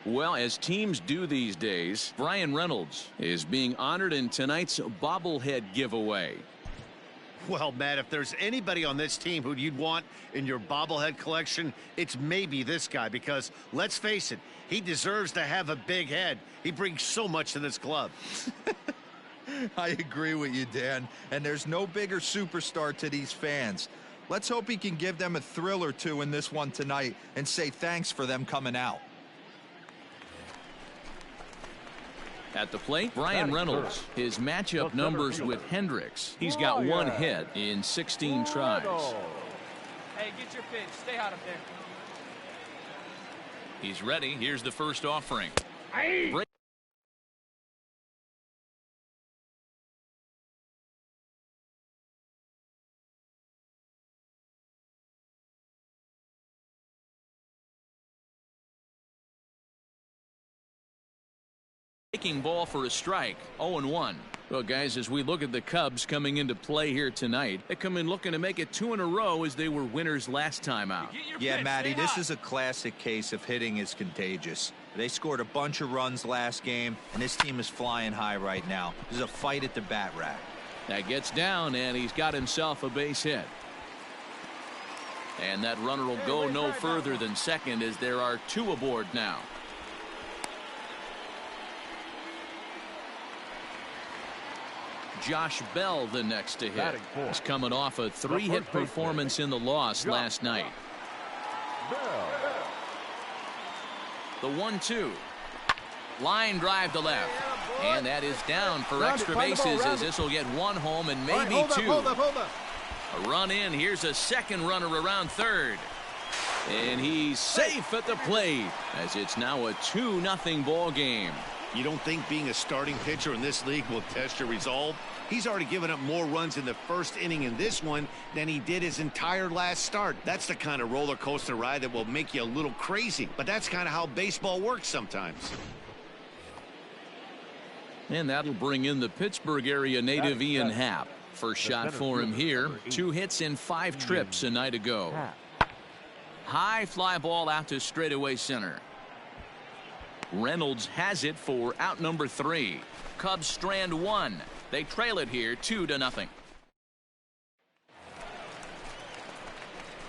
Well, as teams do these days, Brian Reynolds is being honored in tonight's bobblehead giveaway. Well, Matt, if there's anybody on this team who you'd want in your bobblehead collection, it's maybe this guy, because let's face it, he deserves to have a big head. He brings so much to this club. I agree with you, Dan, and there's no bigger superstar to these fans. Let's hope he can give them a thrill or two in this one tonight and say thanks for them coming out. At the plate, Brian Reynolds. His matchup numbers with Hendricks. He's got one hit in 16 tries. Hey, get your pitch. Stay hot up there. He's ready. Here's the first offering. Taking ball for a strike. 0-1. Well, guys, as we look at the Cubs coming into play here tonight, they come in looking to make it 2 in a row as they were winners last time out. Yeah, Matty, this is a classic case of hitting is contagious. They scored a bunch of runs last game, and this team is flying high right now. This is a fight at the bat rack. That gets down, and he's got himself a base hit. And that runner will go no further than second as there are 2 aboard now. Josh Bell the next to hit. He's coming off a 3-hit performance in the loss last night. The 1-2. Line drive to left. And that is down for extra bases as this will get 1 home and maybe 2. A run in. Here's a second runner around third. And he's safe at the plate as it's now a 2-0 ball game. You don't think being a starting pitcher in this league will test your resolve? He's already given up more runs in the first inning in this one than he did his entire last start. That's the kind of roller coaster ride that will make you a little crazy. But that's kind of how baseball works sometimes. And that'll bring in the Pittsburgh area native Ian Happ. First shot for him here. 2 hits in 5 trips a night ago. High fly ball out to straightaway center. Reynolds has it for out number 3. Cubs strand 1. They trail it here 2-0.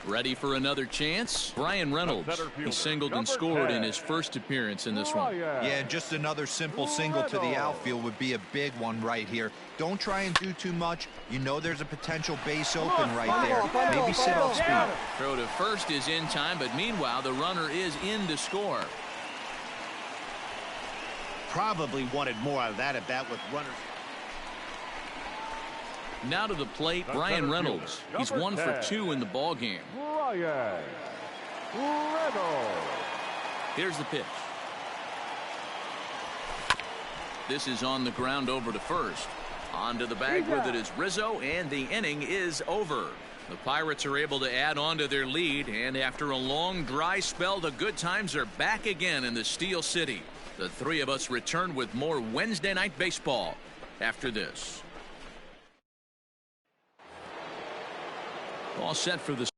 Ready for another chance? Brian Reynolds. He singled and scored in his first appearance in this one. Yeah, just another simple single to the outfield would be a big one right here. Don't try and do too much. You know there's a potential base open right there. Maybe sit off speed. Throw to first is in time, but meanwhile the runner is in to score. Probably wanted more out of that at bat with runners. Now to the plate, Brian Reynolds. He's 1 for 2 in the ball game. Here's the pitch. This is on the ground over to first. Onto the bag with it is Rizzo, and the inning is over. The Pirates are able to add on to their lead, and after a long dry spell, the good times are back again in the Steel City. The 3 of us return with more Wednesday night baseball after this. All set for the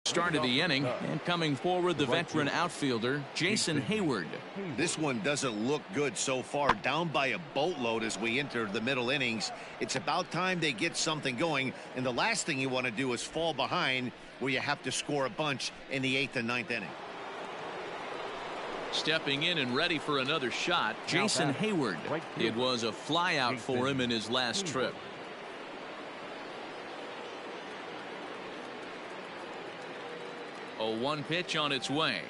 Start of the inning, and coming forward, the veteran outfielder, Jason Hayward. This one doesn't look good so far. Down by a boatload as we enter the middle innings. It's about time they get something going, and the last thing you want to do is fall behind where you have to score a bunch in the 8th and 9th inning. Stepping in and ready for another shot, Jason Hayward. It was a fly out for him in his last trip. A 1 pitch on its way.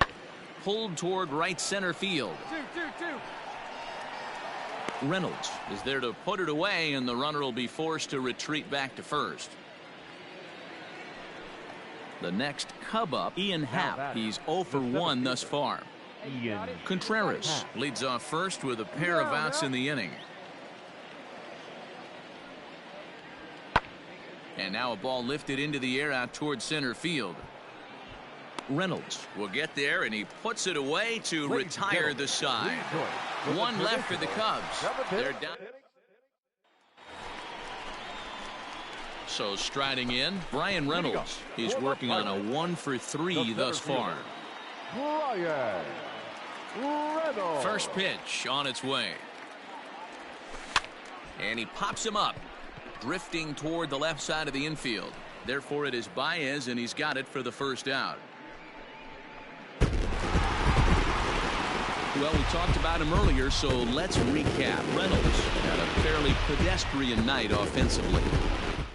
Pulled toward right center field. Reynolds is there to put it away, and the runner will be forced to retreat back to first. The next Cub up, Ian Happ. He's 0 for 1 thus far. Contreras leads off first with a pair of outs in the inning. And now a ball lifted into the air out toward center field. Reynolds will get there, and he puts it away to retire the side. 1 left for the Cubs. They're down. So striding in, Brian Reynolds. He's working on a 1 for 3 thus far. First pitch on its way. And he pops him up, drifting toward the left side of the infield. Therefore, it is Baez, and he's got it for the first out. Well, we talked about him earlier, so let's recap. Reynolds had a fairly pedestrian night offensively.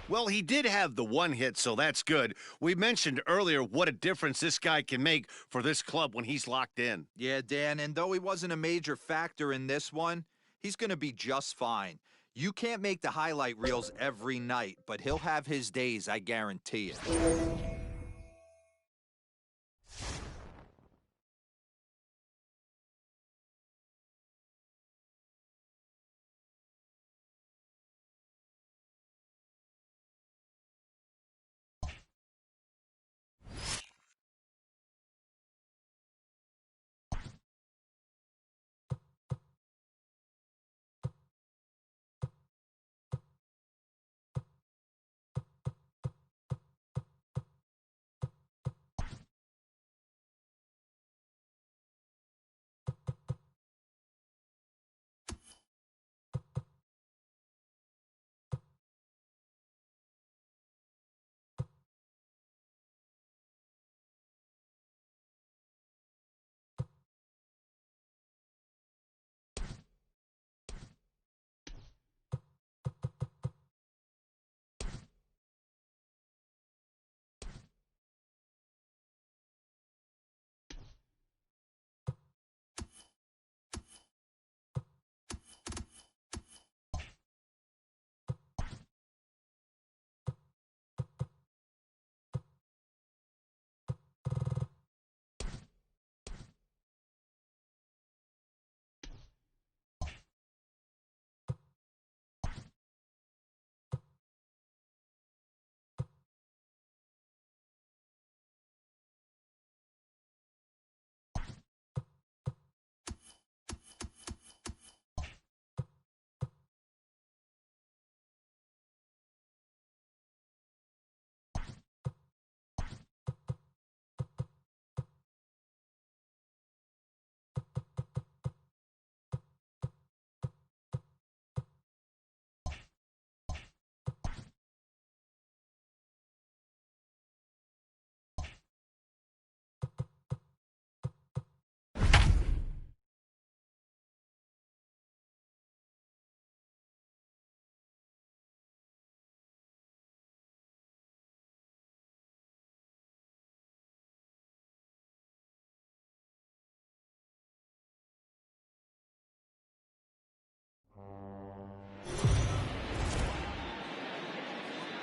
Well, he did have the 1 hit, so that's good. We mentioned earlier what a difference this guy can make for this club when he's locked in. Yeah, Dan, and though he wasn't a major factor in this one, he's going to be just fine. You can't make the highlight reels every night, but he'll have his days, I guarantee it.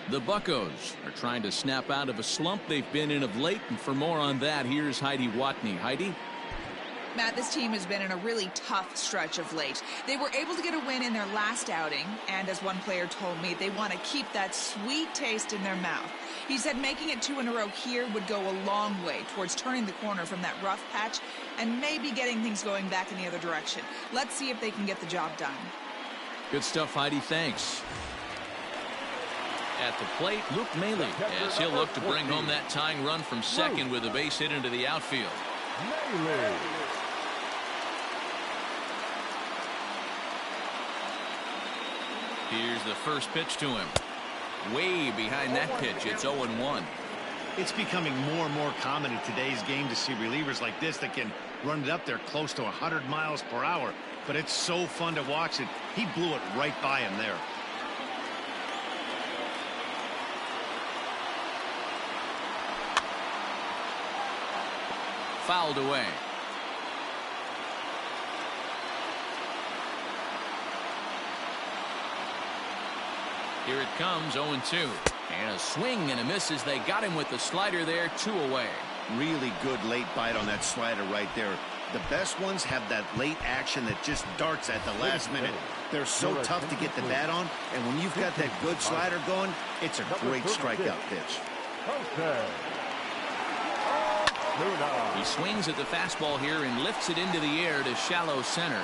The Buccos are trying to snap out of a slump they've been in of late, and for more on that, here's Heidi Watney. Heidi? Matt, this team has been in a really tough stretch of late. They were able to get a win in their last outing, and as one player told me, they want to keep that sweet taste in their mouth. He said making it 2 in a row here would go a long way towards turning the corner from that rough patch and maybe getting things going back in the other direction. Let's see if they can get the job done. Good stuff, Heidi. Thanks. At the plate, Luke Maley, as he'll look to bring home that tying run from second with a base hit into the outfield. Here's the first pitch to him. Way behind that pitch. It's 0-1. It's becoming more and more common in today's game to see relievers like this that can run it up there close to 100 miles per hour. But it's so fun to watch it. He blew it right by him there. Fouled away. Here it comes, 0-2. And a swing and a miss as they got him with the slider there, 2 away. Really good late bite on that slider right there. The best ones have that late action that just darts at the last minute. They're so tough to get the bat on, and when you've got that good slider going, it's a great strikeout pitch. He swings at the fastball here and lifts it into the air to shallow center.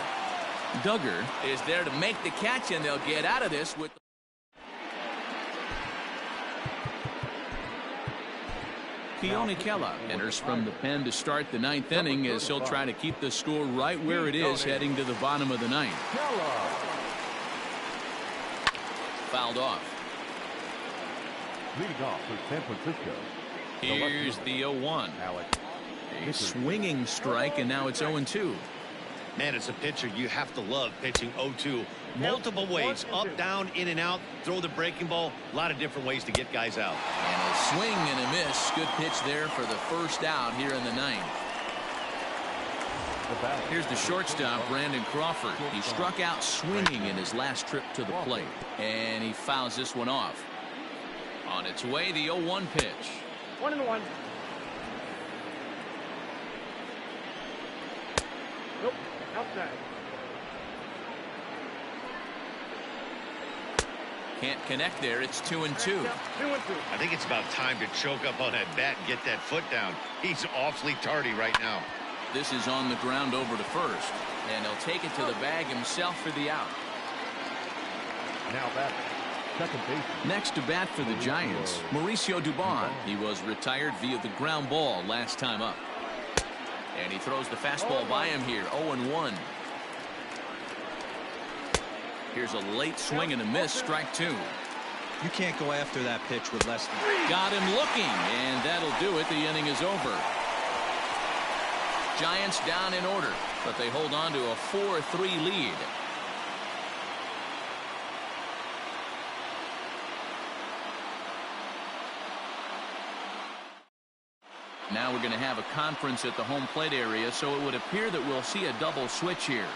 Duggar is there to make the catch, and they'll get out of this with Keone Kela enters from the pen to start the 9th inning as he'll try to keep the score right where it is heading to the bottom of the 9th. Fouled off. Leading off for San Francisco. Here's the 0-1. A swinging strike, and now it's 0-2. Man, as a pitcher, you have to love pitching 0-2. Multiple ways, up, down, in and out, throw the breaking ball. A lot of different ways to get guys out. And a swing and a miss. Good pitch there for the first out here in the 9th. Here's the shortstop, Brandon Crawford. He struck out swinging in his last trip to the plate. And he fouls this one off. On its way, the 0-1 pitch. 1-1. Nope, outside. Can't connect there. It's 2-2. 2-2. I think it's about time to choke up on that bat and get that foot down. He's awfully tardy right now. This is on the ground over to first. And he'll take it to the bag himself for the out. Now batting, second base. Next to bat for the Giants, Mauricio Dubon. He was retired via the ground ball last time up. And he throws the fastball by him here, 0-1. Here's a late swing and a miss, strike 2. You can't go after that pitch with less than. Got him looking, and that'll do it. The inning is over. Giants down in order, but they hold on to a 4-3 lead. Now we're going to have a conference at the home plate area, so it would appear that we'll see a double switch here.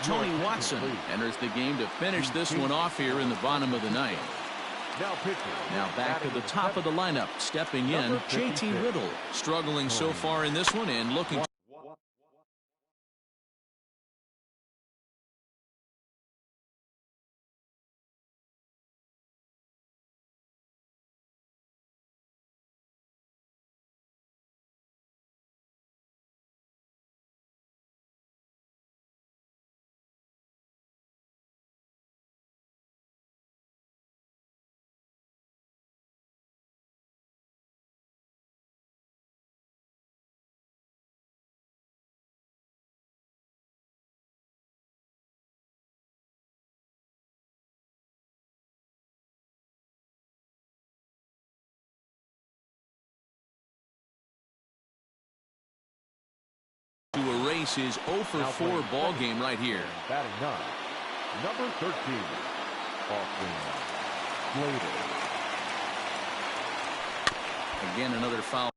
Tony Watson enters the game to finish this one off here in the bottom of the 9th. Now back to the top of the lineup, stepping in, JT Riddle, struggling so far in this one and looking to erase his 0-for-4 ball game right here. Batting 9, number 13, Austin Slater. Again, another foul.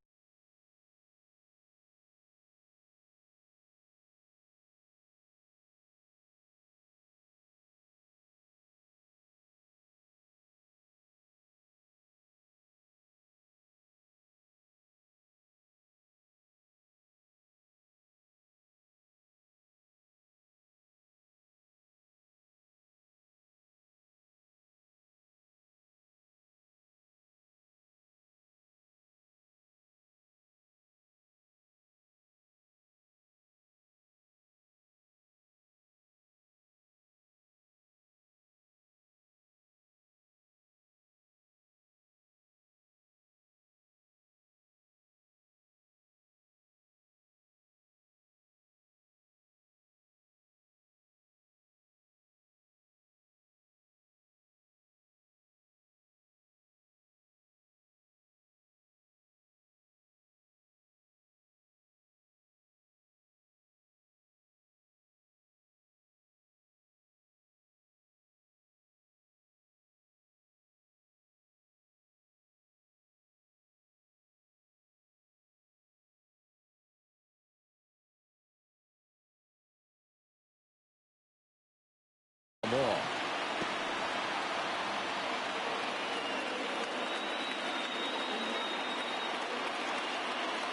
Ball.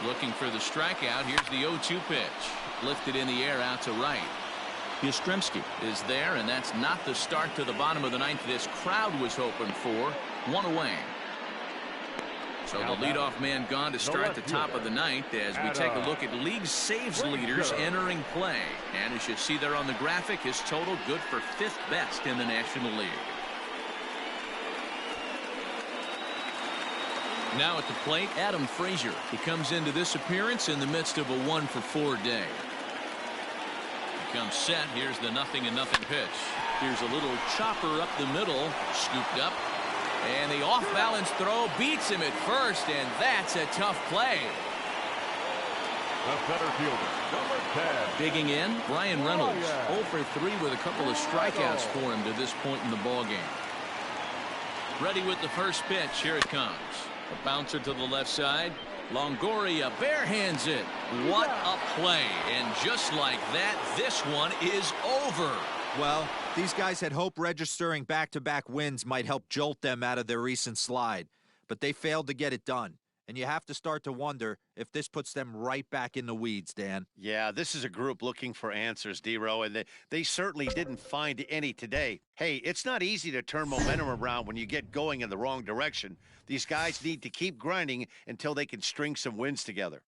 Looking for the strikeout. Here's the 0-2 pitch. Lifted in the air out to right. Yastrzemski is there, and that's not the start to the bottom of the ninth this crowd was hoping for. One away. So the leadoff man gone to start the top of the ninth as we take a look at league saves leaders entering play. And as you see there on the graphic, his total good for 5th best in the National League. Now at the plate, Adam Frazier. He comes into this appearance in the midst of a 1-for-4 day. He comes set. Here's the 0-0 pitch. Here's a little chopper up the middle, scooped up. And the off-balance throw beats him at first, and that's a tough play. The center fielder, number 10. Digging in, Brian Reynolds. 0 for 3 with a couple of strikeouts for him to this point in the ballgame. Ready with the first pitch. Here it comes. A bouncer to the left side. Longoria barehands it. What a play. And just like that, this one is over. Well, these guys had hoped registering back-to-back wins might help jolt them out of their recent slide, but they failed to get it done. And you have to start to wonder if this puts them right back in the weeds, Dan. Yeah, this is a group looking for answers, D-Row, and they certainly didn't find any today. Hey, it's not easy to turn momentum around when you get going in the wrong direction. These guys need to keep grinding until they can string some wins together.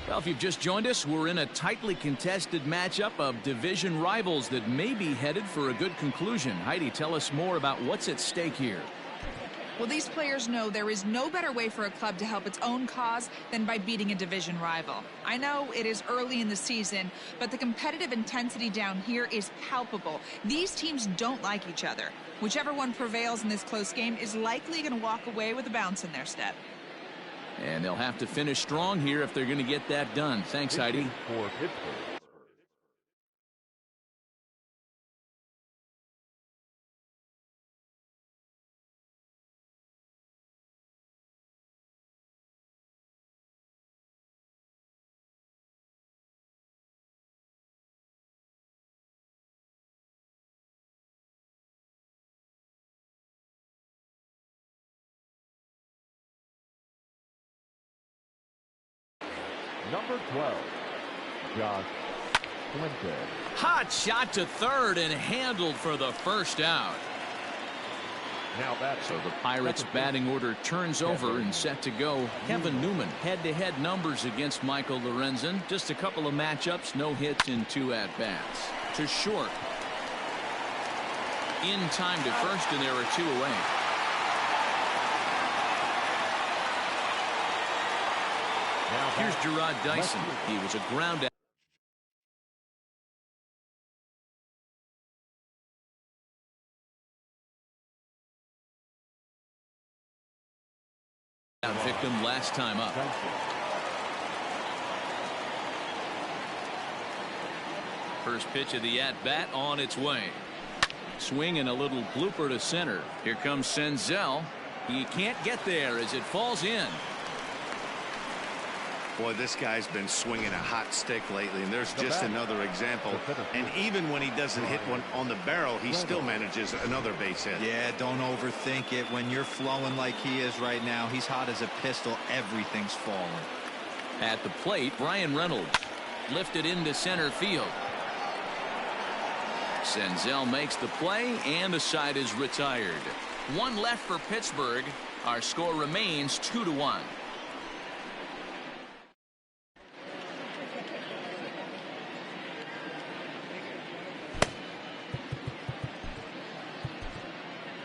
Well, if you've just joined us, we're in a tightly contested matchup of division rivals that may be headed for a good conclusion. Heidi, tell us more about what's at stake here. Well, these players know there is no better way for a club to help its own cause than by beating a division rival. I know it is early in the season, but the competitive intensity down here is palpable. These teams don't like each other. Whichever one prevails in this close game is likely going to walk away with a bounce in their step. And they'll have to finish strong here if they're going to get that done. Thanks, Heidi. For Pittsburgh. Number 12, Josh Fuente. Hot shot to third and handled for the first out. Now batting. So the Pirates' batting order turns over and set to go. Kevin Newman, head-to-head numbers against Michael Lorenzen. Just a couple of matchups, no hits in 2 at-bats. To short. In time to first, and there are 2 away. Here's Gerard Dyson. He was a ground out victim last time up. First pitch of the at-bat on its way. Swing and a little blooper to center. Here comes Senzel. He can't get there as it falls in. Boy, this guy's been swinging a hot stick lately, and there's just another example. And even when he doesn't hit one on the barrel, he still manages another base hit. Yeah, don't overthink it. When you're flowing like he is right now, he's hot as a pistol. Everything's falling. At the plate, Brian Reynolds lifted into center field. Senzel makes the play, and the side is retired. 1 left for Pittsburgh. Our score remains 2-1.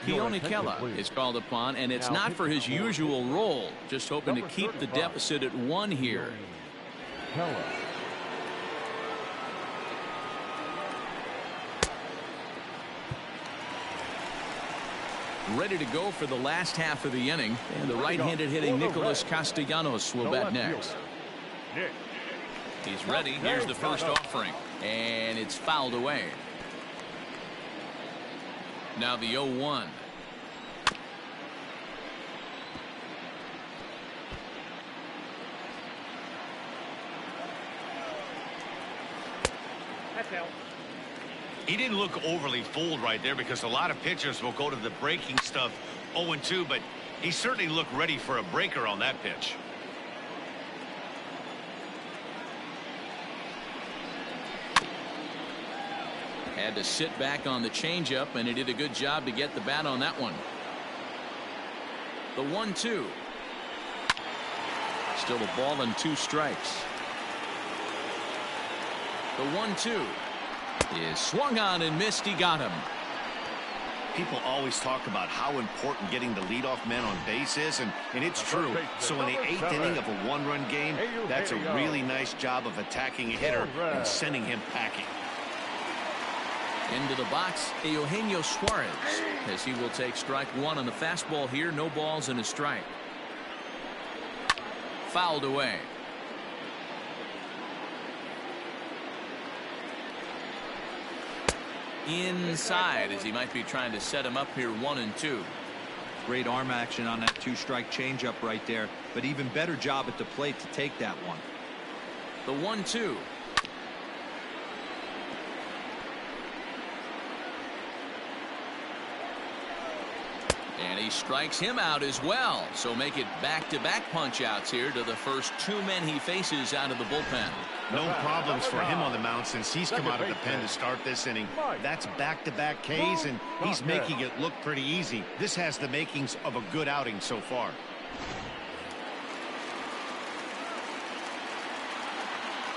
Keonikela is called upon, and it's not for his usual role. Just hoping to keep the deficit at 1 here. Ready to go for the last half of the inning, and the right-handed hitting Nicholas Castellanos will bat next. He's ready. Here's the first offering, and it's fouled away. Now the 0-1. That's out. He didn't look overly fooled right there, because a lot of pitchers will go to the breaking stuff 0-2, but he certainly looked ready for a breaker on that pitch. Had to sit back on the changeup, and he did a good job to get the bat on that one. The 1-2. Still a ball and 2 strikes. The 1-2 is swung on and missed. He got him. People always talk about how important getting the leadoff man on base is, and it's true. So in the 8th inning of a 1-run game, that's a really nice job of attacking a hitter and sending him packing. Into the box, Eugenio Suarez, as he will take strike 1 on the fastball here. No balls and a strike. Fouled away. Inside, as he might be trying to set him up here. 1-2. Great arm action on that 2-strike changeup right there, but even better job at the plate to take that one. The 1-2. And he strikes him out as well. So make it back-to-back punch-outs here to the first 2 men he faces out of the bullpen. No problems for him on the mound since he's come out of the pen to start this inning. That's back-to-back Ks, and he's making it look pretty easy. This has the makings of a good outing so far.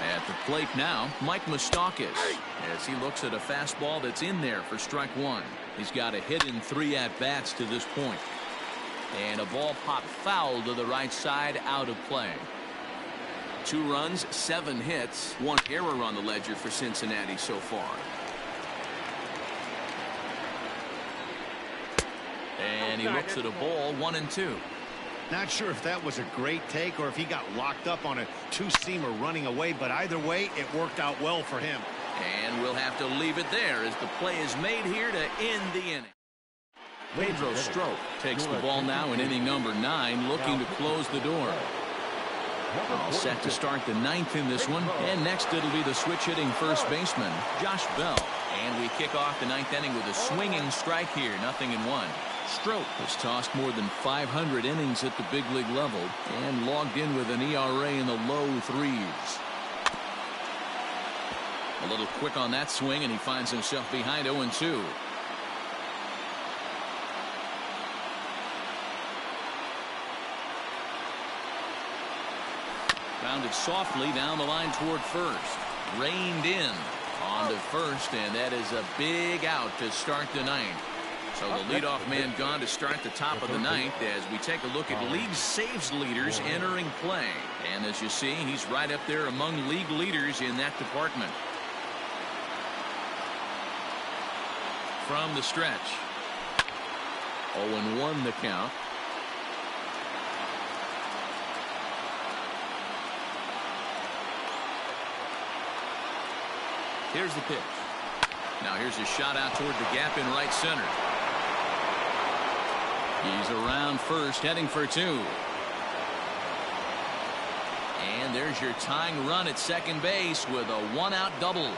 At the plate now, Mike Moustakas, as he looks at a fastball that's in there for strike 1. He's got a hit in 3 at-bats to this point. And a ball popped foul to the right side, out of play. 2 runs, 7 hits, 1 error on the ledger for Cincinnati so far. And he looks at a ball. 1-2. Not sure if that was a great take or if he got locked up on a 2-seamer running away, but either way, it worked out well for him. And we'll have to leave it there as the play is made here to end the inning. Pedro Strop takes the ball now in inning number 9, looking to close the door. All set to start the 9th in this one, and next it'll be the switch-hitting first baseman, Josh Bell. And we kick off the 9th inning with a swinging strike here, 0-1. Strop has tossed more than 500 innings at the big league level and logged in with an ERA in the low 3s. A little quick on that swing, and he finds himself behind 0-2. Grounded softly down the line toward first. Reined in on to first, and that is a big out to start the 9th. So the leadoff man gone to start the top of the 9th as we take a look at league saves leaders entering play. And as you see, he's right up there among league leaders in that department. From the stretch. 0-1 the count. Here's the pitch. Now here's a shot out toward the gap in right center. He's around first, heading for 2. And there's your tying run at second base with a 1-out double.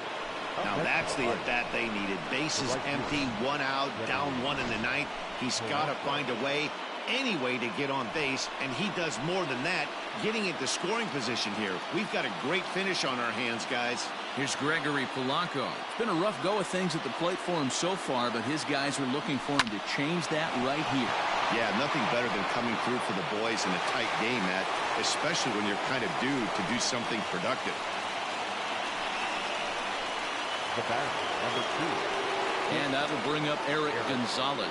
Now that's the at-bat they needed. Bases empty, 1 out, down 1 in the 9th. He's got to find a way, any way to get on base, and he does more than that, getting into scoring position here. We've got a great finish on our hands, guys. Here's Gregory Polanco. It's been a rough go of things at the plate for him so far, but his guys are looking for him to change that right here. Yeah, nothing better than coming through for the boys in a tight game, Matt, especially when you're kind of due to do something productive. The batter, number 2. And that'll bring up Eric Gonzalez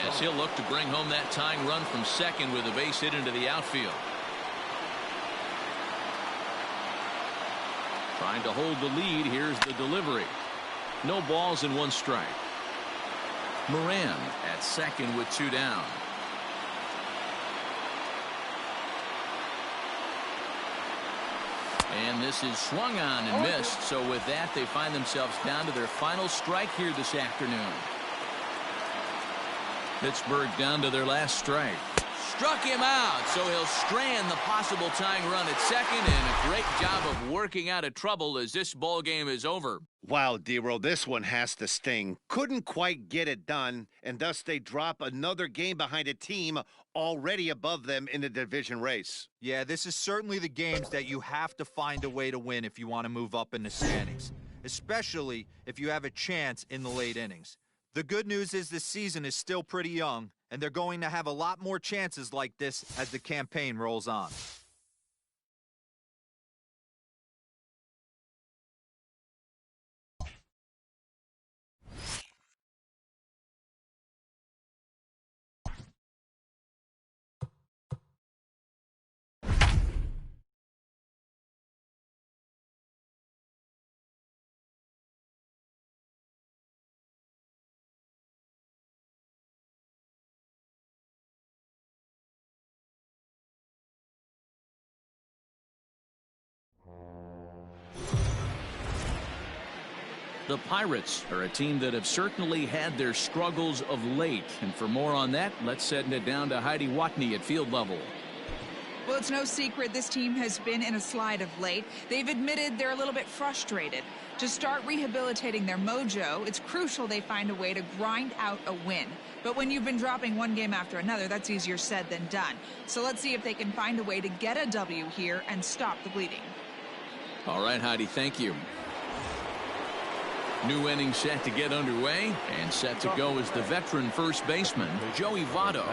as he'll look to bring home that tying run from second with a base hit into the outfield. Trying to hold the lead. Here's the delivery. No balls and 1 strike. Moran at second with 2 down. And this is swung on and missed. So with that, they find themselves down to their final strike here this afternoon. Pittsburgh down to their last strike. Struck him out, so he'll strand the possible tying run at second, and a great job of working out of trouble as this ball game is over. Wow, D-Roll, this one has to sting. Couldn't quite get it done, and thus they drop another game behind a team already above them in the division race. Yeah, this is certainly the games that you have to find a way to win if you want to move up in the standings, especially if you have a chance in the late innings. The good news is this season is still pretty young, and they're going to have a lot more chances like this as the campaign rolls on. The Pirates are a team that have certainly had their struggles of late. And for more on that, let's send it down to Heidi Watney at field level. Well, it's no secret this team has been in a slide of late. They've admitted they're a little bit frustrated. To start rehabilitating their mojo, it's crucial they find a way to grind out a win. But when you've been dropping one game after another, that's easier said than done. So let's see if they can find a way to get a W here and stop the bleeding. All right, Heidi, thank you. New inning set to get underway, and set to go is the veteran first baseman, Joey Votto.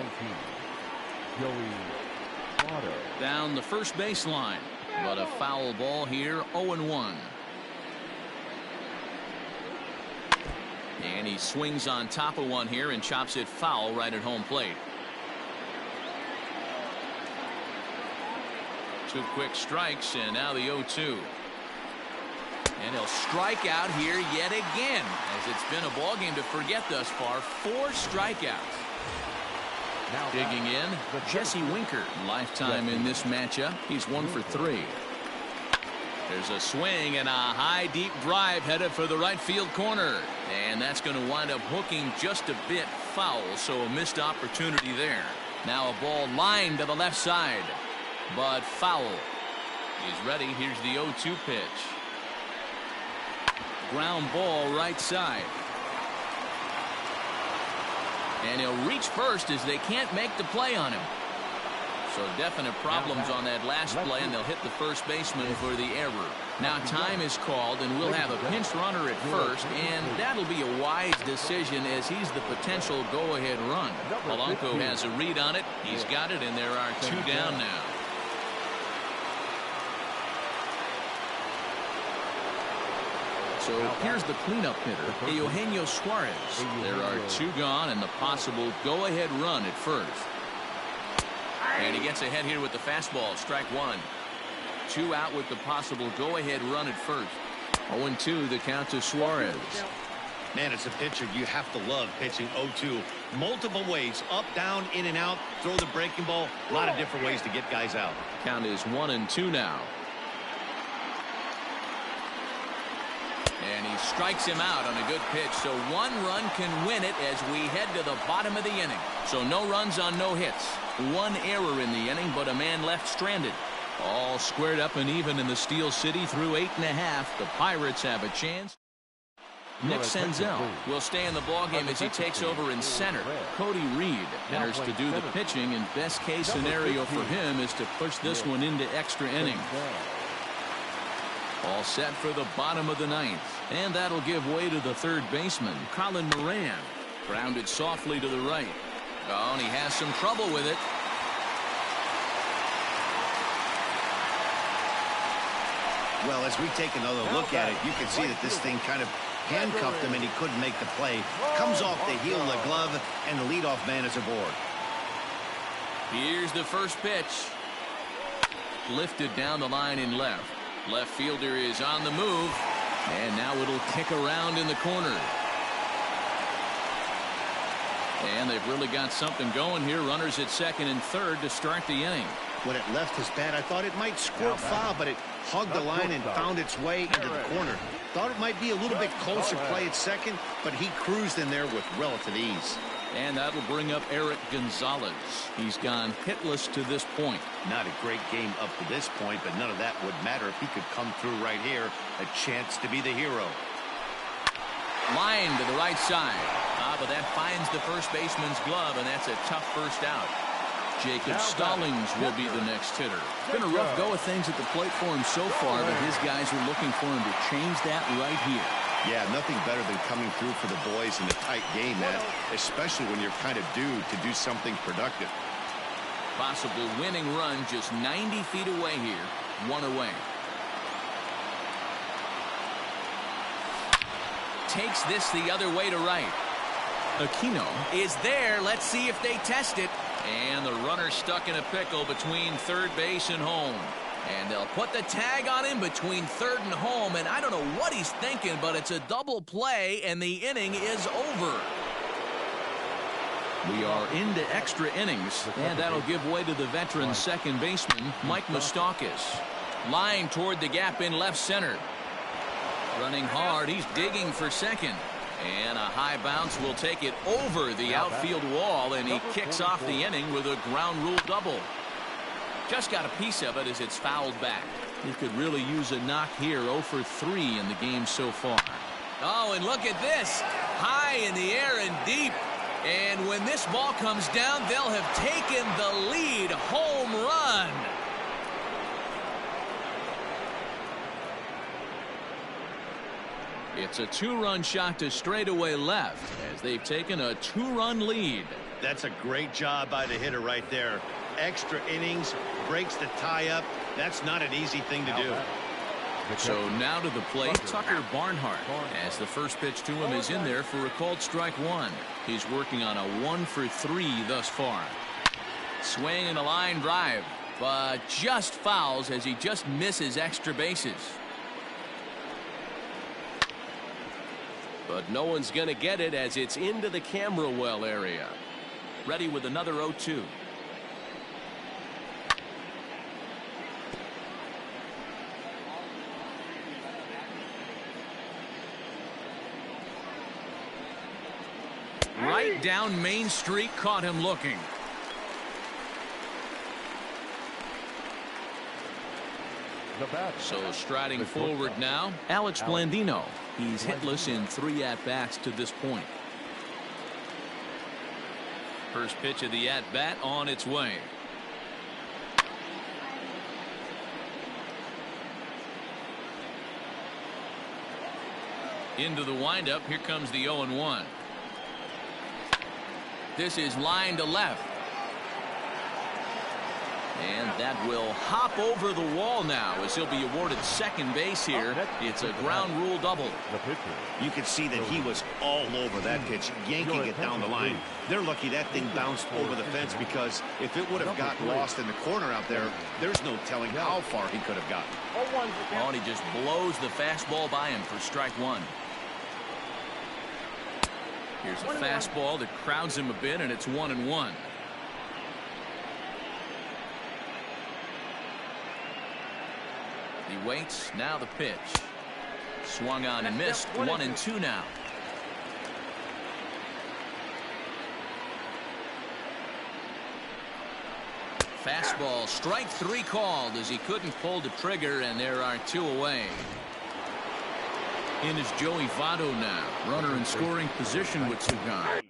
Down the first baseline, but a foul ball here, 0-1. And he swings on top of one here and chops it foul right at home plate. 2 quick strikes, and now the 0-2. And he'll strike out here yet again, as it's been a ball game to forget thus far. 4 strikeouts. Now digging in, Jesse Winker. Lifetime in this matchup. He's 1 for 3. There's a swing and a high deep drive headed for the right field corner. And that's going to wind up hooking just a bit foul, so a missed opportunity there. Now a ball lined to the left side, but foul. He's ready. Here's the 0-2 pitch. Ground ball right side. And he'll reach first as they can't make the play on him. So definite problems on that last play, and they'll hit the first baseman for the error. Now time is called, and we'll have a pinch runner at first, and that'll be a wise decision as he's the potential go-ahead run. Polanco has a read on it. He's got it, and there are 2 down now. So here's the cleanup hitter, Eugenio Suarez. There are 2 gone and the possible go-ahead run at first. And he gets ahead here with the fastball, strike 1. 2 out with the possible go-ahead run at first. 0-2 the count to Suarez. Man, as a pitcher, you have to love pitching 0-2. Multiple ways, up, down, in and out, throw the breaking ball. A lot of different ways to get guys out. Count is 1-2 now. And he strikes him out on a good pitch, so 1 run can win it as we head to the bottom of the inning. So no runs on no hits. 1 error in the inning, but a man left stranded. All squared up and even in the Steel City through 8.5. The Pirates have a chance. Nick Senzel will stay in the ballgame as he takes over in center. Cody Reed enters to do the pitching, and best case scenario for him is to push this one into extra innings. All set for the bottom of the 9th. And that'll give way to the third baseman, Colin Moran. Grounded softly to the right. Oh, and he has some trouble with it. Well, as we take another look at it, you can see that this thing kind of handcuffed him, and he couldn't make the play. Comes off the heel of the glove, and the leadoff man is aboard. Here's the first pitch. Lifted down the line in left. Left fielder is on the move, and now it'll kick around in the corner. And they've really got something going here. Runners at second and third to start the inning. When it left his bat, I thought it might squirt foul, but it hugged the line and found its way into the corner. Thought it might be a little bit closer play at second, but he cruised in there with relative ease. And that'll bring up Eric Gonzalez. He's gone hitless to this point. Not a great game up to this point, but none of that would matter if he could come through right here. A chance to be the hero. Line to the right side. But that finds the first baseman's glove, and that's a tough first out. Jacob Stallings will be the next hitter. It's been a rough go of things at the plate for him so far, but his guys are looking for him to change that right here. Yeah, nothing better than coming through for the boys in a tight game, Matt, especially when you're kind of due to do something productive. Possible winning run just 90 feet away here. One away. Takes this the other way to right. Aquino is there. Let's see if they test it. And the runner stuck in a pickle between third base and home. And they'll put the tag on him between third and home. And I don't know what he's thinking, but it's a double play, and the inning is over. We are into extra innings, and that'll give way to the veteran second baseman, Mike Moustakas. Line toward the gap in left center. Running hard, he's digging for second. And a high bounce will take it over the outfield wall, and he kicks off the inning with a ground rule double. Just got a piece of it as it's fouled back. He could really use a knock here. 0 for 3 in the game so far. Oh, and look at this. High in the air and deep. And when this ball comes down, they'll have taken the lead. Home run. It's a 2-run shot to straightaway left as they've taken a 2-run lead. That's a great job by the hitter right there. Extra innings, breaks the tie up. That's not an easy thing to do. So now to the plate, Tucker Barnhart, as the first pitch to him is in there for a called strike one. He's working on a 1 for 3 thus far. Swing and a line drive, but just fouls as he just misses extra bases. But no one's going to get it as it's into the camera well area. Ready with another 0-2. Right down Main Street, caught him looking. So striding forward now, Alex Blandino. He's hitless in 3 at-bats to this point. First pitch of the at-bat on its way. Into the windup. Here comes the 0-1. This is line to left. And that will hop over the wall now as he'll be awarded second base here. It's a ground rule double. You could see that he was all over that pitch, yanking it down the line. They're lucky that thing bounced over the fence, because if it would have gotten lost in the corner out there, there's no telling how far he could have gotten. Oh, and he just blows the fastball by him for strike one. Here's a fastball that crowds him a bit, and it's 1-1. He waits. Now the pitch. Swung on and missed. 1-2 now. Fastball, strike 3 called as he couldn't pull the trigger, and there are 2 away. In is Joey Votto now. Runner in scoring position with 2 gone.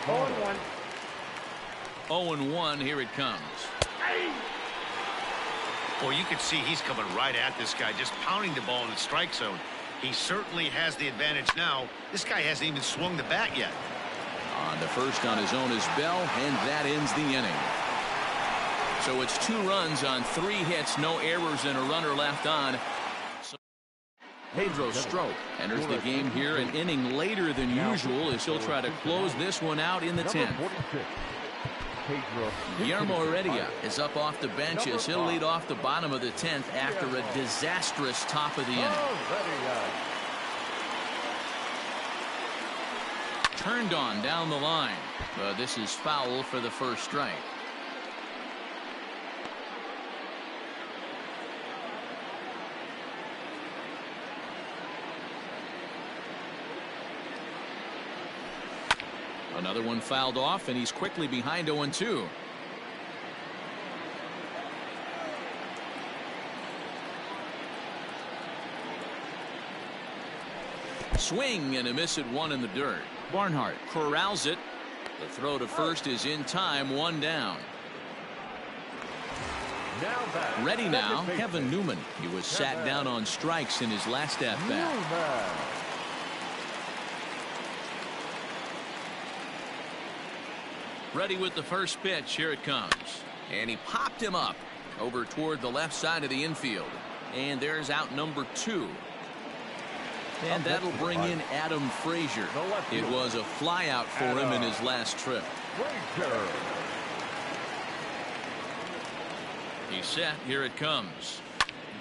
0-1. 0-1, here it comes. Well, you can see he's coming right at this guy, just pounding the ball in the strike zone. He certainly has the advantage now. This guy hasn't even swung the bat yet. On the first on his own is Bell, and that ends the inning. So it's 2 runs on 3 hits, no errors, and a runner left on. So Pedro Strop enters the game here an inning later than usual as he'll try to close this one out in the 10th. Guillermo Heredia is up off the bench as he'll lead off the bottom of the 10th after a disastrous top of the inning. Turned on down the line. This is foul for the first strike. Another one fouled off, and he's quickly behind 0-2. Swing and a miss at 1 in the dirt. Barnhart corrals it. The throw to first is in time, 1 down. Ready now, Kevin Newman. He was sat down on strikes in his last at-bat. Ready with the first pitch. Here it comes. And he popped him up over toward the left side of the infield. And there's out number 2. And that'll bring in Adam Frazier. It was a flyout for him in his last trip. He's set. Here it comes.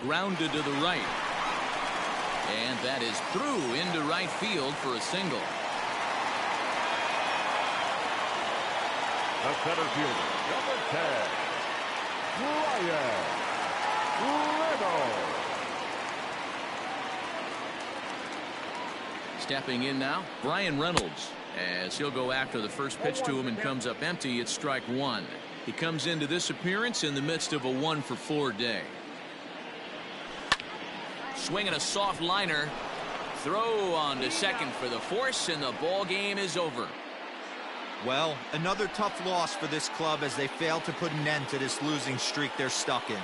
Grounded to the right. And that is through into right field for a single. The center fielder, number 10, Ryan Reynolds. Stepping in now, Brian Reynolds, as he'll go after the first pitch to him and comes up empty. It's strike 1. He comes into this appearance in the midst of a 1-for-4 day. Swinging a soft liner. Throw on to second for the force, and the ball game is over. Well, another tough loss for this club as they failed to put an end to this losing streak they're stuck in.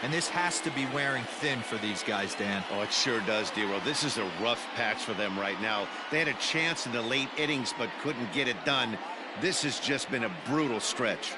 And this has to be wearing thin for these guys, Dan. Oh, it sure does, D-Row. This is a rough patch for them right now. They had a chance in the late innings but couldn't get it done. This has just been a brutal stretch.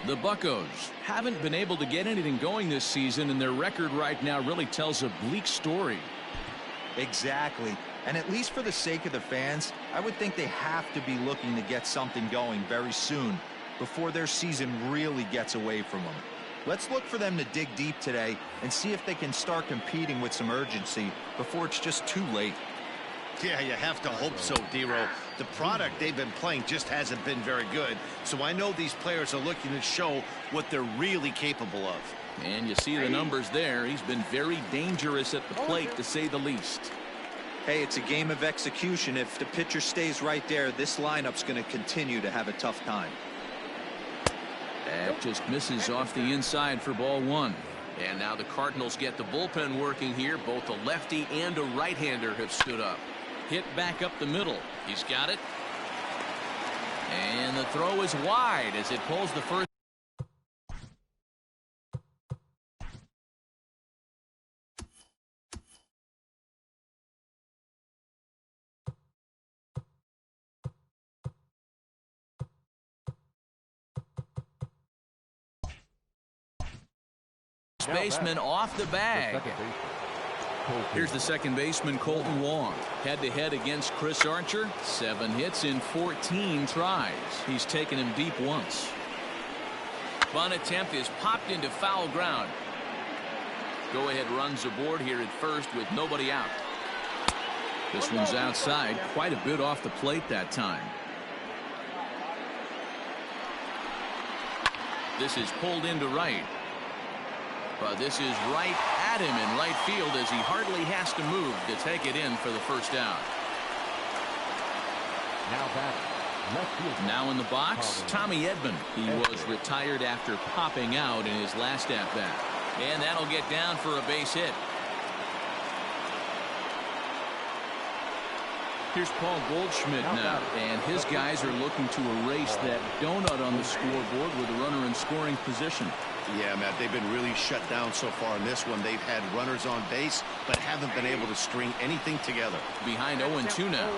The Buccos haven't been able to get anything going this season, and their record right now really tells a bleak story. Exactly. And at least for the sake of the fans, I would think they have to be looking to get something going very soon before their season really gets away from them. Let's look for them to dig deep today and see if they can start competing with some urgency before it's just too late. Yeah, you have to hope so, D-Row. The product they've been playing just hasn't been very good. So I know these players are looking to show what they're really capable of. And you see the numbers there. He's been very dangerous at the plate, to say the least. Hey, it's a game of execution. If the pitcher stays right there, this lineup's going to continue to have a tough time. That just misses off the inside for ball 1. And now the Cardinals get the bullpen working here. Both a lefty and a right-hander have stood up. Hit back up the middle. He's got it. And the throw is wide as it pulls the first. baseman off the bag. Here's the second baseman, Colton Wong. Head-to-head against Chris Archer. 7 hits in 14 tries. He's taken him deep once. Bunt attempt is popped into foul ground. Go-ahead runs aboard here at first with nobody out. This one's outside, quite a bit off the plate that time. This is pulled into right. But this is right at him in right field as he hardly has to move to take it in for the first out. Now in the box, Tommy Edman. He was retired after popping out in his last at-bat. And that'll get down for a base hit. Here's Paul Goldschmidt now, and his guys are looking to erase that donut on the scoreboard with a runner in scoring position. Yeah, Matt, they've been really shut down so far in this one. They've had runners on base, but haven't been able to string anything together. Behind 0-2 now.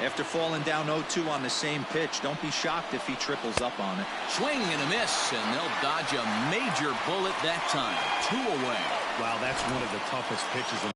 After falling down 0-2 on the same pitch, don't be shocked if he triples up on it. Swing and a miss, and they'll dodge a major bullet that time. 2 away. Wow, that's one of the toughest pitches in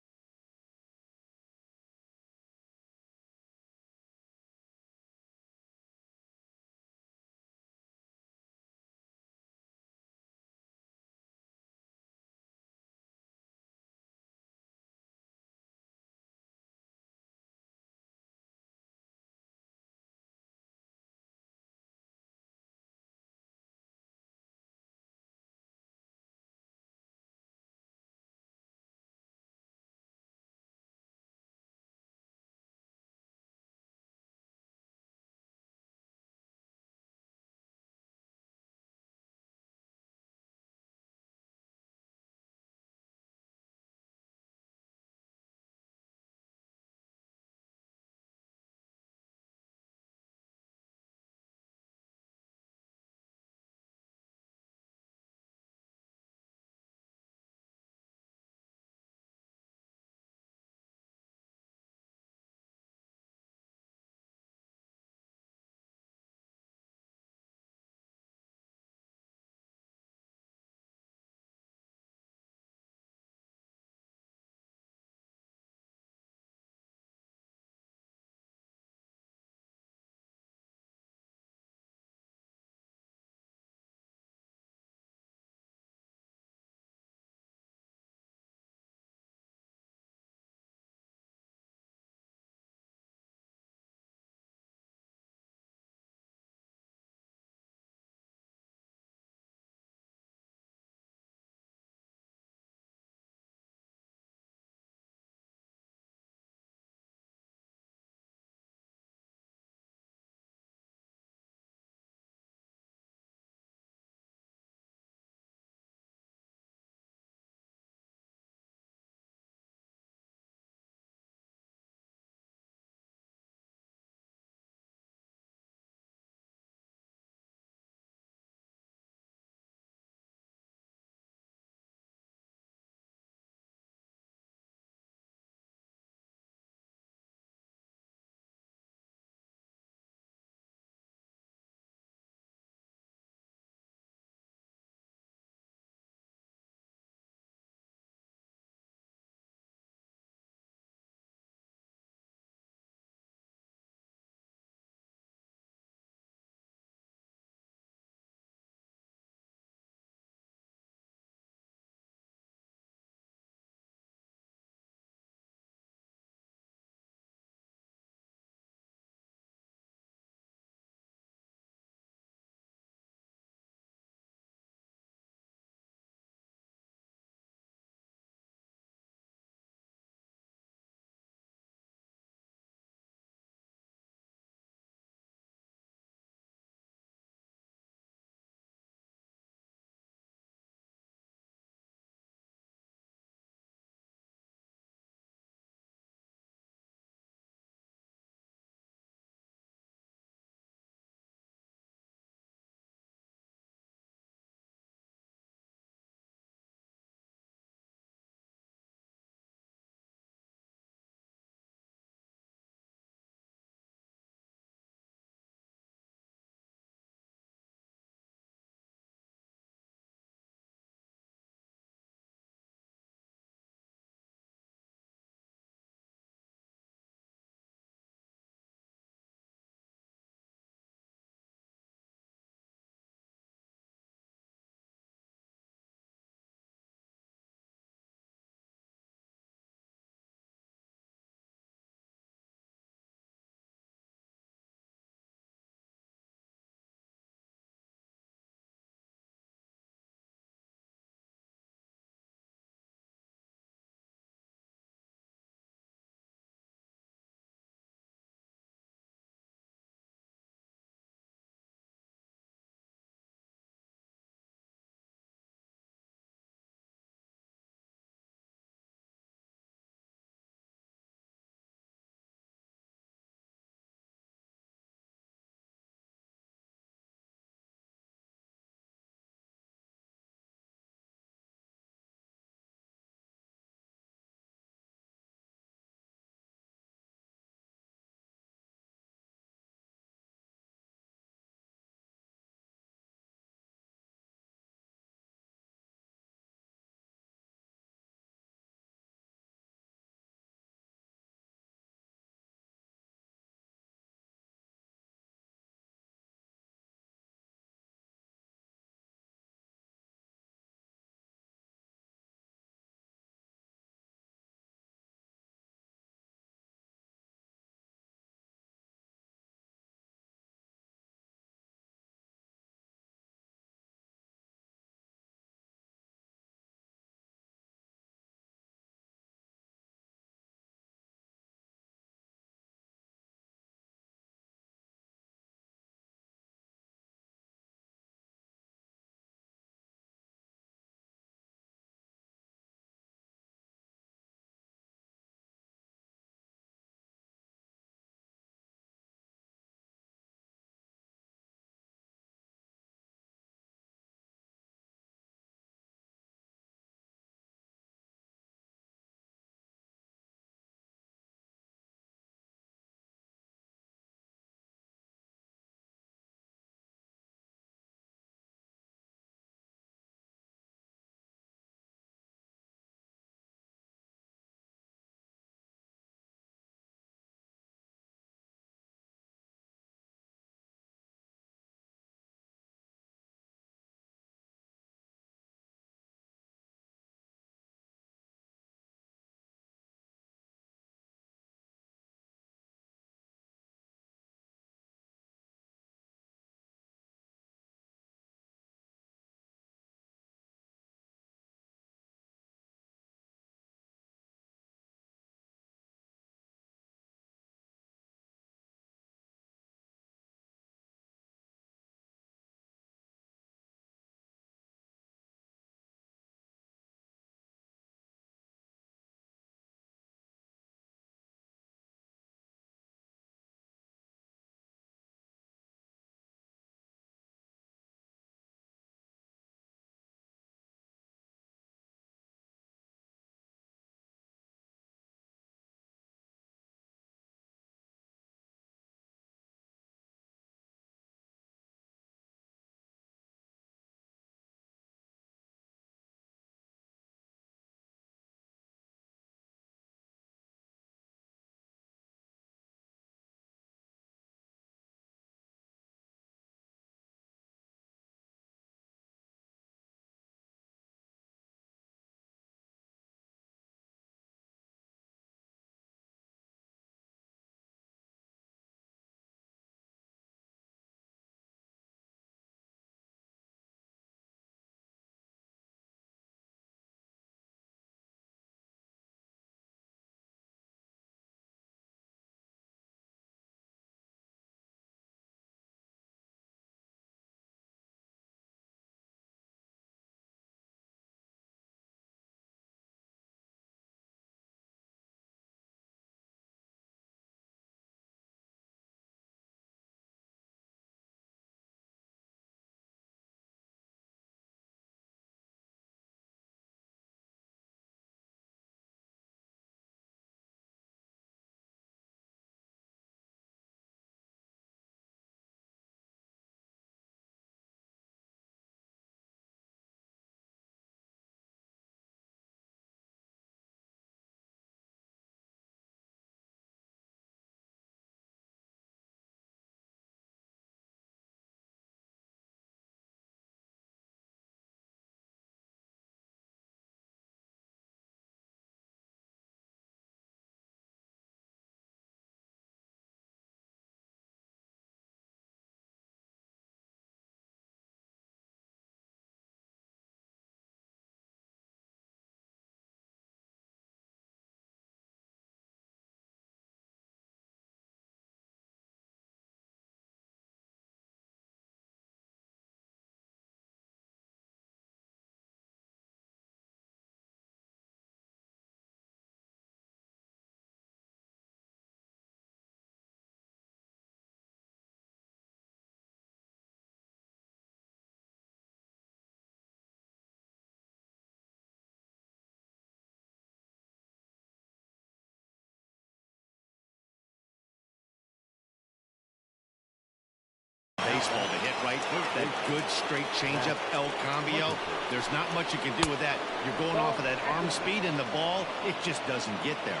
baseball to hit, right? That good straight changeup, El Cambio. There's not much you can do with that. You're going off of that arm speed, and the ball, it just doesn't get there.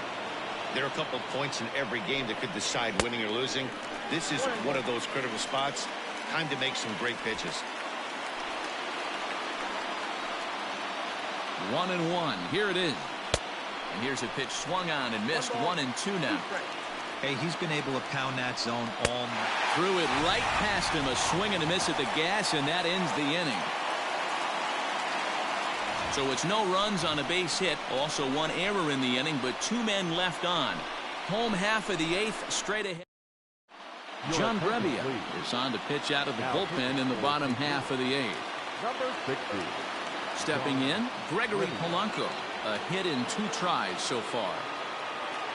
There are a couple of points in every game that could decide winning or losing. This is one of those critical spots. Time to make some great pitches. 1-1. Here it is. And here's a pitch swung on and missed. 1-2 now. Hey, he's been able to pound that zone all night. Threw it right past him. A swing and a miss at the gas, and that ends the inning. So it's no runs on a base hit. Also one error in the inning, but 2 men left on. Home half of the 8th, straight ahead. John Brebbia is on to pitch out of the bullpen in the bottom half of the 8th. Number 60. Stepping in, Gregory Polanco. A hit in 2 tries so far.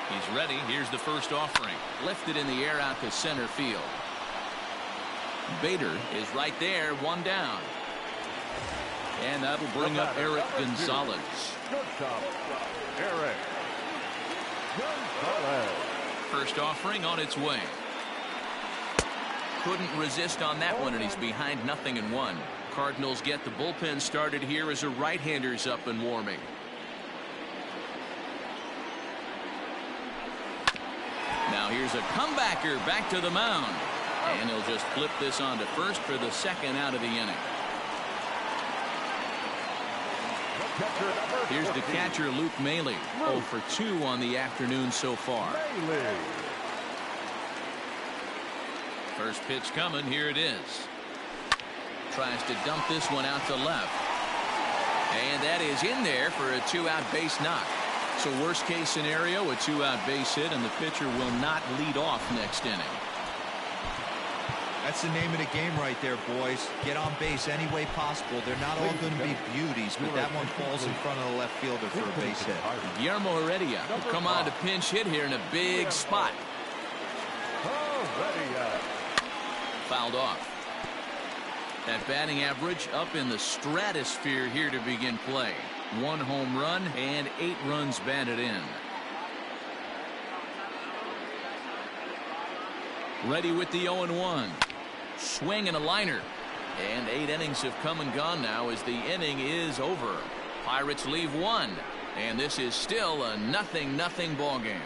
He's ready. Here's the first offering. Lifted in the air out to center field. Bader is right there, 1 down. And that'll bring up Eric Gonzalez. Shortstop, Eric Gonzalez. First offering on its way. Couldn't resist on that one, and he's behind 0-1. Cardinals get the bullpen started here as a right-hander's up and warming. Now here's a comebacker back to the mound. And he'll just flip this on to first for the 2nd out of the inning. Here's the catcher, Luke Maile. 0 for 2 on the afternoon so far. First pitch coming. Here it is. Tries to dump this one out to left. And that is in there for a 2-out base knock. So worst case scenario, a 2-out base hit, and the pitcher will not lead off next inning. That's the name of the game right there, boys. Get on base any way possible. They're not all going to be beauties, but that one falls in front of the left fielder for a base hit. Guillermo Heredia will come on to pinch hit here in a big spot. Fouled off. That batting average up in the stratosphere here to begin play. 1 home run and 8 runs batted in. Ready with the 0-1. Swing and a liner. And 8 innings have come and gone now as the inning is over. Pirates leave 1. And this is still a 0-0 ball game.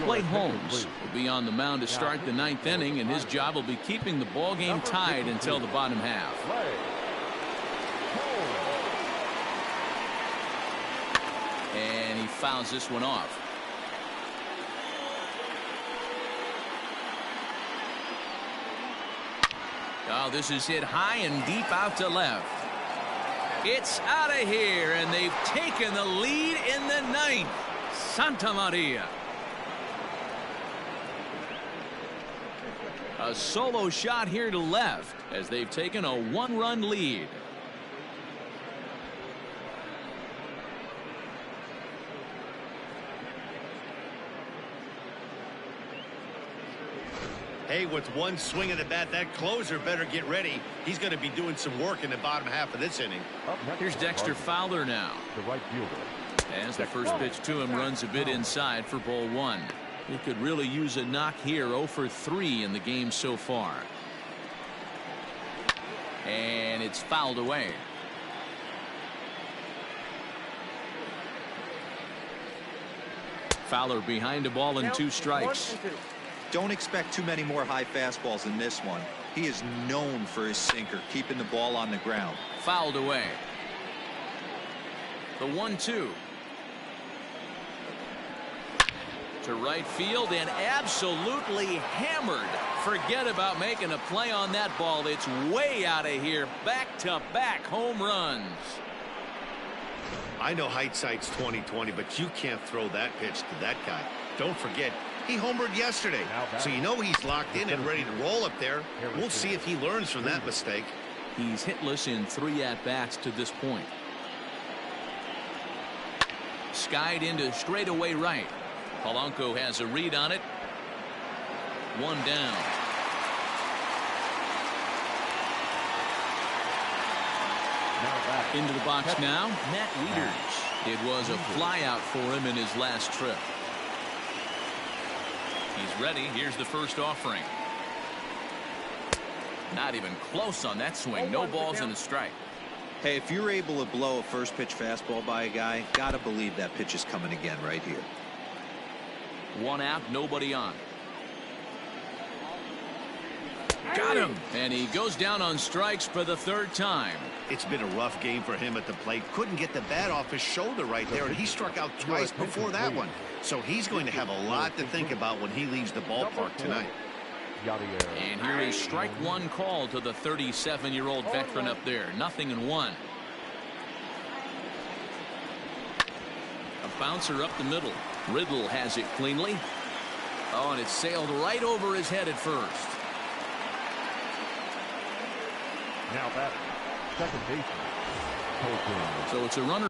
Clay Holmes will be on the mound to start the 9th inning, and his job will be keeping the ball game tied until the bottom half. And he fouls this one off. Oh, this is hit high and deep out to left. It's out of here, and they've taken the lead in the 9th. Santa Maria. A solo shot here to left as they've taken a 1-run lead. Hey, with 1 swing of the bat, that closer better get ready. He's going to be doing some work in the bottom half of this inning. Here's Dexter Fowler now. The right fielder. As the first pitch to him runs a bit inside for ball 1. He could really use a knock here. 0 for 3 in the game so far. And it's fouled away. Fowler behind a ball and 2 strikes. Don't expect too many more high fastballs in this one. He is known for his sinker, keeping the ball on the ground. Fouled away. The 1-2. To right field and absolutely hammered. Forget about making a play on that ball. It's way out of here. Back-to-back home runs. I know hindsight's 20/20, but you can't throw that pitch to that guy. Don't forget, he homered yesterday, so you know he's locked in and ready to roll up there. We'll see if he learns from that mistake. He's hitless in 3 at-bats to this point. Skied into straightaway right. Polanco has a read on it. 1 down. Into the box now, Matt Wieters. It was a flyout for him in his last trip. He's ready. Here's the first offering. Not even close on that swing. No balls and a strike. Hey, if you're able to blow a first pitch fastball by a guy, gotta believe that pitch is coming again right here. One out, nobody on. Got him. And he goes down on strikes for the third time. It's been a rough game for him at the plate. Couldn't get the bat off his shoulder right there, and he struck out twice before that one. So he's going to have a lot to think about when he leaves the ballpark tonight. And here is strike one call to the 37-year-old veteran up there. 0-1. A bouncer up the middle. Riddle has it cleanly. Oh, and it sailed right over his head at first. Now that second baseman. So it's a runner.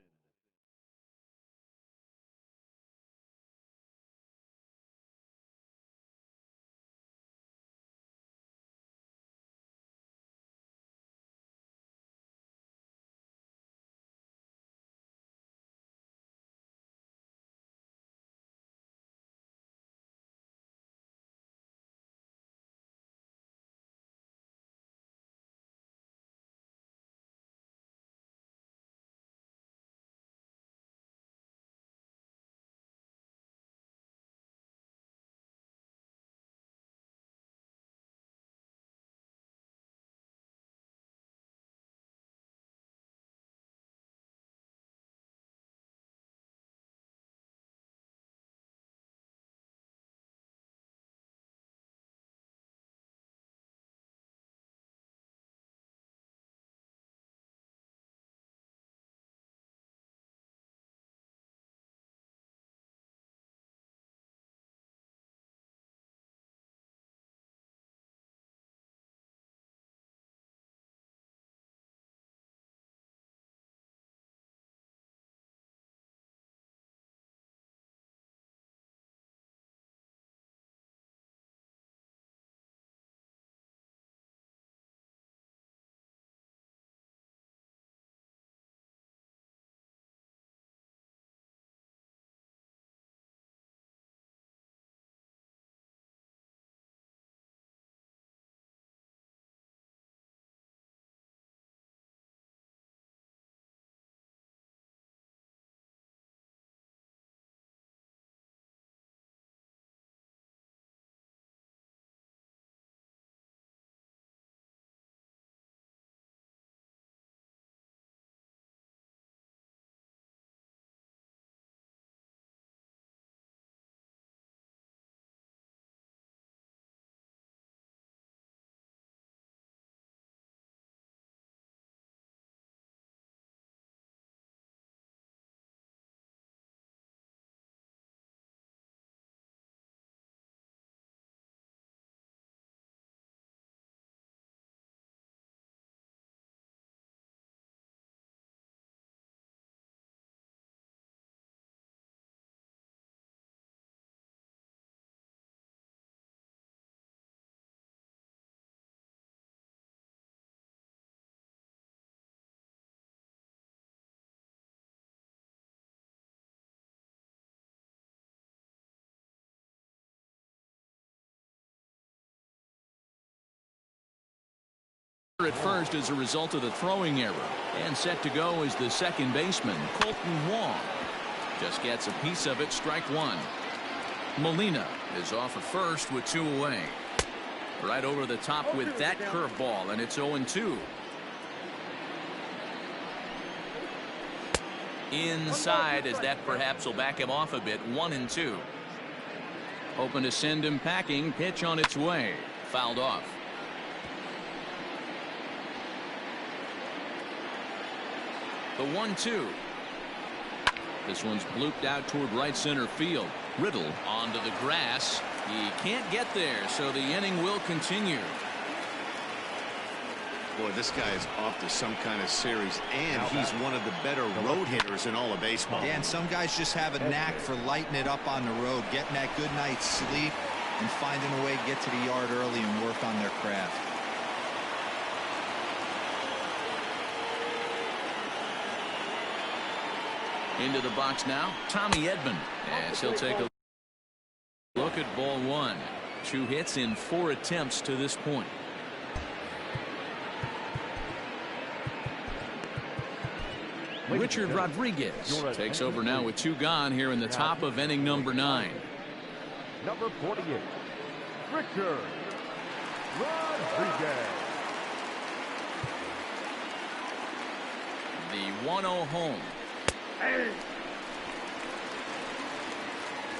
At first as a result of the throwing error, and set to go is the second baseman Colton Wong. Just gets a piece of it. Strike one. Molina is off at first with 2 away. Right over the top with that curveball, and it's 0-2. Inside, as that perhaps will back him off a bit. 1-2. Hoping to send him packing. Pitch on its way. Fouled off. The 1-2. This one's blooped out toward right center field. Riddle onto the grass. He can't get there, so the inning will continue. Boy, this guy is off to some kind of series, and he's one of the better road hitters in all of baseball. Yeah, and some guys just have a knack for lighting it up on the road, getting that good night's sleep, and finding a way to get to the yard early and work on their craft. Into the box now, Tommy Edman, as he'll take a look at ball one. 2 hits in 4 attempts to this point. Richard Rodriguez takes over now with 2 gone here in the top of inning number 9. Number 48, Richard Rodriguez. The 1-0 home.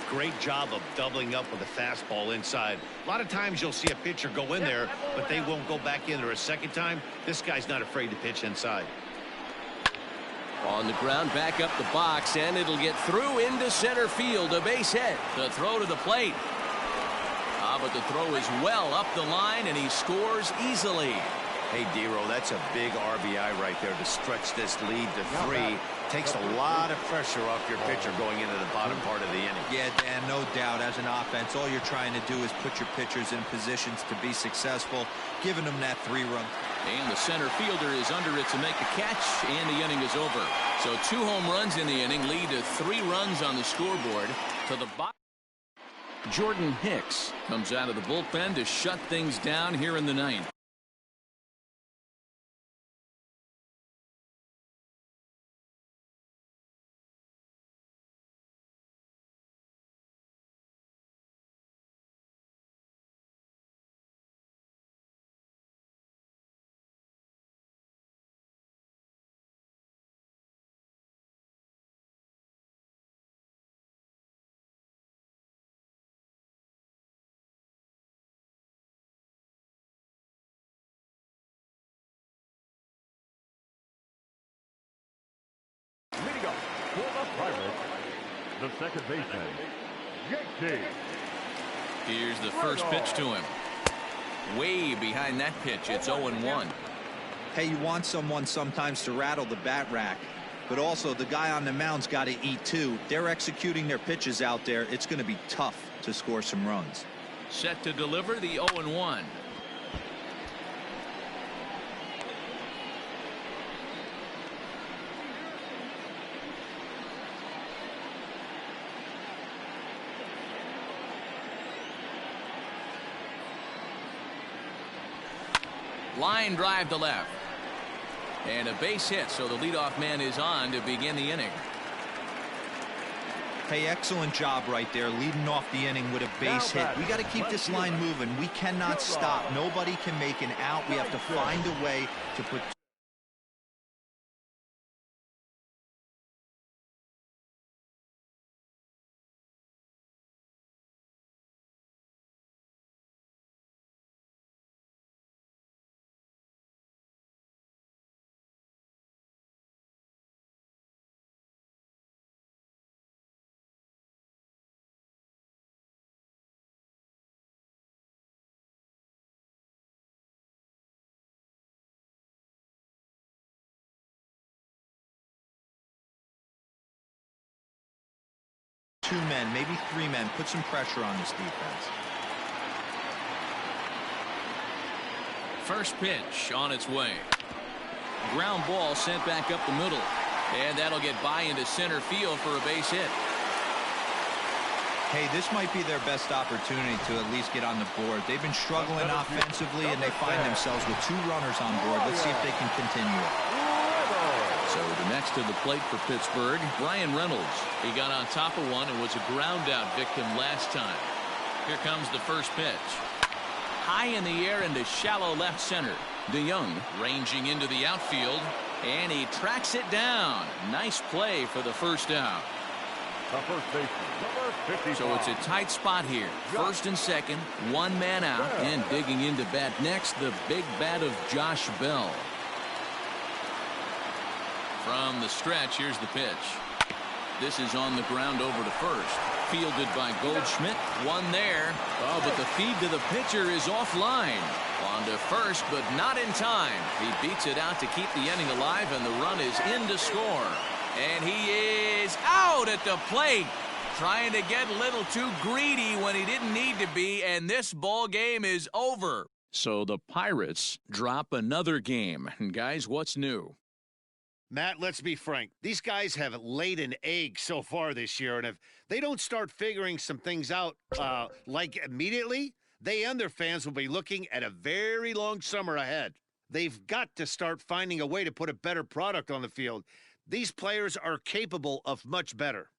Great job of doubling up with a fastball inside. A lot of times you'll see a pitcher go in there, but they won't go back in there a second time. This guy's not afraid to pitch inside. On the ground, back up the box, and it'll get through into center field. A base hit. The throw to the plate. But the throw is well up the line, and he scores easily. Hey, Dero, that's a big RBI right there to stretch this lead to 3. Takes a lot of pressure off your pitcher going into the bottom part of the inning. Yeah, Dan, no doubt. As an offense, all you're trying to do is put your pitchers in positions to be successful, giving them that 3-run. And the center fielder is under it to make the catch, and the inning is over. So 2 home runs in the inning lead to 3 runs on the scoreboard. To the bottom. Jordan Hicks comes out of the bullpen to shut things down here in the 9th. Leading up for the Pirates, the second baseman, JT. Here's the first pitch to him. Way behind that pitch. It's 0-1. Hey, you want someone sometimes to rattle the bat rack, but also the guy on the mound's got to eat too. They're executing their pitches out there. It's going to be tough to score some runs. Set to deliver the 0-1. Line drive to left. And a base hit, so the leadoff man is on to begin the inning. Hey, excellent job right there, leading off the inning with a base hit. We got to keep this line moving. We cannot stop. Nobody can make an out. We have to find a way to put two men, maybe 3 men, put some pressure on this defense. First pitch on its way. Ground ball sent back up the middle. And that'll get by into center field for a base hit. Hey, this might be their best opportunity to at least get on the board. They've been struggling offensively, and they find themselves with 2 runners on board. Let's see if they can continue it. So the next to the plate for Pittsburgh, Brian Reynolds. He got on top of one and was a ground out victim last time. Here comes the first pitch. High in the air into shallow left center. DeYoung ranging into the outfield, and he tracks it down. Nice play for the first out. The first baseman, number 55. So it's a tight spot here. First and second, 1 man out, and digging into bat next, the big bat of Josh Bell. From the stretch, here's the pitch. This is on the ground over to first. Fielded by Goldschmidt. 1 there. Oh, but the feed to the pitcher is offline. On to first, but not in time. He beats it out to keep the inning alive, and the run is in to score. And he is out at the plate. Trying to get a little too greedy when he didn't need to be, and this ball game is over. So the Pirates drop another game. And guys, what's new? Matt, let's be frank. These guys have laid an egg so far this year, and if they don't start figuring some things out, like immediately, they and their fans will be looking at a very long summer ahead. They've got to start finding a way to put a better product on the field. These players are capable of much better.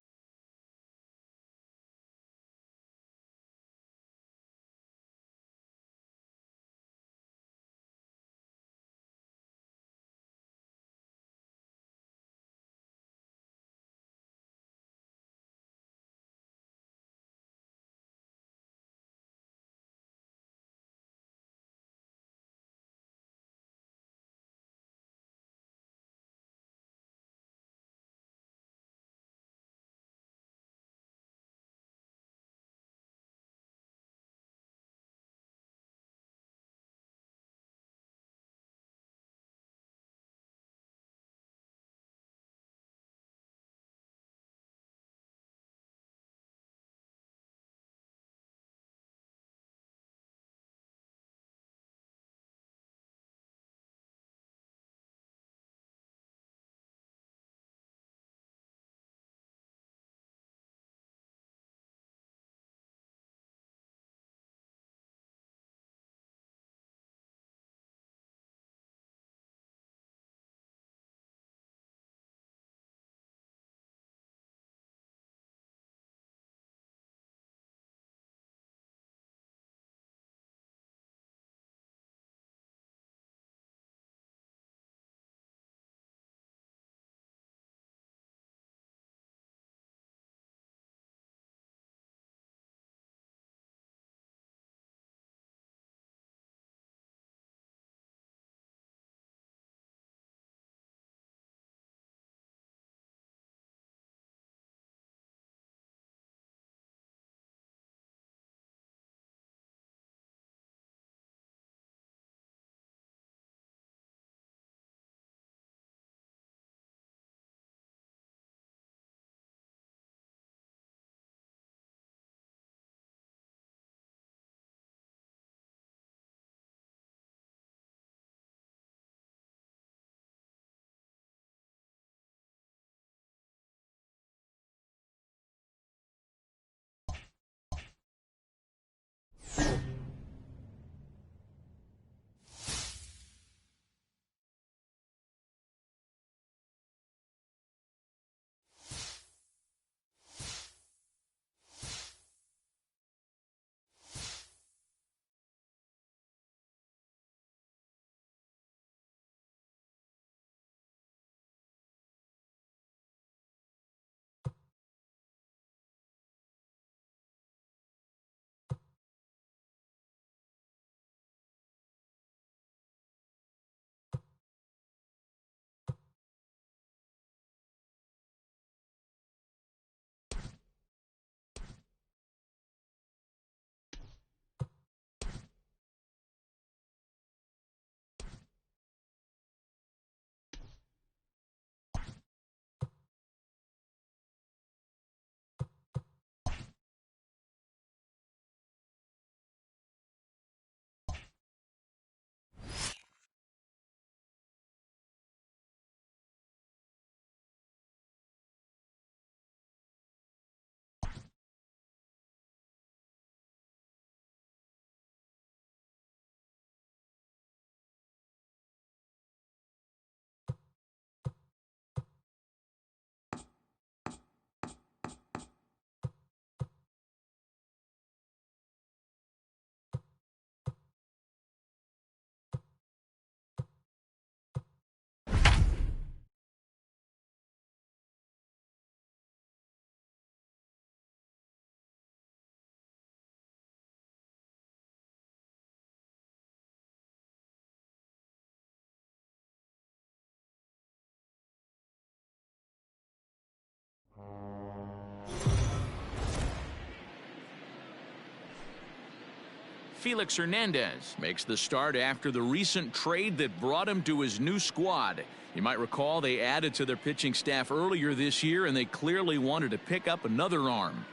Felix Hernandez makes the start after the recent trade that brought him to his new squad. You might recall they added to their pitching staff earlier this year, and they clearly wanted to pick up another arm.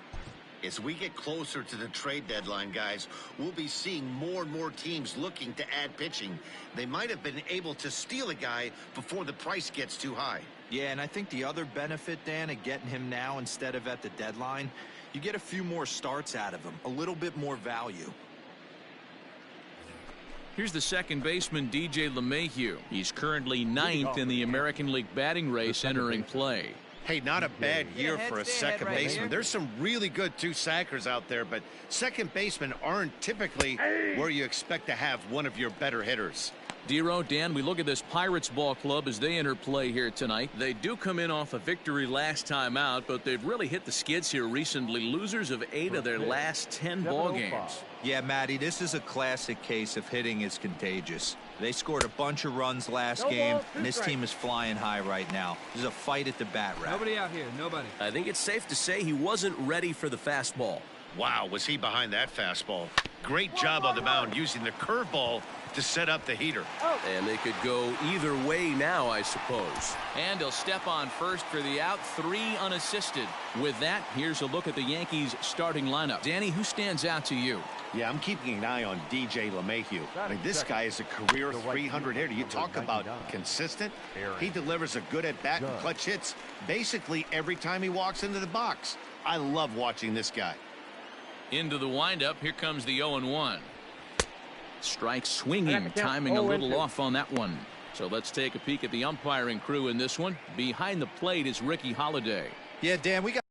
As we get closer to the trade deadline, guys, we'll be seeing more and more teams looking to add pitching. They might have been able to steal a guy before the price gets too high. Yeah, and I think the other benefit, Dan, of getting him now instead of at the deadline, you get a few more starts out of him, a little bit more value. Here's the second baseman, DJ LeMahieu. He's currently 9th in the American League batting race entering play. Hey, not a bad year for a second baseman. There's some really good two-sackers out there, but second basemen aren't typically where you expect to have one of your better hitters. Dero, Dan, we look at this Pirates ball club as they enter play here tonight. They do come in off a victory last time out, but they've really hit the skids here recently. Losers of 8 of their last 10 ball games. Yeah, Matty, this is a classic case of hitting is contagious. They scored a bunch of runs last game, and this team is flying high right now. There's a fight at the bat rack. Nobody out here, nobody. I think it's safe to say he wasn't ready for the fastball. Wow, was he behind that fastball. Great job on the mound using the curveball to set up the heater. And they could go either way now, I suppose. And he'll step on first for the out, 3 unassisted. With that, here's a look at the Yankees starting lineup. Danny, who stands out to you? Yeah, I'm keeping an eye on DJ LeMahieu. I mean, this guy is a career 300 hitter. You talk about consistent. He delivers a good at-bat and clutch hits basically every time he walks into the box. I love watching this guy. Into the windup. Here comes the 0-1. Strike swinging, timing a little off on that one. So let's take a peek at the umpiring crew in this one. Behind the plate is Ricky Holiday. Yeah, Dan, we got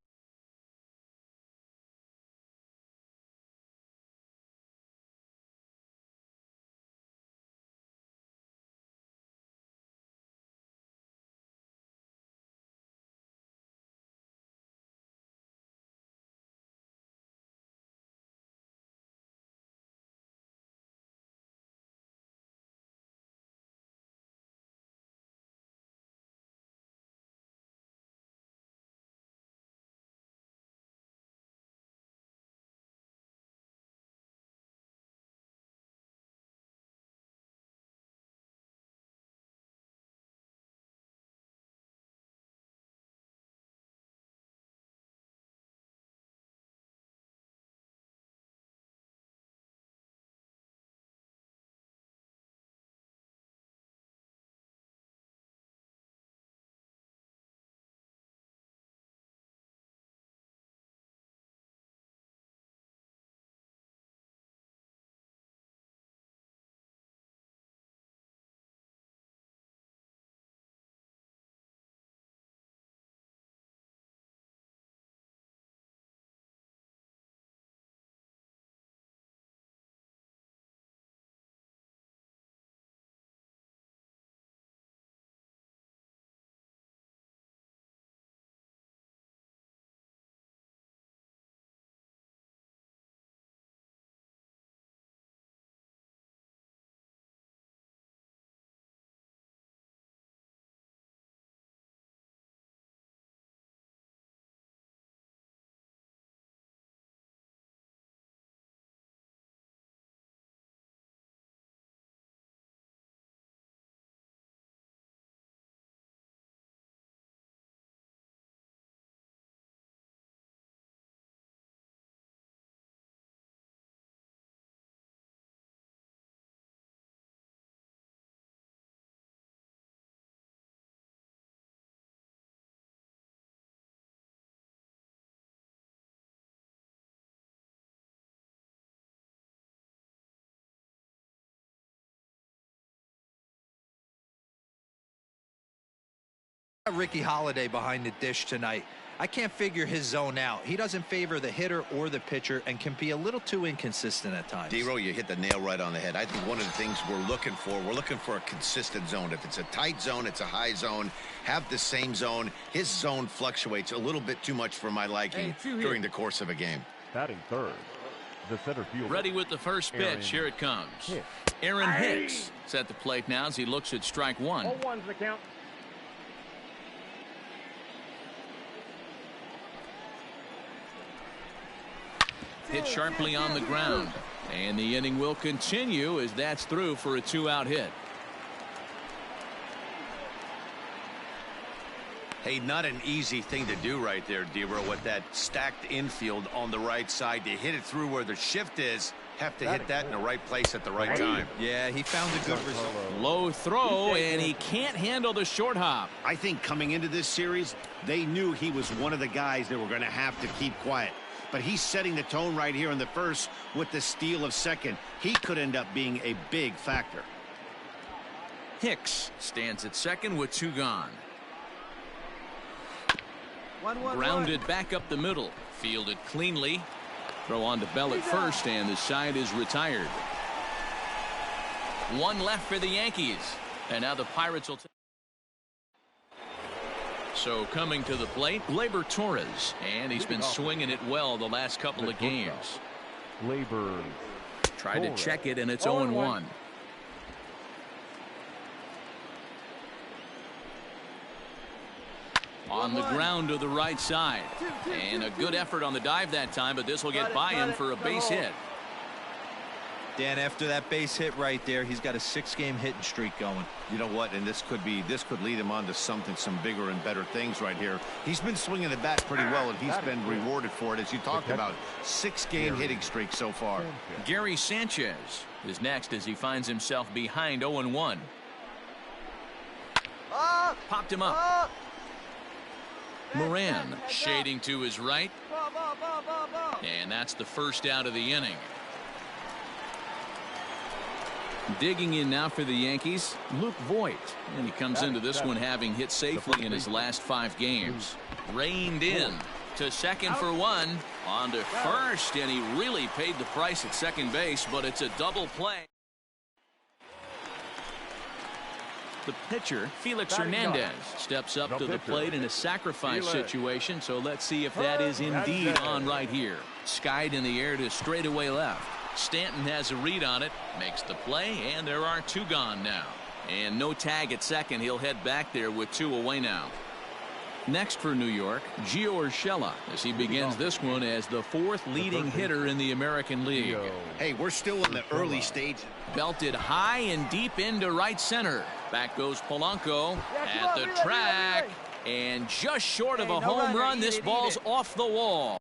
Ricky Holiday behind the dish tonight. I can't figure his zone out. He doesn't favor the hitter or the pitcher and can be a little too inconsistent at times. Dero, you hit the nail right on the head. I think one of the things we're looking for a consistent zone. If it's a tight zone, it's a high zone. Have the same zone. His zone fluctuates a little bit too much for my liking during the course of a game. Batting third, the center fielder. Ready with the first pitch. Here it comes. Aaron Hicks is at the plate now as he looks at strike 1. 0-1's the count. Hit sharply on the ground. And the inning will continue as that's through for a 2-out hit. Hey, not an easy thing to do right there, Dero, with that stacked infield on the right side. To hit it through where the shift is, have to hit that in the right place at the right time. Yeah, he found a good result. Low throw, and he can't handle the short hop. I think coming into this series, they knew he was one of the guys that were going to have to keep quiet. But he's setting the tone right here in the first with the steal of second. He could end up being a big factor. Hicks stands at second with 2 gone. Grounded back up the middle. Fielded cleanly. Throw on to Bell at first, and the side is retired. 1 left for the Yankees. And now the Pirates will take. So coming to the plate, Gleyber Torres. And he's been swinging it well the last couple of games. Gleyber. Tried to check it, and it's 0-1. On the ground to the right side. And a good effort on the dive that time, but this will get by him for a base hit. Dan, after that base hit right there, he's got a 6-game hitting streak going. You know what? And this could lead him on to some bigger and better things right here. He's been swinging the bat pretty well, and he's been rewarded for it, as you talked about. 6-game hitting streak so far. Gary Sanchez is next as he finds himself behind 0-1. Popped him up. Moran shading to his right. And that's the first out of the inning. Digging in now for the Yankees, Luke Voit. And he comes into this one having hit safely in his last 5 games. Reined in to second for 1. On to first, and he really paid the price at second base, but it's a double play. The pitcher, Felix Hernandez, steps up to the plate in a sacrifice situation, so let's see if that is indeed on right here. Skied in the air to straightaway left. Stanton has a read on it, makes the play, and there are 2 gone now. And no tag at second. He'll head back there with 2 away now. Next for New York, Gio Urshela, as he begins this one as the 4th leading hitter in the American League. Hey, we're still in the early stage. Belted high and deep into right center. Back goes Polanco at the track, and just short of a home run. This ball's off the wall.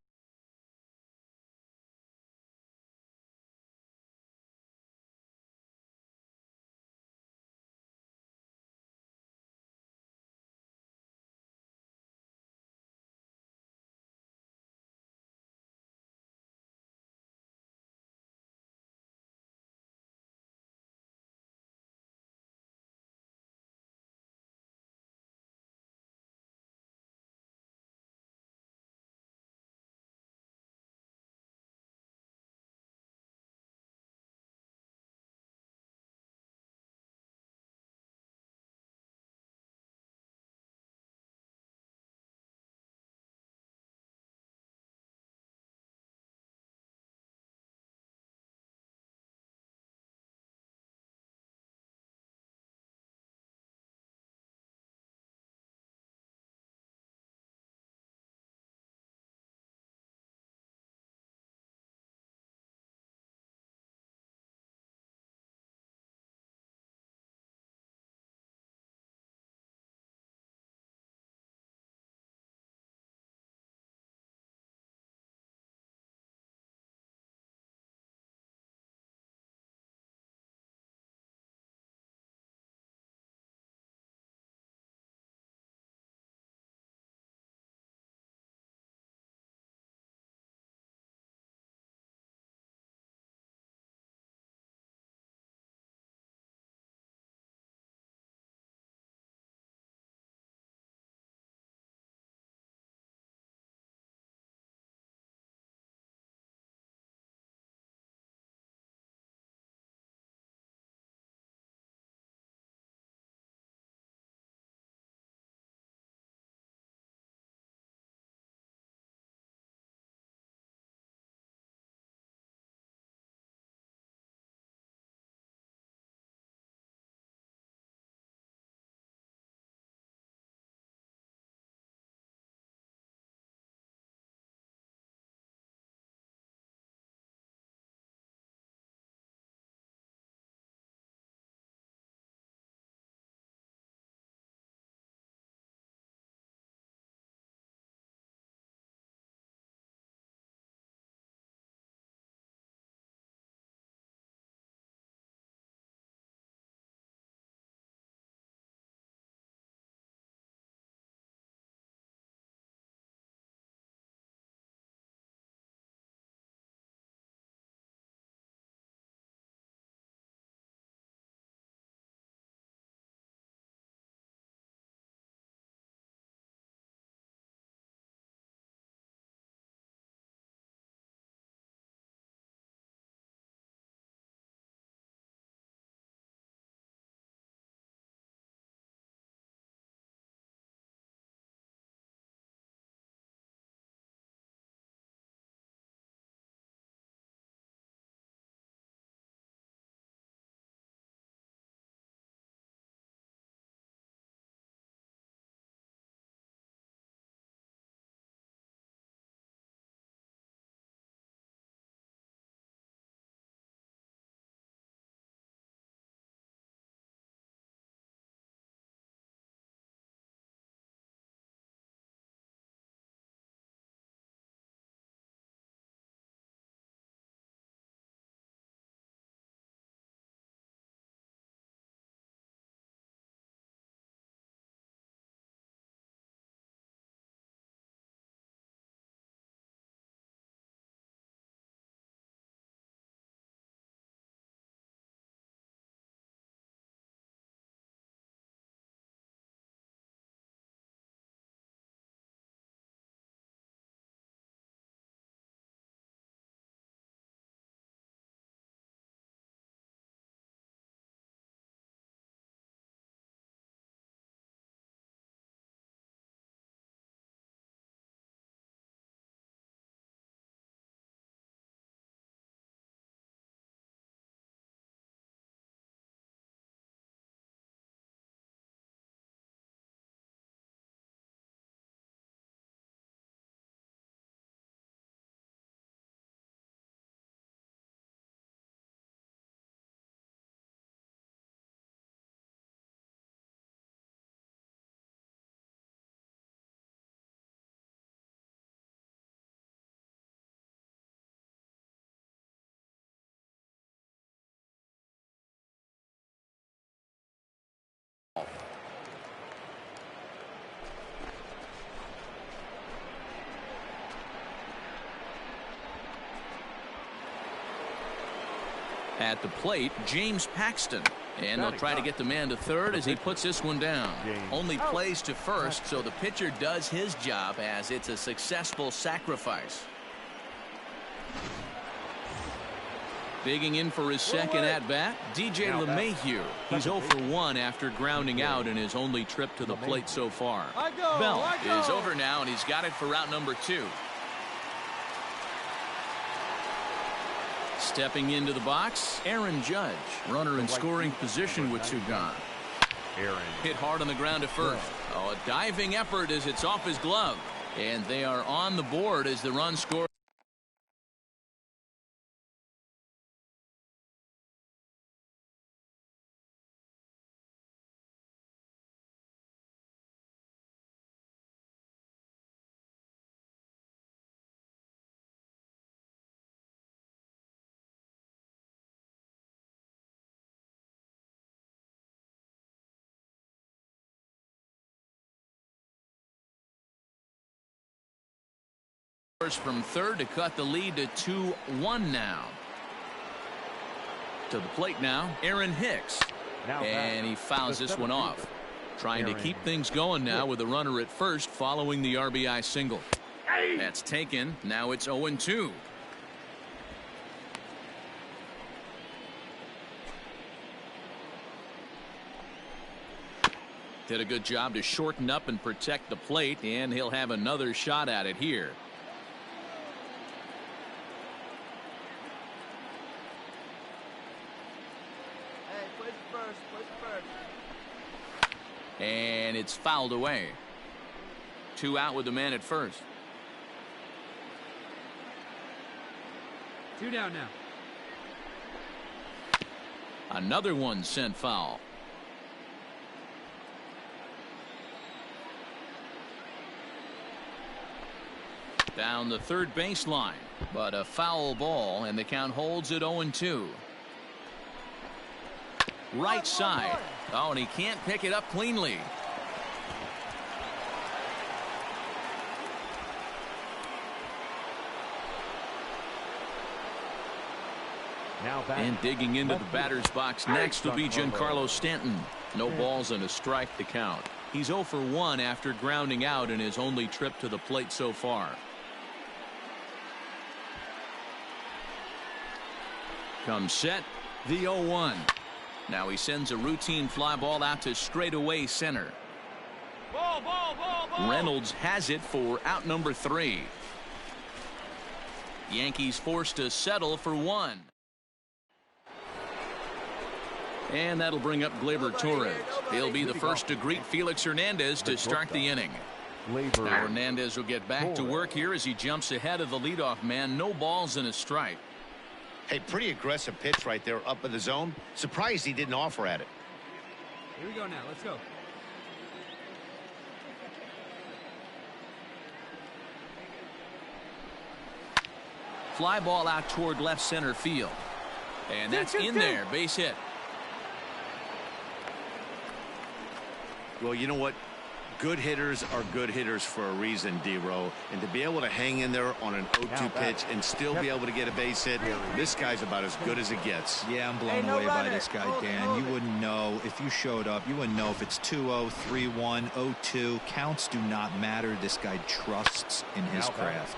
At the plate, James Paxton. And they'll try to get the man to third as he puts this one down. Only plays to first, so the pitcher does his job as it's a successful sacrifice. Digging in for his second at-bat, DJ LeMahieu. He's 0 for 1 after grounding out in his only trip to the plate so far. Bell is over now, and he's got it for route number 2. Stepping into the box, Aaron Judge. Runner in scoring position with 2 gone. Hit hard on the ground at first. Oh, a diving effort as it's off his glove. And they are on the board as the run scores. From third to cut the lead to 2-1 now. To the plate now, Aaron Hicks. And he fouls this one off. Trying to keep things going now with a runner at first following the RBI single. That's taken. Now it's 0-2. Did a good job to shorten up and protect the plate, and he'll have another shot at it here. And it's fouled away. 2 out with the man at first. 2 down now. Another one sent foul. Down the third baseline, but a foul ball, and the count holds at 0-2. Right side. Oh, and he can't pick it up cleanly. And digging into the batter's box next will be Giancarlo Stanton. No balls and a strike to count. He's 0 for 1 after grounding out in his only trip to the plate so far. Comes set, the 0-1. Now he sends a routine fly ball out to straightaway center. Ball. Reynolds has it for out number 3. Yankees forced to settle for 1. And that'll bring up Gleyber Torres. He'll be the first to greet Felix Hernandez to start the inning. Now Hernandez will get back to work here as he jumps ahead of the leadoff man. No balls and a strike. Hey, pretty aggressive pitch right there up in the zone. Surprised he didn't offer at it. Here we go now. Let's go. Fly ball out toward left center field. And that's in there. Base hit. Well, you know what? Good hitters are good hitters for a reason, D-Row. And to be able to hang in there on an 0-2 pitch and still be able to get a base hit, this guy's about as good as it gets. Yeah, I'm blown away by this guy, Dan. You wouldn't know if you showed up. You wouldn't know if it's 2-0, 3-1, 0-2. Counts do not matter. This guy trusts in his craft.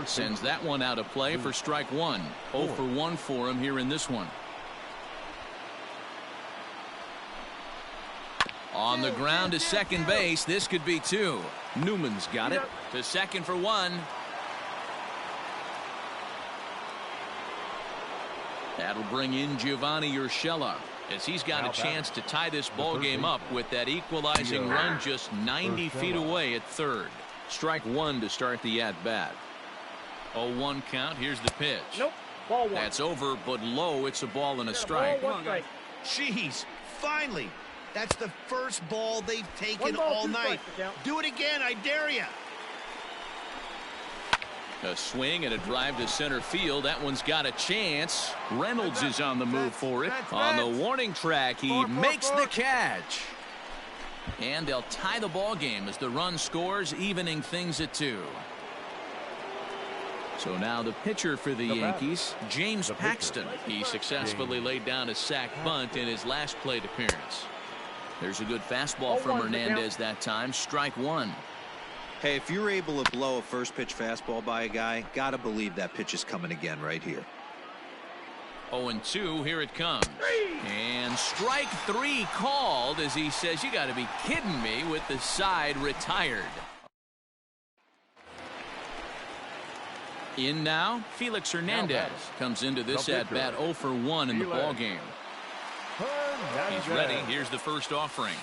Sends that one out of play for strike 1. 0 for 1 for him here in this one. On the ground to second base. This could be 2. Newman's got it to second for 1. That'll bring in Giovanni Urshela as he's got a chance to tie this ball game up with that equalizing run just 90 feet away at third. Strike 1 to start the at-bat. 0-1 count. Here's the pitch. Nope. Ball 1. That's over, but low. It's a ball and a strike. Jeez, finally. That's the first ball they've taken all night. Do it again, I dare you. A swing and a drive to center field. That one's got a chance. Reynolds is on the move for it. On the warning track, he makes the catch. And they'll tie the ball game as the run scores, evening things at 2. So now the pitcher for the Yankees, James Paxton. He successfully laid down a sac bunt in his last plate appearance. There's a good fastball from Hernandez that time. Strike one. Hey, if you're able to blow a first pitch fastball by a guy, gotta believe that pitch is coming again right here. 0-2, here it comes. And strike three called as he says, you got to be kidding me, with the side retired. In now, Felix Hernandez comes into this at bat 0 for 1 in the ball game. He's ready. Here's the first offering.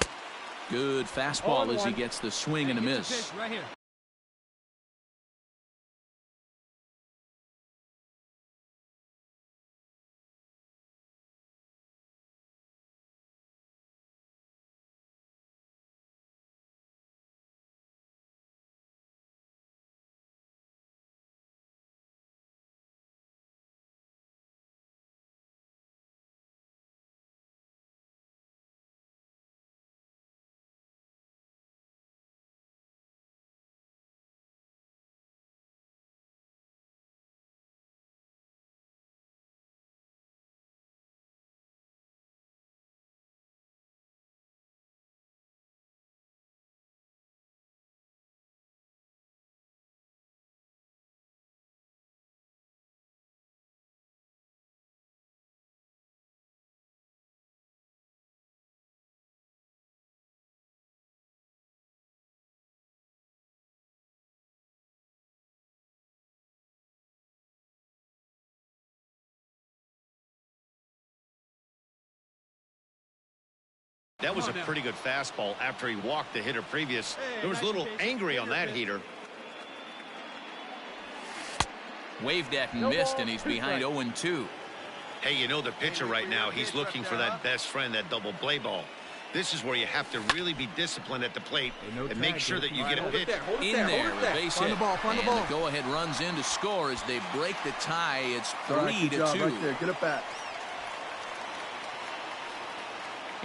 Good fastball as he gets the swing and a miss. Right here. That was a pretty good fastball after he walked the hitter previous. There was a little angry on that heater. Waved at and missed, and he's behind 0-2. Hey, you know the pitcher right now, he's looking for that best friend, that double play ball. This is where you have to really be disciplined at the plate and make sure that you get a pitch. In there, a base hit. And the go-ahead runs in to score as they break the tie. It's 3-2. Right there. Get it back.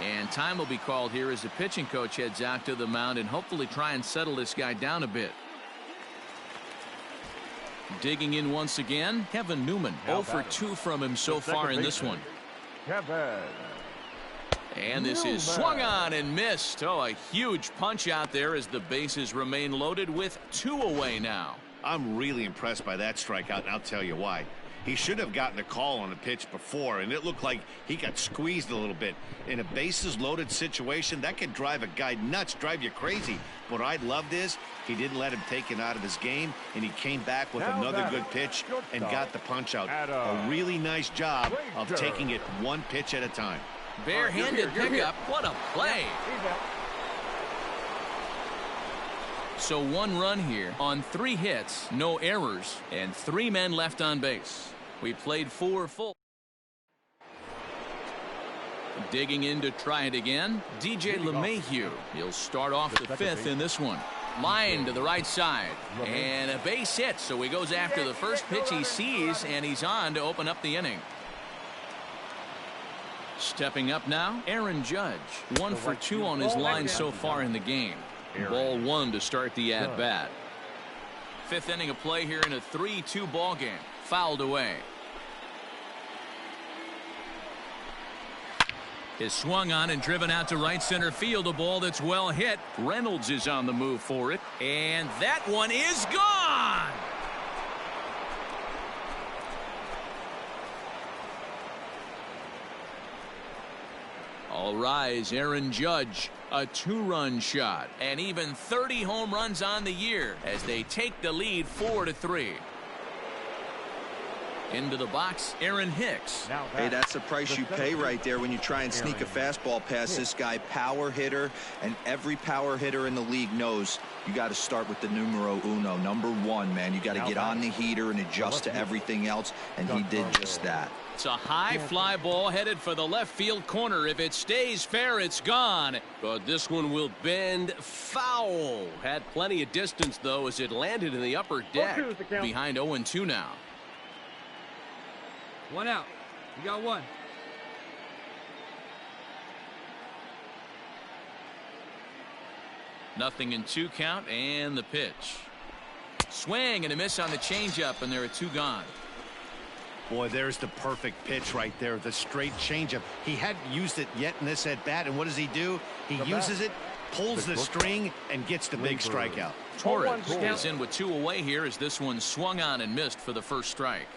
And time will be called here as the pitching coach heads out to the mound and hopefully try and settle this guy down a bit. Digging in once again, Kevin Newman. 0 for 2 from him so far in this one. And this is swung on and missed. Oh, a huge punch out there as the bases remain loaded with 2 away now. I'm really impressed by that strikeout, and I'll tell you why. He should have gotten a call on the pitch before, and it looked like he got squeezed a little bit. In a bases-loaded situation, that could drive a guy nuts, drive you crazy. What I loved is he didn't let him take it out of his game, and he came back with another good pitch and got the punch out. A really nice job of taking it one pitch at a time. Barehanded pickup. What a play. So 1 run here on 3 hits, no errors, and 3 men left on base. We played 4 full. Digging in to try it again, DJ LeMahieu. He'll start off the 5th in this one. Line to the right side, and a base hit, so he goes after the first pitch he sees, and he's on to open up the inning. Stepping up now, Aaron Judge. 1 for 2 on his line so far in the game. Ball 1 to start the at-bat. 5th inning of play here in a 3-2 ball game. Fouled away. Is swung on and driven out to right center field. A ball that's well hit. Reynolds is on the move for it. And that one is gone! All rise, Aaron Judge. A 2-run shot, and even 30 home runs on the year as they take the lead 4-3. Into the box, Aaron Hicks. Hey, that's the price you pay right there when you try and sneak a fastball past this guy. Power hitter, and every power hitter in the league knows you got to start with the numero uno, number 1, man. You got to get on the heater and adjust to everything else, and he did just that. It's a high fly ball headed for the left field corner. If it stays fair, it's gone. But this one will bend foul. Had plenty of distance, though, as it landed in the upper deck. Behind 0-2 now. 1 out. You got 1. Nothing in 2 count, and the pitch. Swing and a miss on the changeup, and there are 2 gone. Boy, there's the perfect pitch right there, the straight changeup. He hadn't used it yet in this at-bat, and what does he do? He uses it, pulls the string, and gets the big strikeout. Torres is in with 2 away here as this one swung on and missed for the first strike.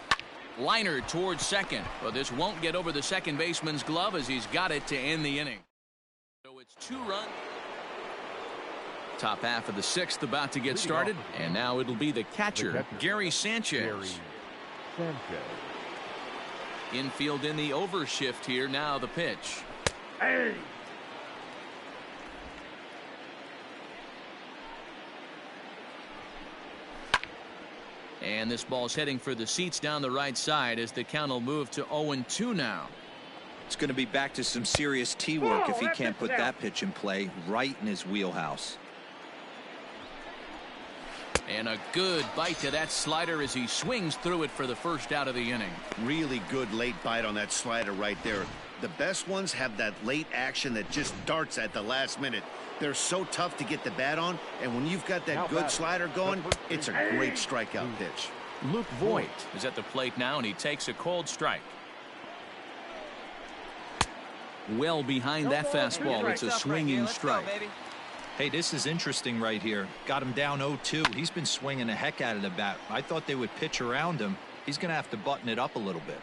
Liner towards second, but this won't get over the second baseman's glove as he's got it to end the inning. So it's 2 runs. Top half of the 6th about to get started, and now it'll be the catcher, Gary Sanchez. Infield in the overshift here. Now the pitch. Hey. And this ball's heading for the seats down the right side as the count will move to 0-2 now. It's going to be back to some serious tee work if he can't put that pitch in play right in his wheelhouse. And a good bite to that slider as he swings through it for the first out of the inning. Really good late bite on that slider right there. The best ones have that late action that just darts at the last minute. They're so tough to get the bat on, and when you've got that good slider going, it's a great strikeout pitch. Luke Voigt is at the plate now, and he takes a cold strike. Well behind that fastball. It's a swinging strike. Hey, this is interesting right here. Got him down 0-2. He's been swinging the heck out of the bat. I thought they would pitch around him. He's going to have to button it up a little bit.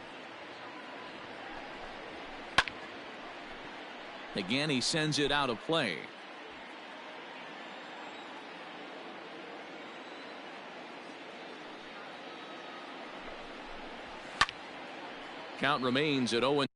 Again, he sends it out of play. Count remains at 0-2.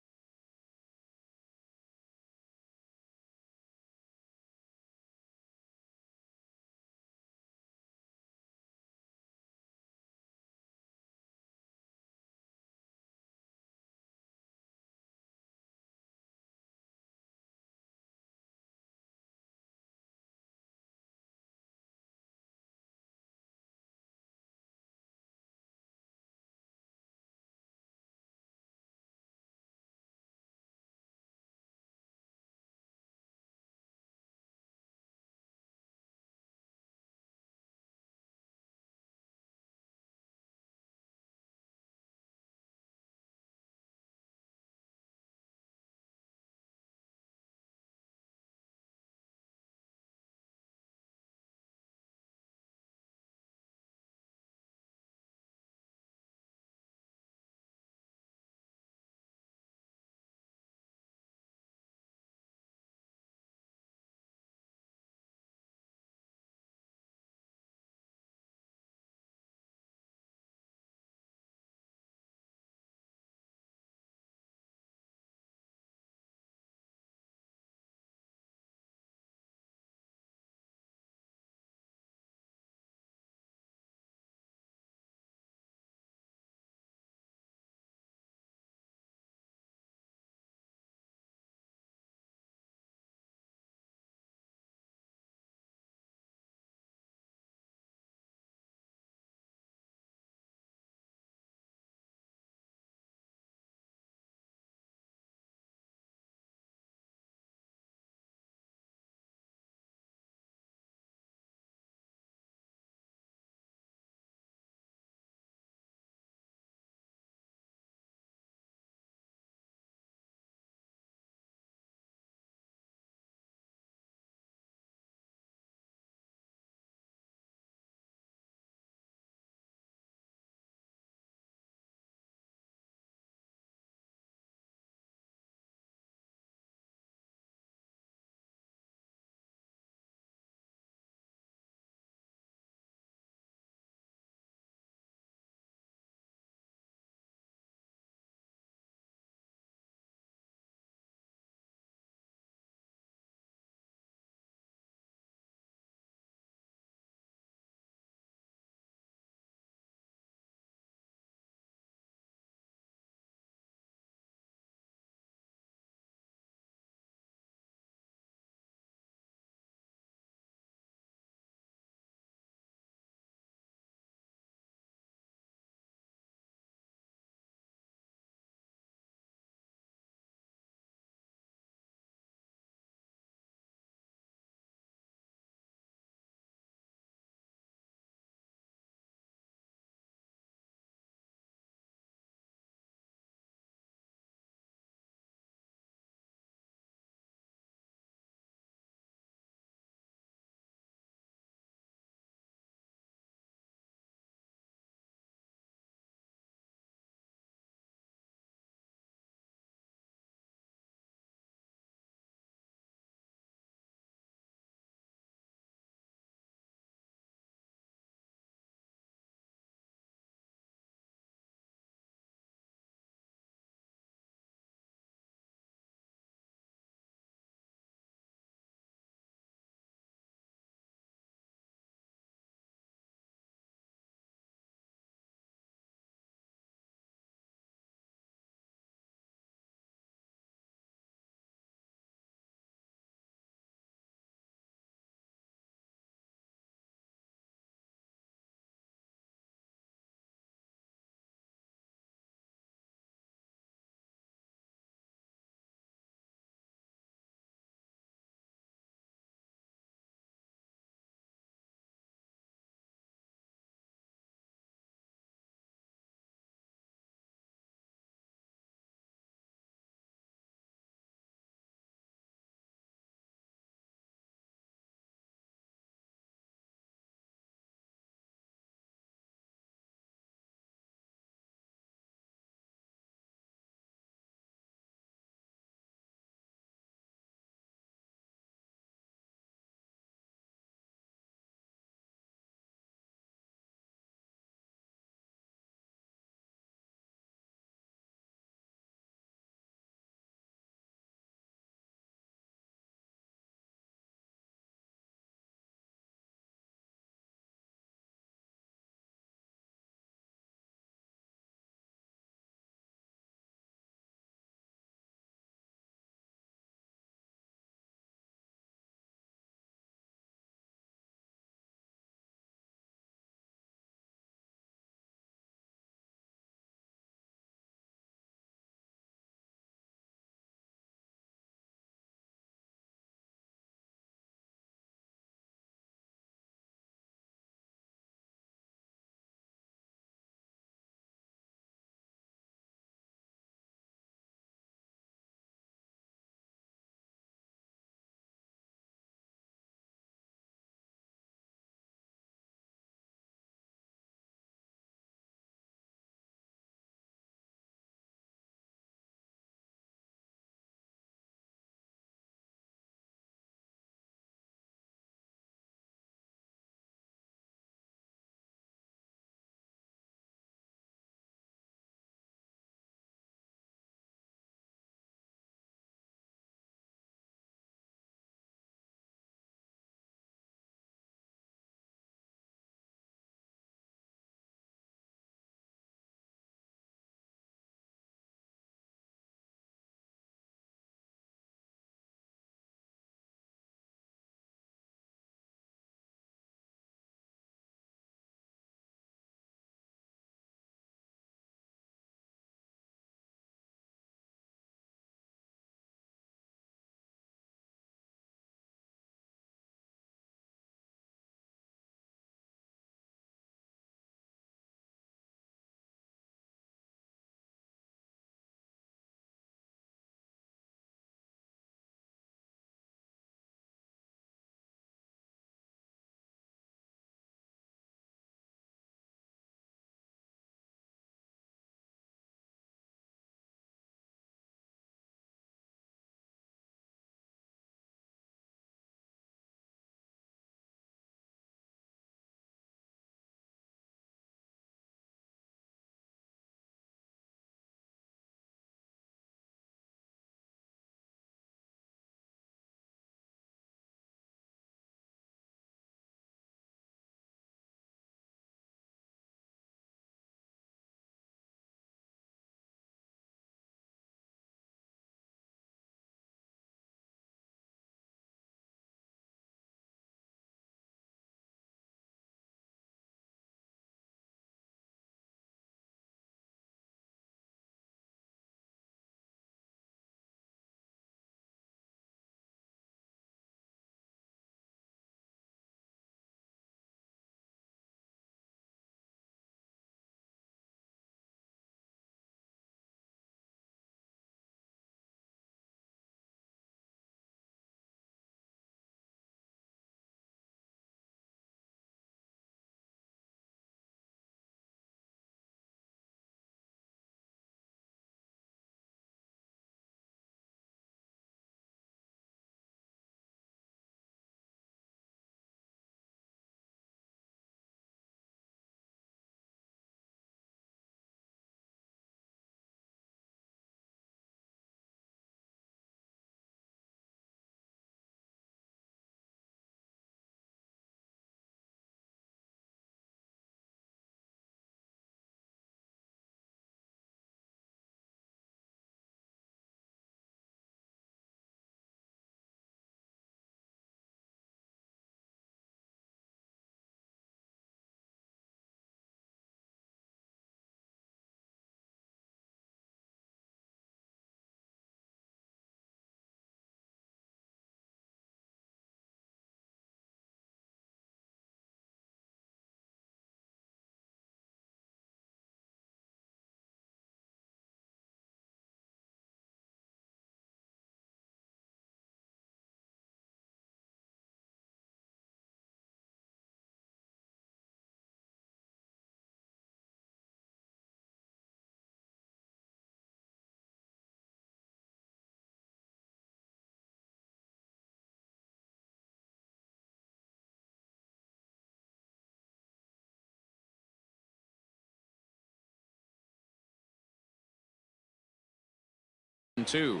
2.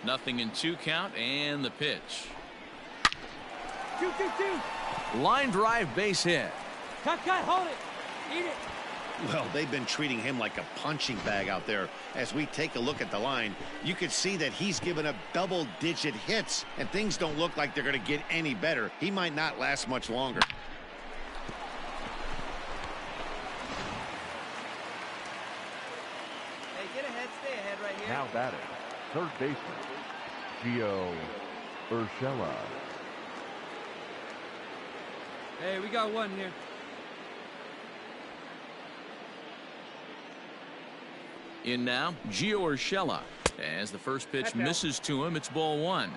0-2 count and the pitch. Line drive base hit. Cut, hold it. Eat it. Well, they've been treating him like a punching bag out there. As we take a look at the line, you can see that he's given up double-digit hits, and things don't look like they're going to get any better. He might not last much longer. Hey, get ahead, stay ahead right here. Now batting, third baseman, Gio Urshela. Hey, we got one here. In now, Gio Urshela. As the first pitch misses to him, it's ball 1.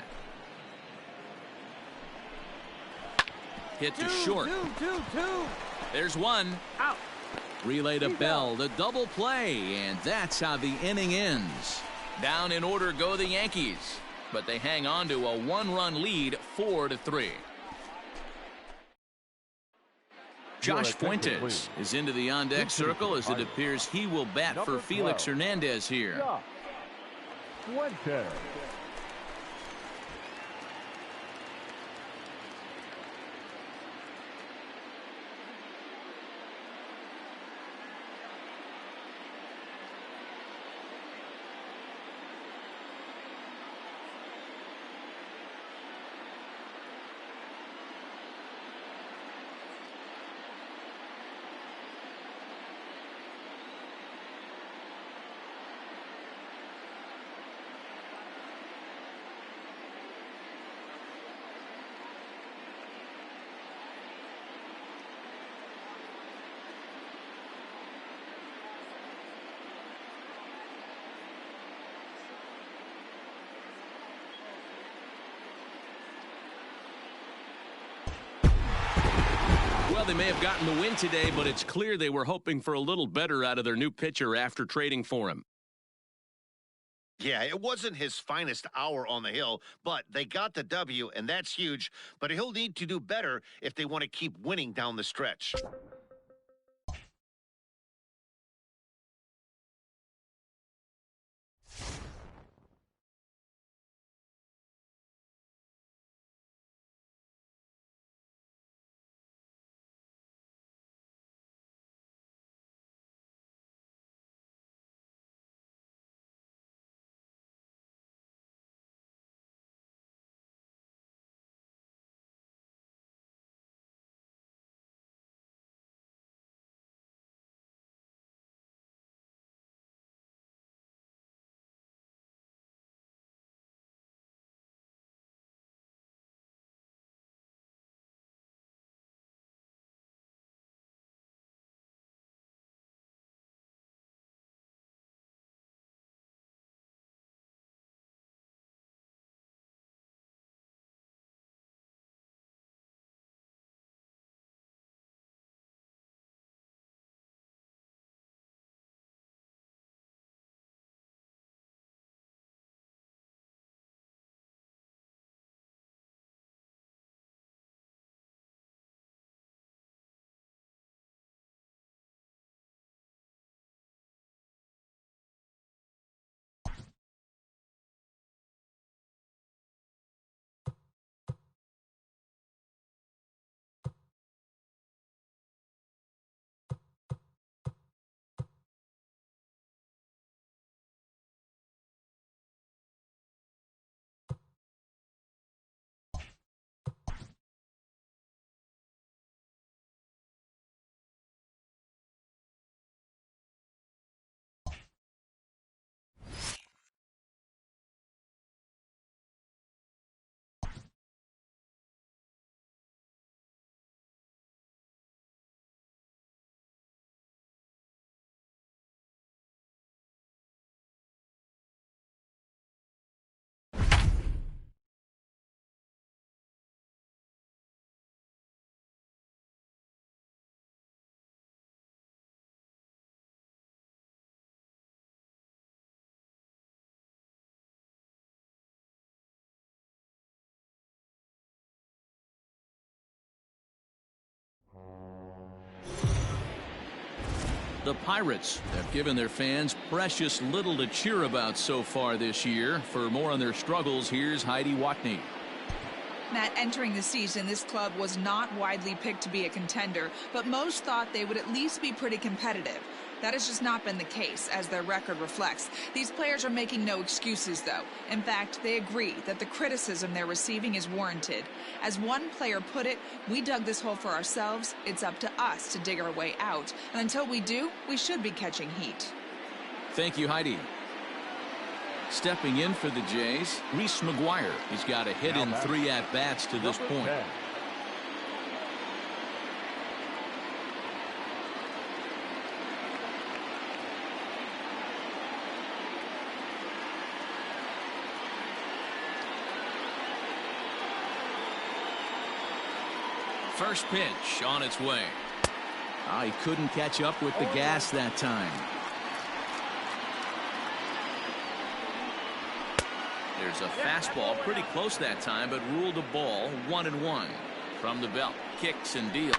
Hit to short. Two. There's one. Out. Relay to Bell, the double play, and that's how the inning ends. Down in order go the Yankees, but they hang on to a 1-run lead, 4-3. Josh Fuentes is into the on-deck circle as it appears he will bat for Felix Hernandez here. Fuentes. Well, they may have gotten the win today, but it's clear they were hoping for a little better out of their new pitcher after trading for him. Yeah, it wasn't his finest hour on the hill, but they got the W, and that's huge. But he'll need to do better if they want to keep winning down the stretch. The Pirates have given their fans precious little to cheer about so far this year. For more on their struggles, here's Heidi Watney. Matt, entering the season, this club was not widely picked to be a contender, but most thought they would at least be pretty competitive. That has just not been the case, as their record reflects. These players are making no excuses, though. In fact, they agree that the criticism they're receiving is warranted. As one player put it, we dug this hole for ourselves. It's up to us to dig our way out. And until we do, we should be catching heat. Thank you, Heidi. Stepping in for the Jays, Reese McGuire. He's got a hit in 3 at-bats to this point. First pitch on its way. He couldn't catch up with the gas that time. There's a fastball pretty close that time, but ruled a ball. 1-1 from the belt. Kicks and deals.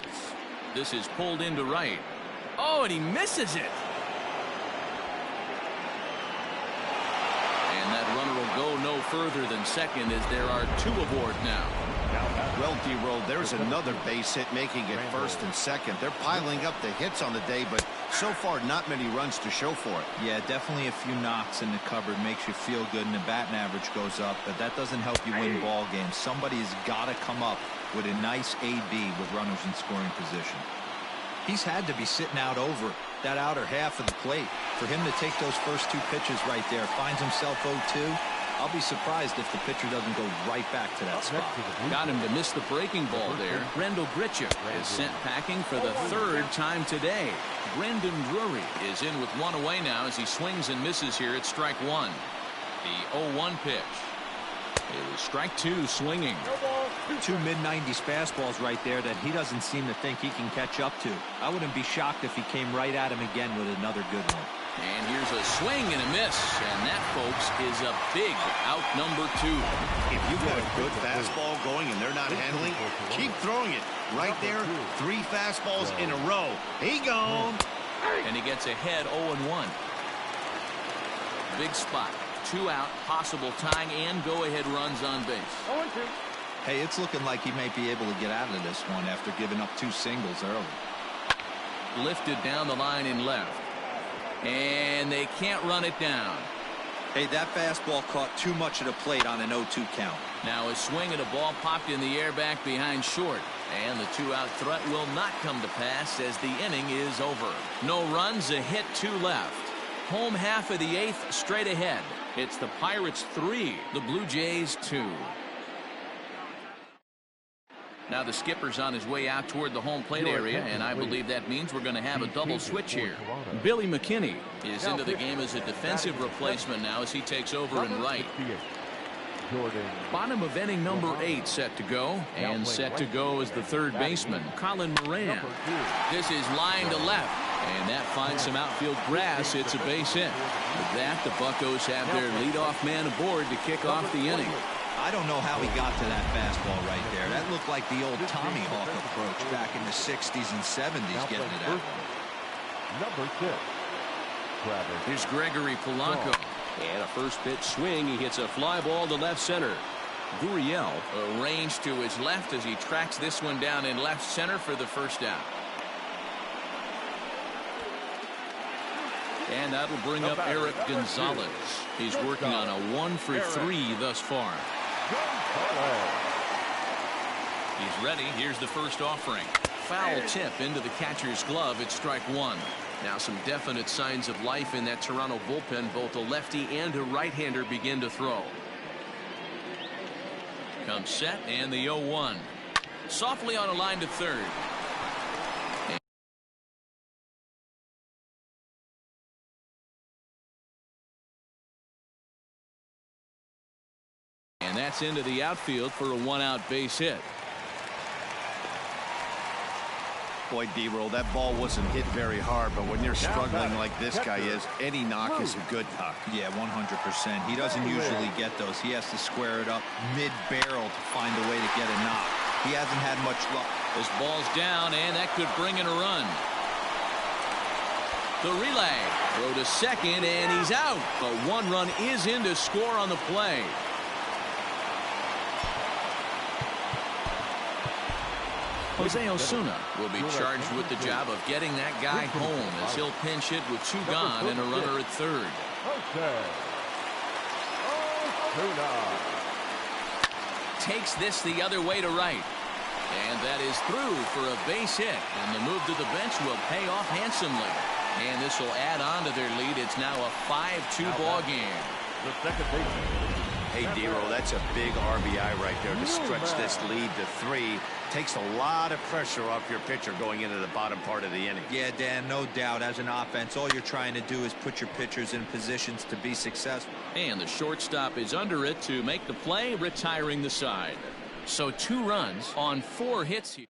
This is pulled into right. Oh, and he misses it. And that runner will go no further than second, as there are 2 aboard now. Well, D-Roll, there's another base hit, making it first and second. They're piling up the hits on the day, but so far not many runs to show for it. Yeah, definitely a few knocks in the cupboard makes you feel good, and the batting average goes up, but that doesn't help you win ball games. Somebody's got to come up with a nice AB with runners in scoring position. He's had to be sitting out over that outer half of the plate. For him to take those first 2 pitches right there, finds himself 0-2. I'll be surprised if the pitcher doesn't go right back to that spot. Got him to miss the breaking ball there. Brendel Gritchuk is sent packing for the 3rd time today. Brendan Drury is in with 1 away now as he swings and misses here at strike 1. The 0-1 pitch. It was strike 2 swinging. 2 mid-90s fastballs right there that he doesn't seem to think he can catch up to. I wouldn't be shocked if he came right at him again with another good one. And here's a swing and a miss, and that, folks, is a big out number 2. If you've got a good fastball going and they're not handling, keep throwing it. Right there, 3 fastballs in a row. He gone. And he gets ahead 0-1. Big spot. 2 out, possible tying and go-ahead runs on base. Hey, it's looking like he may be able to get out of this one after giving up 2 singles early. Lifted down the line in left. And they can't run it down. Hey, that fastball caught too much of the plate on an 0-2 count. Now a swing and a ball popped in the air back behind short. And the 2-out threat will not come to pass as the inning is over. No runs, a hit, 2 left. Home half of the 8th straight ahead. It's the Pirates 3, the Blue Jays 2. Now the skipper's on his way out toward the home plate area, and I believe that means we're going to have a double switch here. Billy McKinney is into the game as a defensive replacement now as he takes over in right. Bottom of inning number 8 set to go, and set to go is the 3rd baseman, Colin Moran. This is line to left, and that finds some outfield grass. It's a base hit. With that, the Buccos have their leadoff man aboard to kick off the inning. I don't know how he got to that fastball right there. That looked like the old Tommy Hawk approach back in the 60s and 70s getting it out. Number 6. Here's Gregory Polanco. And a first pitch swing. He hits a fly ball to left center. Gurriel arranged to his left as he tracks this one down in left center for the first out. And that'll bring up Eric Gonzalez. He's working on a 1 for 3 thus far. He's ready. Here's the first offering. Foul tip into the catcher's glove at strike 1. Now some definite signs of life in that Toronto bullpen. Both a lefty and a right-hander begin to throw. Comes set and the 0-1. Softly on a line to third. And that's into the outfield for a 1-out base hit. Boy, D-Roll, that ball wasn't hit very hard, but when you're struggling like this guy is, any knock is a good knock. Yeah, 100%. He doesn't usually get those. He has to square it up mid-barrel to find a way to get a knock. He hasn't had much luck. This ball's down, and that could bring in a run. The relay. Throw to second, and he's out. But one run is in to score on the play. Jose Osuna will be charged with the job of getting that guy home as he'll pinch hit with 2 gone and a runner at third. Takes this the other way to right. And that is through for a base hit. And the move to the bench will pay off handsomely. And this will add on to their lead. It's now a 5-2 ball game. The second baseman. Hey, Dero, that's a big RBI right there to stretch this lead to 3. Takes a lot of pressure off your pitcher going into the bottom part of the inning. Yeah, Dan, no doubt. As an offense, all you're trying to do is put your pitchers in positions to be successful. And the shortstop is under it to make the play, retiring the side. So 2 runs on 4 hits here.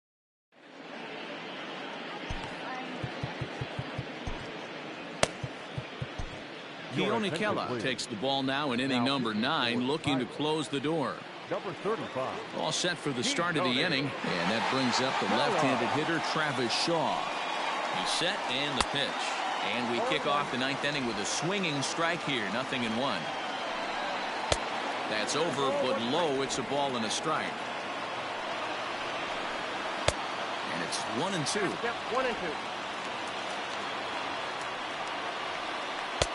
Keone Kela takes the ball now in inning number 9, looking to close the door. Number 35. All set for the start of the inning, and that brings up the left-handed hitter Travis Shaw. He's set and the pitch, and we kick off the 9th inning with a swinging strike here, 0-1. That's over, but low. It's a ball and a strike, and it's 1-2. Yep, 1-2.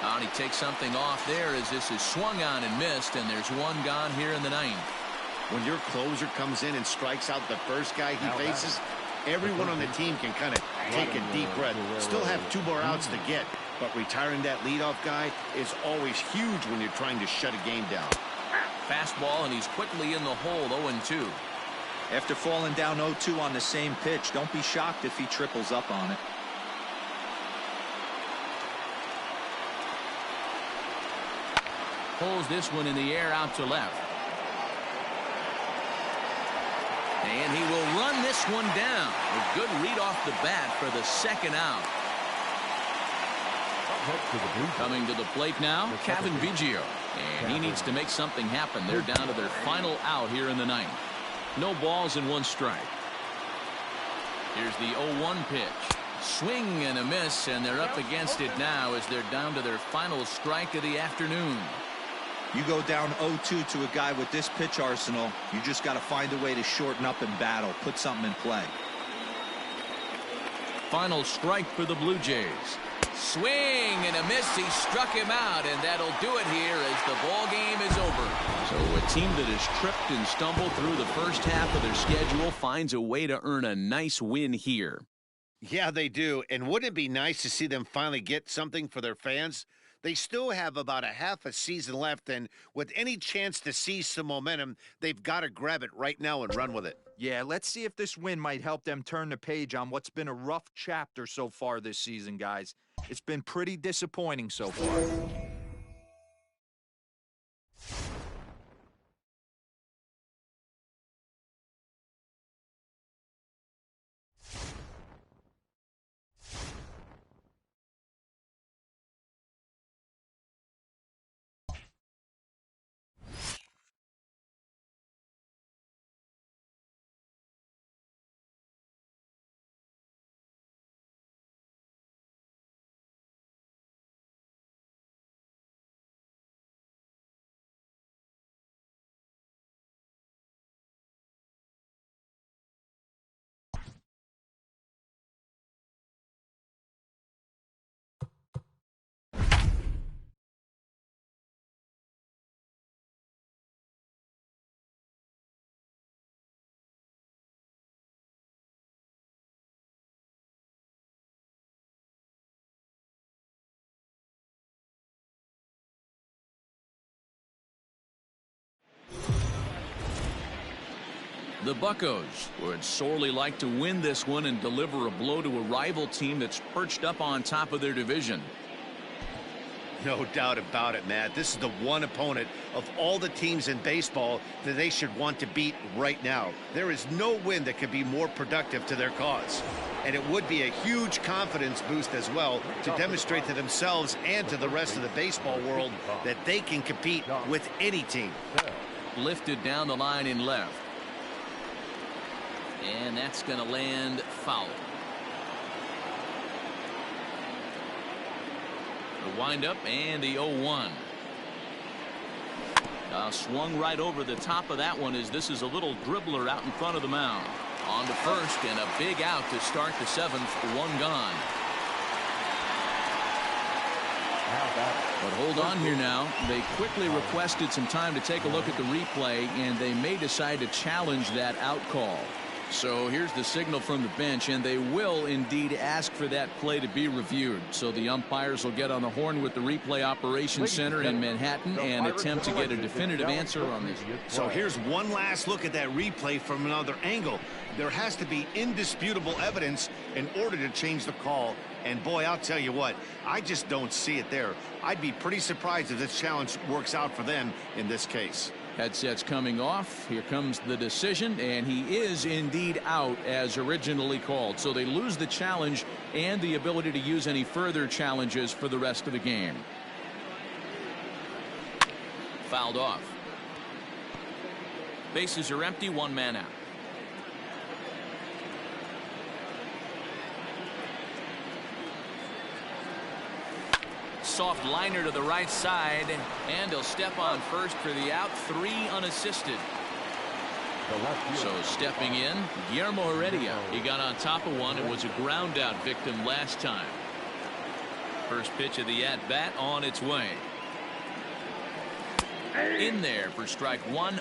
And he takes something off there as this is swung on and missed, and there's 1 gone here in the 9th. When your closer comes in and strikes out the first guy he faces, everyone on the team can kind of take a deep breath. Still have 2 more outs to get, but retiring that leadoff guy is always huge when you're trying to shut a game down. Fastball, and he's quickly in the hole, 0-2. After falling down 0-2 on the same pitch, don't be shocked if he triples up on it. Pulls this one in the air out to left. And he will run this one down. A good read off the bat for the 2nd out. Coming to the plate now, Kevin Biggio. And he needs to make something happen. They're down to their final out here in the 9th. No balls and 1 strike. Here's the 0-1 pitch. Swing and a miss, and they're up against it now as they're down to their final strike of the afternoon. You go down 0-2 to a guy with this pitch arsenal, you just got to find a way to shorten up and battle, put something in play. Final strike for the Blue Jays. Swing and a miss. He struck him out, and that'll do it here as the ball game is over. So a team that has tripped and stumbled through the first half of their schedule finds a way to earn a nice win here. Yeah, they do. And wouldn't it be nice to see them finally get something for their fans? They still have about a half a season left, and with any chance to seize some momentum, they've got to grab it right now and run with it. Yeah, let's see if this win might help them turn the page on what's been a rough chapter so far this season, guys. It's been pretty disappointing so far. The Buccos would sorely like to win this one and deliver a blow to a rival team that's perched up on top of their division. No doubt about it, Matt. This is the one opponent of all the teams in baseball that they should want to beat right now. There is no win that could be more productive to their cause. And it would be a huge confidence boost as well to demonstrate to themselves and to the rest of the baseball world that they can compete with any team. Lifted down the line in left. And that's going to land foul. The windup and the 0-1. Swung right over the top of that one as this is a little dribbler out in front of the mound. On to first and a big out to start the 7th. One gone. But hold on here now. They quickly requested some time to take a look at the replay, and they may decide to challenge that out call. So here's the signal from the bench, and they will indeed ask for that play to be reviewed. So the umpires will get on the horn with the replay operations center in Manhattan and attempt to get a definitive answer on this. So here's one last look at that replay from another angle. There has to be indisputable evidence in order to change the call. And boy, I'll tell you what, I just don't see it there. I'd be pretty surprised if this challenge works out for them in this case. Headsets coming off. Here comes the decision, and he is indeed out as originally called. So they lose the challenge and the ability to use any further challenges for the rest of the game. Fouled off. Bases are empty, one man out. Soft liner to the right side, and he'll step on first for the out. 3 unassisted. So stepping in, Guillermo Heredia. He got on top of one. It was a ground out victim last time. First pitch of the at bat on its way. In there for strike 1.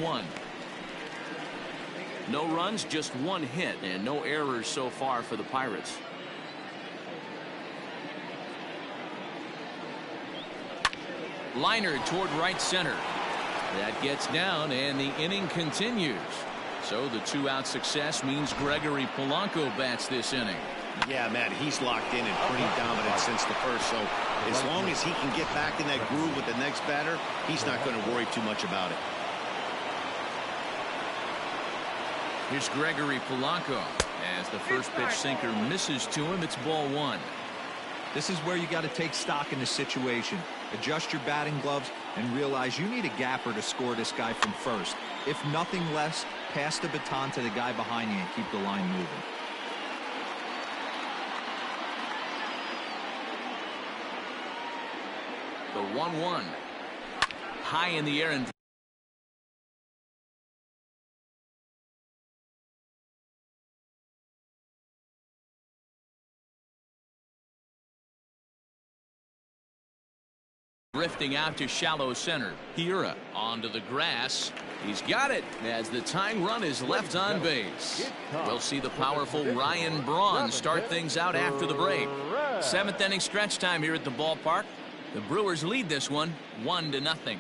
1-1. No runs, just one hit, and no errors so far for the Pirates. Liner toward right center. That gets down, and the inning continues. So the 2-out success means Gregory Polanco bats this inning. Yeah, Matt, he's locked in and pretty dominant since the first. So as long as he can get back in that groove with the next batter, he's not going to worry too much about it. Here's Gregory Polanco. As the first pitch sinker misses to him, it's ball 1. This is where you got to take stock in the situation. Adjust your batting gloves and realize you need a gapper to score this guy from first. If nothing less, pass the baton to the guy behind you and keep the line moving. The 1-1. High in the air and drifting out to shallow center. Hiura onto the grass. He's got it as the tying run is left on base. We'll see the powerful Ryan Braun start things out after the break. 7th inning stretch time here at the ballpark. The Brewers lead this one 1-0.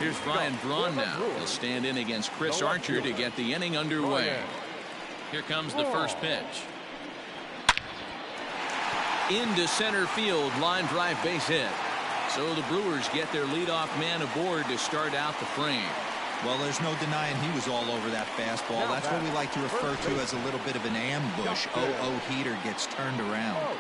Here's Ryan Braun now. He'll stand in against Chris Archer to get the inning underway. Here comes the first pitch. Into center field, line drive base hit. So the Brewers get their leadoff man aboard to start out the frame. Well, there's no denying he was all over that fastball. That's what we like to refer to as a little bit of an ambush. 0-0 heater gets turned around.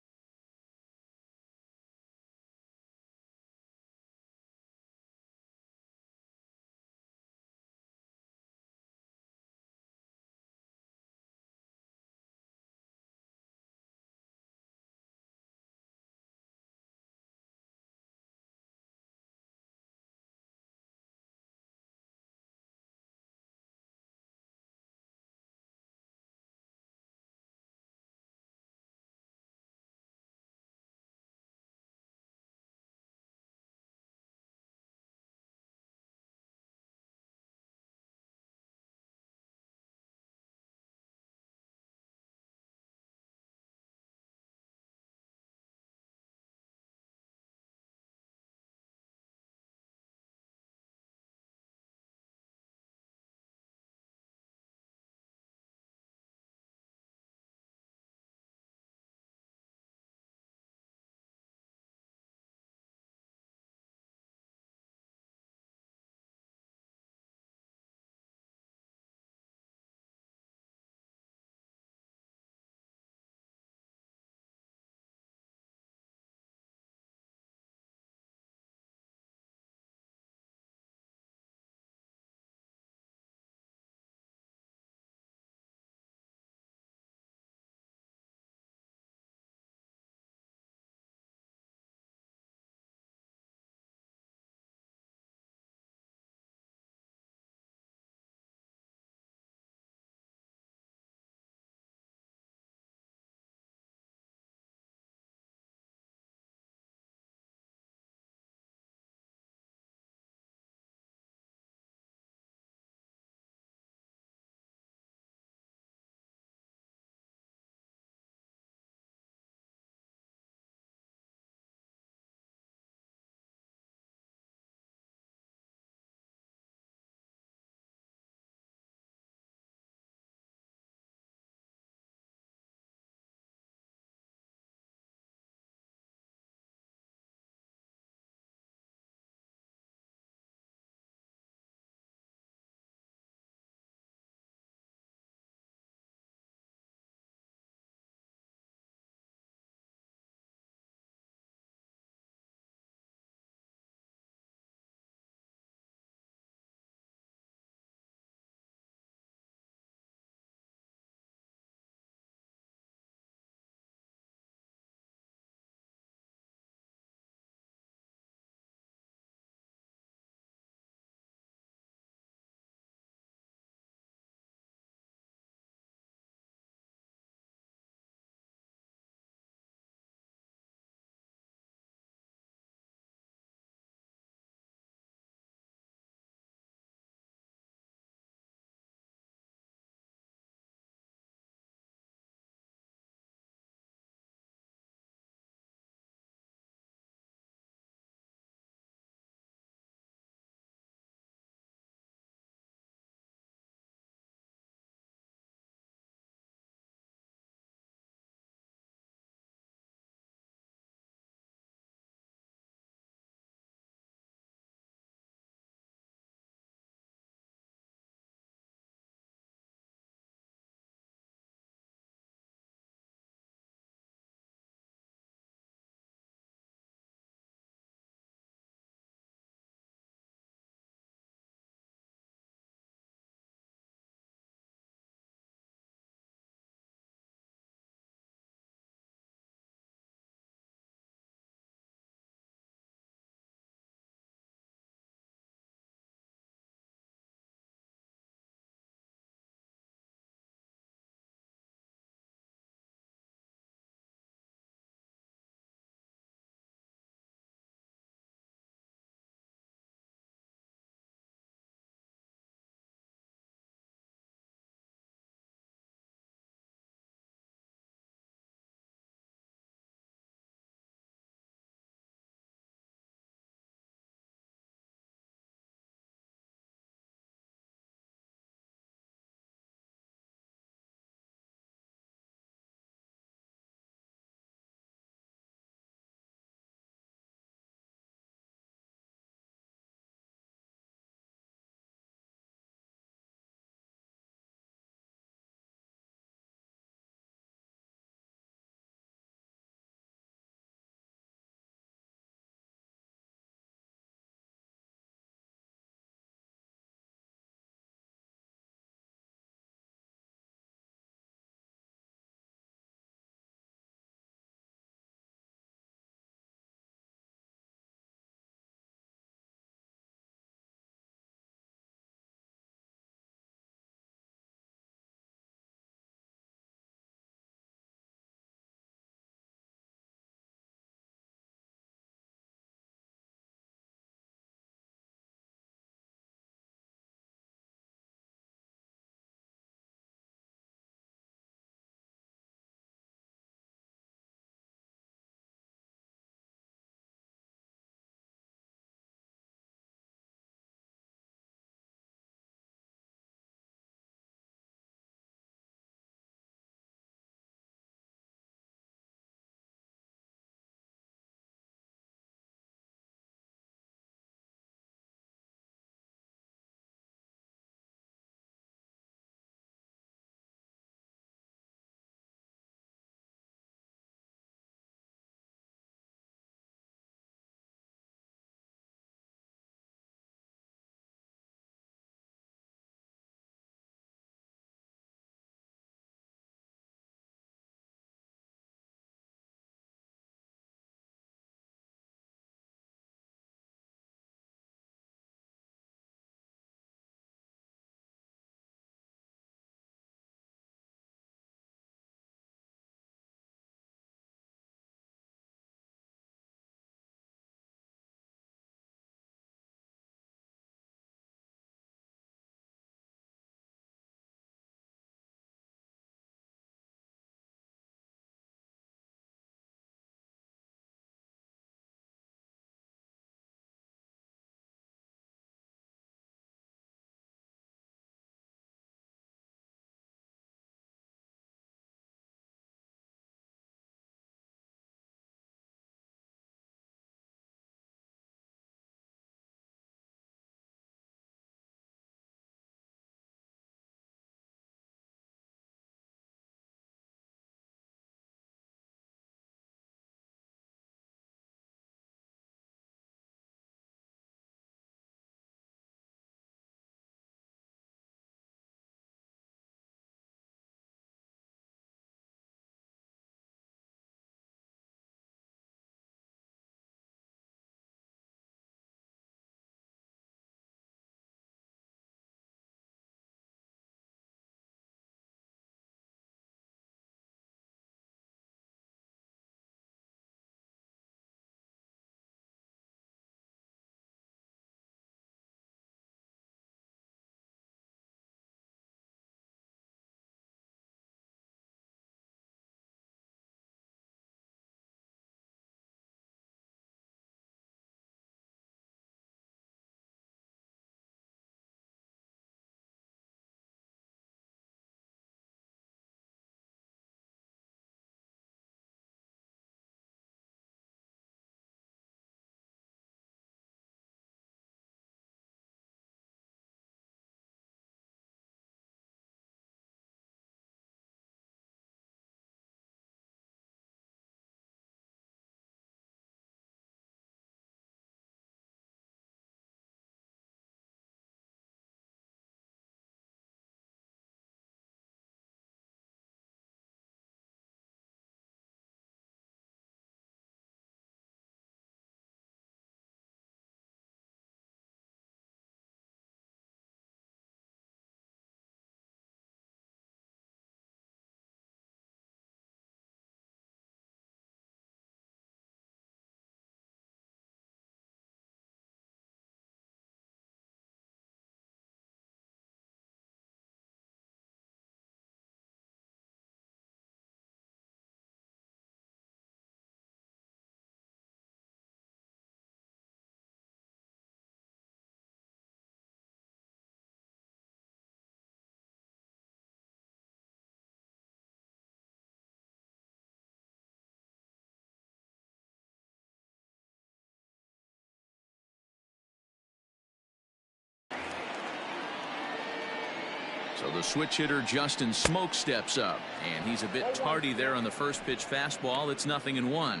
So the switch hitter Justin Smoke steps up, and he's a bit tardy there on the first pitch fastball. It's 0-1.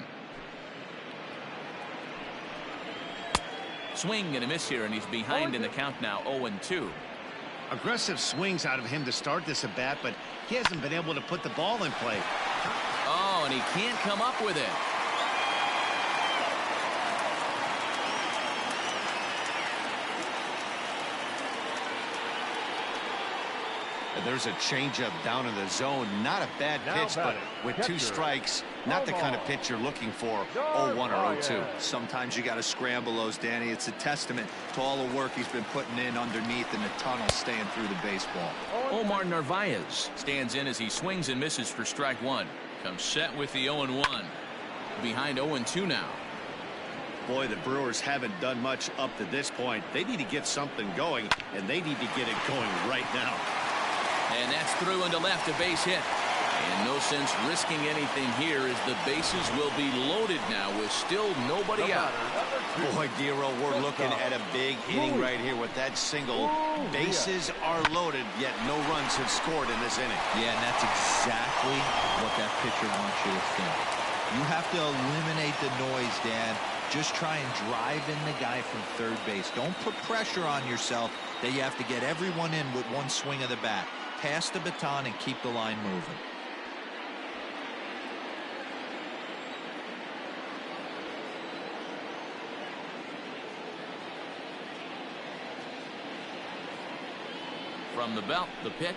Swing and a miss here, and he's behind in the count now, 0-2. Aggressive swings out of him to start this at bat, but he hasn't been able to put the ball in play. Oh, and he can't come up with it. There's a changeup down in the zone. Not a bad pitch, but with 2 strikes, not the kind of pitch you're looking for. 0-1 or 0-2. Sometimes you got to scramble those, Danny. It's a testament to all the work he's been putting in underneath in the tunnel, staying through the baseball. Omar Narvaez stands in as he swings and misses for strike 1. Comes set with the 0-1. Behind 0-2 now. Boy, the Brewers haven't done much up to this point. They need to get something going, and they need to get it going right now. And that's through into left, a base hit. And no sense risking anything here as the bases will be loaded now with still nobody out. Boy, Giro, we're looking at a big inning right here with that single. Bases are loaded, yet no runs have scored in this inning. Yeah, and that's exactly what that pitcher wants you to think. You have to eliminate the noise, Dan. Just try and drive in the guy from third base. Don't put pressure on yourself that you have to get everyone in with one swing of the bat. Pass the baton and keep the line moving. From the belt, the pitch.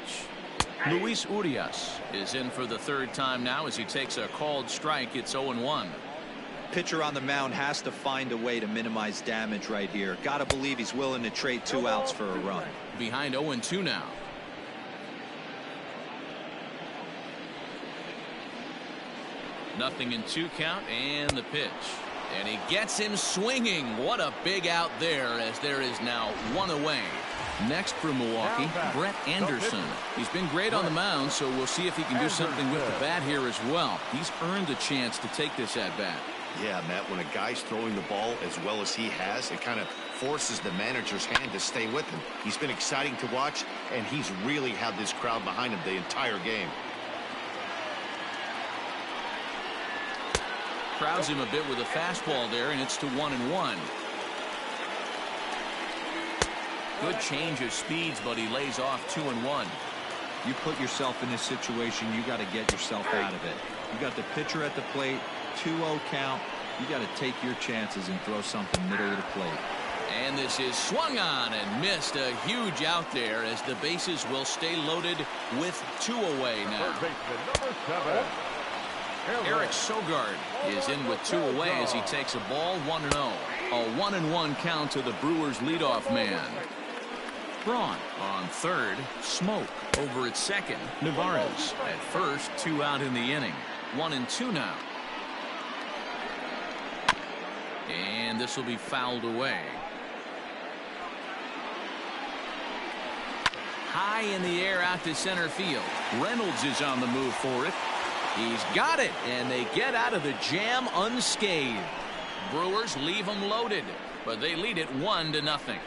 Luis Urias is in for the 3rd time now as he takes a called strike. It's 0-1. Pitcher on the mound has to find a way to minimize damage right here. Gotta believe he's willing to trade 2 outs for a run. Behind 0-2 now. Nothing in 2 count, and the pitch. And he gets him swinging. What a big out there, as there is now 1 away. Next for Milwaukee, Brett Anderson. He's been great on the mound, so we'll see if he can do something with the bat here as well. He's earned a chance to take this at bat. Yeah, Matt, when a guy's throwing the ball as well as he has, it kind of forces the manager's hand to stay with him. He's been exciting to watch, and he's really had this crowd behind him the entire game. Crowds him a bit with a fastball there, and it's to 1-1. Good change of speeds, but he lays off 2-1. You put yourself in this situation, you got to get yourself out of it. You got the pitcher at the plate, 2-0 count. You got to take your chances and throw something middle of the plate. And this is swung on and missed. A huge out there as the bases will stay loaded with 2 away now. Eric Sogard is in with 2 away as he takes a ball 1-0. A 1-1 count to the Brewers leadoff man. Braun on third. Smoke over at second. Navarez at first. 2 out in the inning. 1-2 now. And this will be fouled away. High in the air out to center field. Reynolds is on the move for it. He's got it, and they get out of the jam unscathed. Brewers leave them loaded, but they lead it 1-0.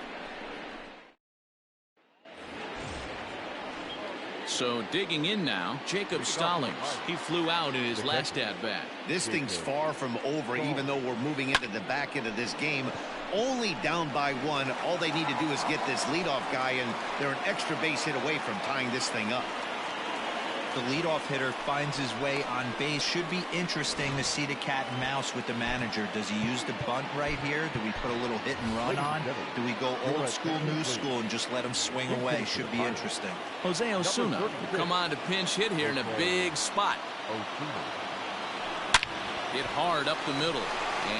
So digging in now, Jacob Stallings. He flew out in his last at-bat. This thing's far from over, even though we're moving into the back end of this game. Only down by 1. All they need to do is get this leadoff guy, and they're an extra base hit away from tying this thing up. The leadoff hitter finds his way on base. Should be interesting to see the cat and mouse with the manager. Does he use the bunt right here? Do we put a little hit and run on? Do we go old school, new school, and just let him swing away? Should be interesting. Jose Osuna will come on to pinch hit here in a big spot. Hit hard up the middle.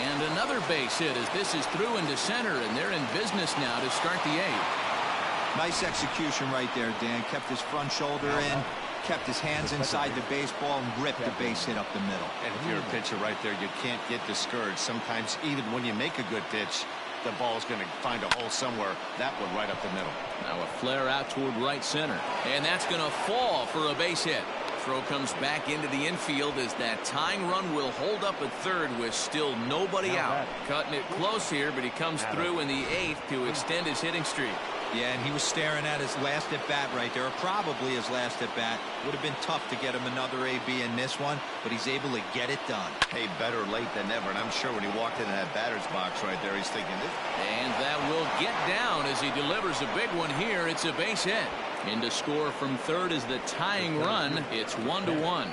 And another base hit as this is through into center, and they're in business now to start the 8th. Nice execution right there, Dan. Kept his front shoulder in, kept his hands inside the baseball, and ripped the base hit up the middle. And if you're a pitcher right there, you can't get discouraged. Sometimes even when you make a good pitch, the ball's going to find a hole somewhere. That one right up the middle. Now a flare out toward right center. And that's going to fall for a base hit. Throw comes back into the infield as that tying run will hold up at third with still nobody out. Cutting it close here, but he comes through in the 8th to extend his hitting streak. Yeah, and he was staring at his last at-bat right there, or probably his last at-bat. Would have been tough to get him another AB in this one, but he's able to get it done. Hey, better late than never, and I'm sure when he walked into that batter's box right there, he's thinking this. And that will get down as he delivers a big one here. It's a base hit. In to score from third is the tying run. It's 1-1.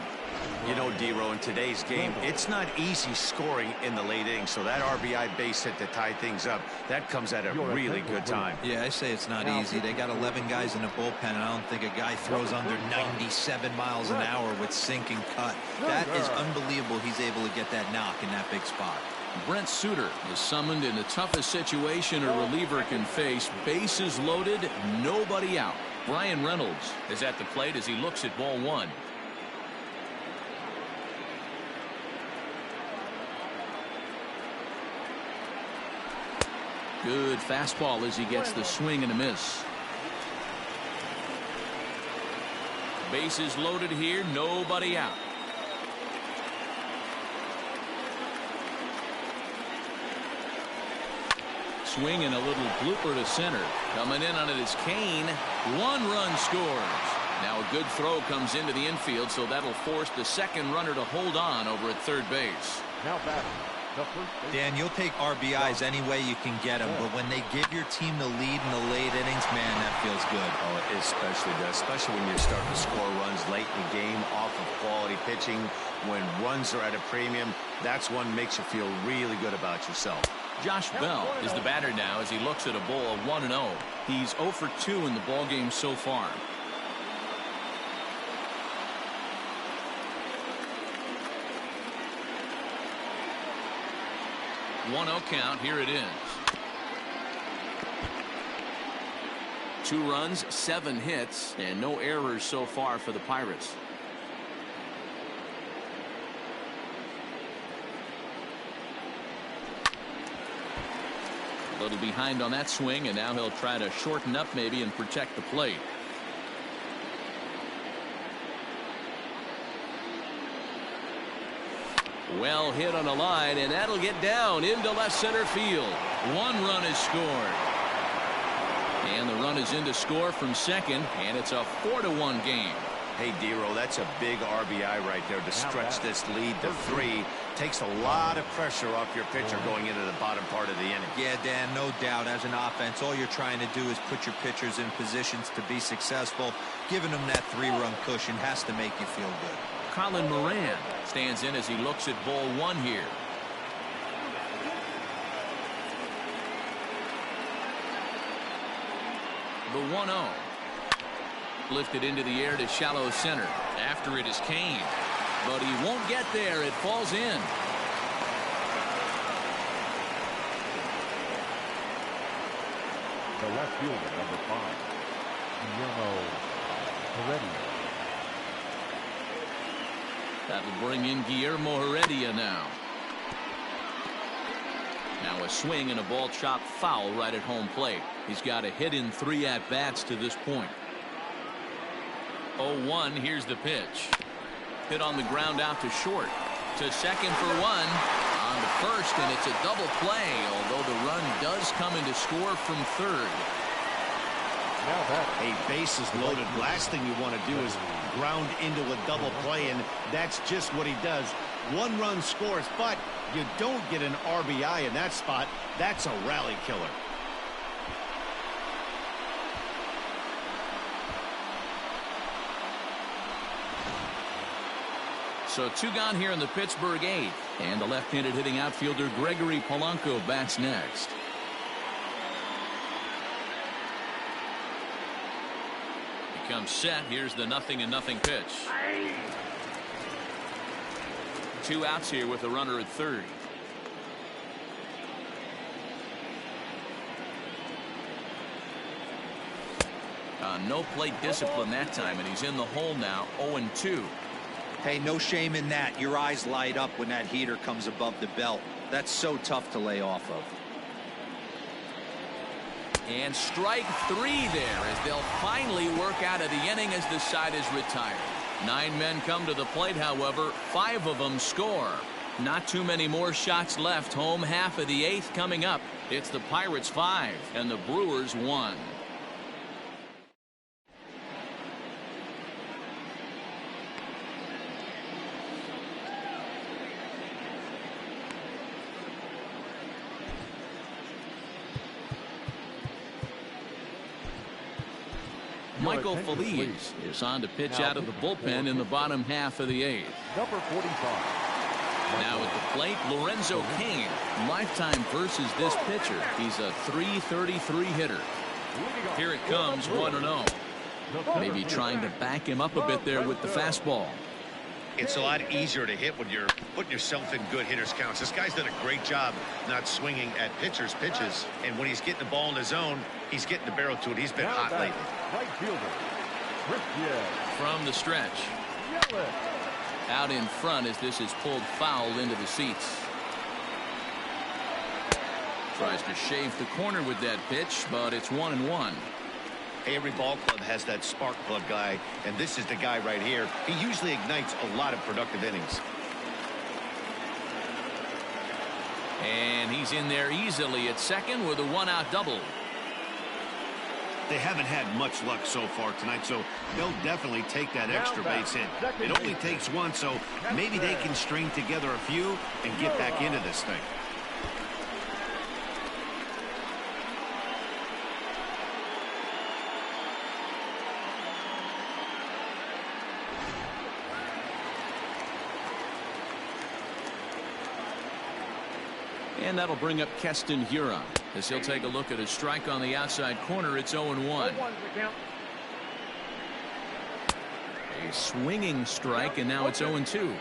You know, D-Row, in today's game, it's not easy scoring in the late innings, so that RBI base hit to tie things up, that comes at a really good time. Yeah, I say it's not easy. They got 11 guys in the bullpen, and I don't think a guy throws under 97 miles an hour with sink and cut. That is unbelievable he's able to get that knock in that big spot. Brent Suter is summoned in the toughest situation a reliever can face. Bases loaded, nobody out. Brian Reynolds is at the plate as he looks at ball one. Good fastball as he gets the swing and a miss. Bases loaded here, nobody out. Swing and a little blooper to center. Coming in on it is Kane. 1 run scores. Now a good throw comes into the infield, so that'll force the second runner to hold on over at third base. Now batting. Dan, you'll take RBIs any way you can get them, but when they give your team the lead in the late innings, man, that feels good. Oh, it especially does, especially when you're starting to score runs late in the game off of quality pitching. When runs are at a premium, that's one makes you feel really good about yourself. Josh Bell is the batter now as he looks at a ball of 1-0. He's 0 for 2 in the ballgame so far. One-0 count. Here it is. 2 runs, 7 hits, and no errors so far for the Pirates. A little behind on that swing, and now he'll try to shorten up maybe and protect the plate. Well hit on a line, and that'll get down into left center field. 1 run is scored. And the run is in to score from second, and it's a 4-1 game. Hey, D-Row, that's a big RBI right there to stretch this lead to 3. Takes a lot of pressure off your pitcher going into the bottom part of the inning. Yeah, Dan, no doubt. As an offense, all you're trying to do is put your pitchers in positions to be successful. Giving them that 3-run cushion has to make you feel good. Colin Moran stands in as he looks at ball 1 here. The 1-0. Lifted into the air to shallow center. After it is Kane. But he won't get there. It falls in. The left fielder, number 5, Guillermo Heredia. That'll bring in Guillermo Heredia now. Now a swing and a ball chopped foul right at home plate. He's got a hit in 3 at-bats to this point. 0-1. Here's the pitch. Hit on the ground out to short. To second for 1. On to first, and it's a double play, although the run does come in to score from third. Now that a bases loaded. Last thing you want to do is ground into a double play, and that's just what he does. 1 run scores, but you don't get an RBI in that spot. That's a rally killer. So 2 gone here in the Pittsburgh 8th, and the left-handed hitting outfielder Gregory Polanco bats next. He comes set. Here's the 0-0 pitch. 2 outs here with a runner at third. No plate discipline that time, and he's in the hole now. 0-2. Hey, no shame in that. Your eyes light up when that heater comes above the belt. That's so tough to lay off of. And strike 3 there as they'll finally work out of the inning as the side is retired. 9 men come to the plate, however. 5 of them score. Not too many more shots left. Home half of the 8th coming up. It's the Pirates 5 and the Brewers 1. Michael Feliz is on to pitch out of the bullpen in the bottom half of the 8th. Number 45. Now at the plate, Lorenzo Cain. Lifetime versus this pitcher. He's a .333 hitter. Here it comes, 1-0. Maybe trying to back him up a bit there with the fastball. It's a lot easier to hit when you're putting yourself in good hitters counts. This guy's done a great job not swinging at pitchers' pitches. And when he's getting the ball in the zone, he's getting the barrel to it. He's been hot lately. Right fielder. From the stretch. Out in front as this is pulled foul into the seats. Tries to shave the corner with that pitch, but it's 1-1. Every ball club has that spark plug guy, and this is the guy right here. He usually ignites a lot of productive innings. And he's in there easily at second with a 1-out double. They haven't had much luck so far tonight, so they'll definitely take that extra base hit. It only takes one, so maybe they can string together a few and get back into this thing. And that'll bring up Keston Hiura as he'll take a look at a strike on the outside corner. It's 0-1. A swinging strike, and now it's 0-2.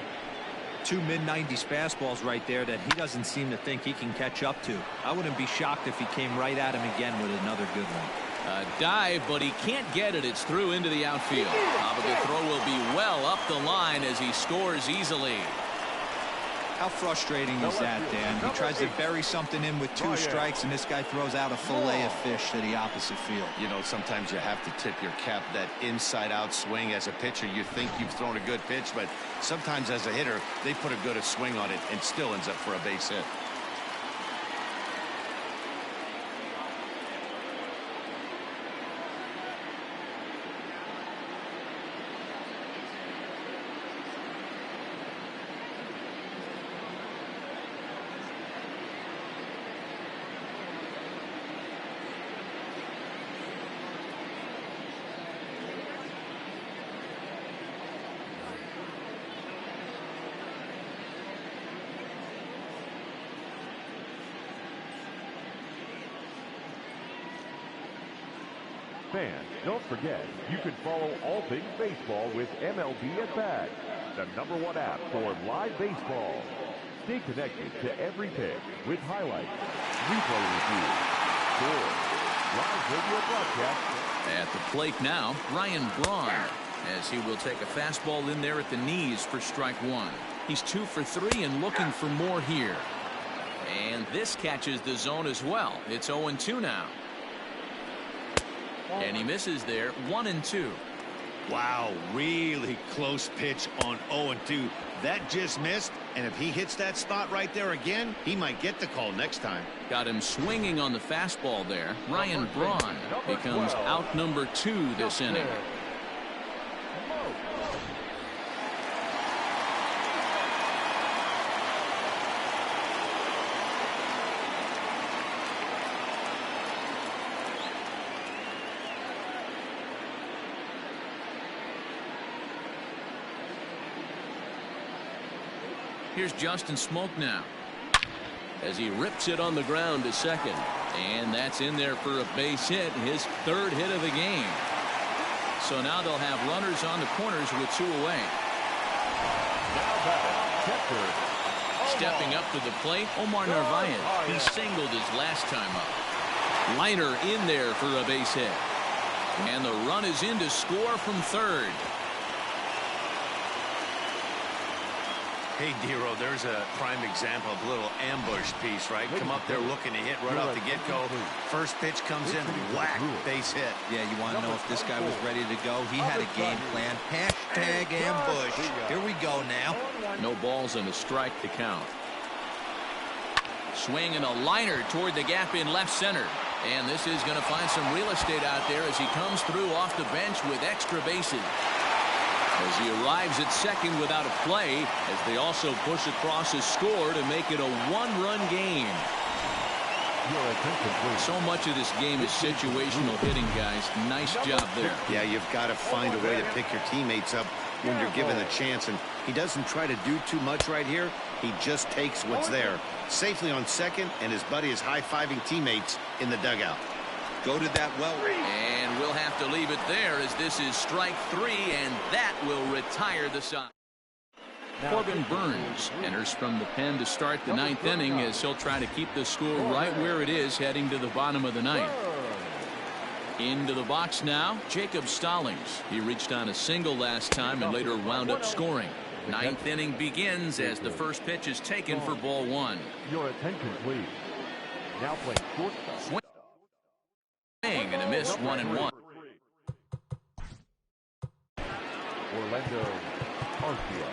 Two mid-90s fastballs right there that he doesn't seem to think he can catch up to. I wouldn't be shocked if he came right at him again with another good one. A dive, but he can't get it. It's through into the outfield. The throw will be well up the line as he scores easily. How frustrating is that, Dan? He tries to bury something in with 2 strikes, and this guy throws out a fillet of fish to the opposite field. You know, sometimes you have to tip your cap. That inside-out swing as a pitcher, you think you've thrown a good pitch, but sometimes as a hitter, they put a good swing on it and still ends up for a base hit. Fans, don't forget, you can follow all things baseball with MLB at Bat, the #1 app for live baseball. Stay connected to every pitch with highlights, replay reviews, scores, live radio broadcasts. At the plate now, Ryan Braun, as he will take a fastball in there at the knees for strike 1. He's 2 for 3 and looking for more here. And this catches the zone as well. It's 0-2 now. And he misses there, 1-2. Wow, really close pitch on 0-2. That just missed, and if he hits that spot right there again, he might get the call next time. Got him swinging on the fastball there. Ryan Braun becomes out number 2 this inning. Here's Justin Smoke now as he rips it on the ground to second, and that's in there for a base hit, his 3rd hit of the game. So now they'll have runners on the corners with 2 away. Stepping up to the plate, Omar Narvaez. He singled his last time up. Liner in there for a base hit, and the run is in to score from 3rd. Hey, Dero, there's a prime example of a little ambush piece, right? Come up there looking to hit right off the get-go. First pitch comes in, whack, base hit. Yeah, you want to know if this guy was ready to go? He had a game plan. Hashtag ambush. Here we go now. No balls and a strike to count. Swing and a liner toward the gap in left center. And this is going to find some real estate out there as he comes through off the bench with extra bases. As he arrives at second without a play, as they also push across his score to make it a 1-run game. So much of this game is situational hitting, guys. Nice job there. Yeah, you've got to find a way to pick your teammates up when you're given the chance, and he doesn't try to do too much right here. He just takes what's there. Safely on second, and his buddy is high-fiving teammates in the dugout. Go to that well. And we'll have to leave it there as this is strike 3, and that will retire the side. Corbin Burns enters from the pen to start the 9th inning as he'll try to keep the score right where it is heading to the bottom of the 9th. Into the box now, Jacob Stallings. He reached on a single last time and later wound up scoring. 9th inning begins as the first pitch is taken for ball 1. Your attention, please. Now playing shortstop. Swing and a miss, 1-1. Orlando Arcia.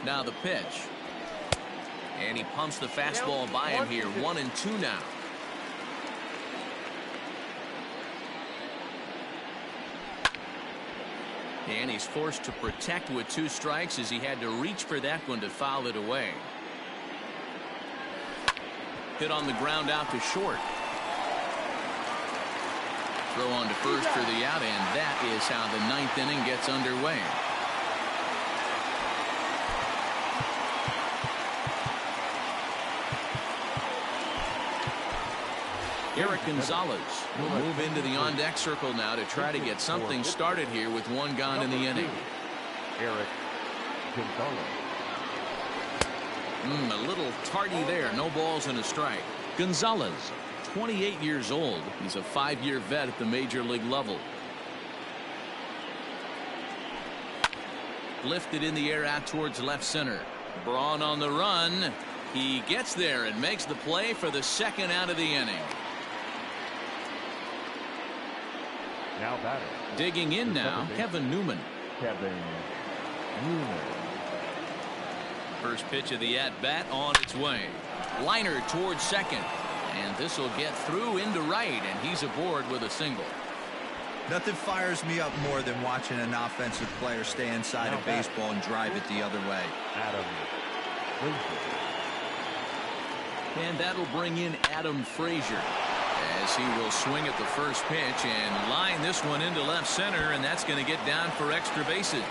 Now the pitch. And he pumps the fastball by him here. 1-2 now. And he's forced to protect with 2 strikes as he had to reach for that one to foul it away. Hit on the ground out to short. Throw on to first for the out, and that is how the 9th inning gets underway. Eric Gonzalez will move into the on-deck circle now to try to get something started here with 1 gone in the inning. Eric Gonzalez. A little tardy there. No balls and a strike. Gonzalez, 28 years old. He's a 5-year vet at the major league level. Lifted in the air out towards left center. Braun on the run. He gets there and makes the play for the 2nd out of the inning. Now batting. Digging in now, Kevin Newman. First pitch of the at-bat on its way. Liner towards second. And this will get through into right, and he's aboard with a single. Nothing fires me up more than watching an offensive player stay inside of baseball and drive it the other way. And that'll bring in Adam Frazier as he will swing at the first pitch and line this one into left center, and that's going to get down for extra bases.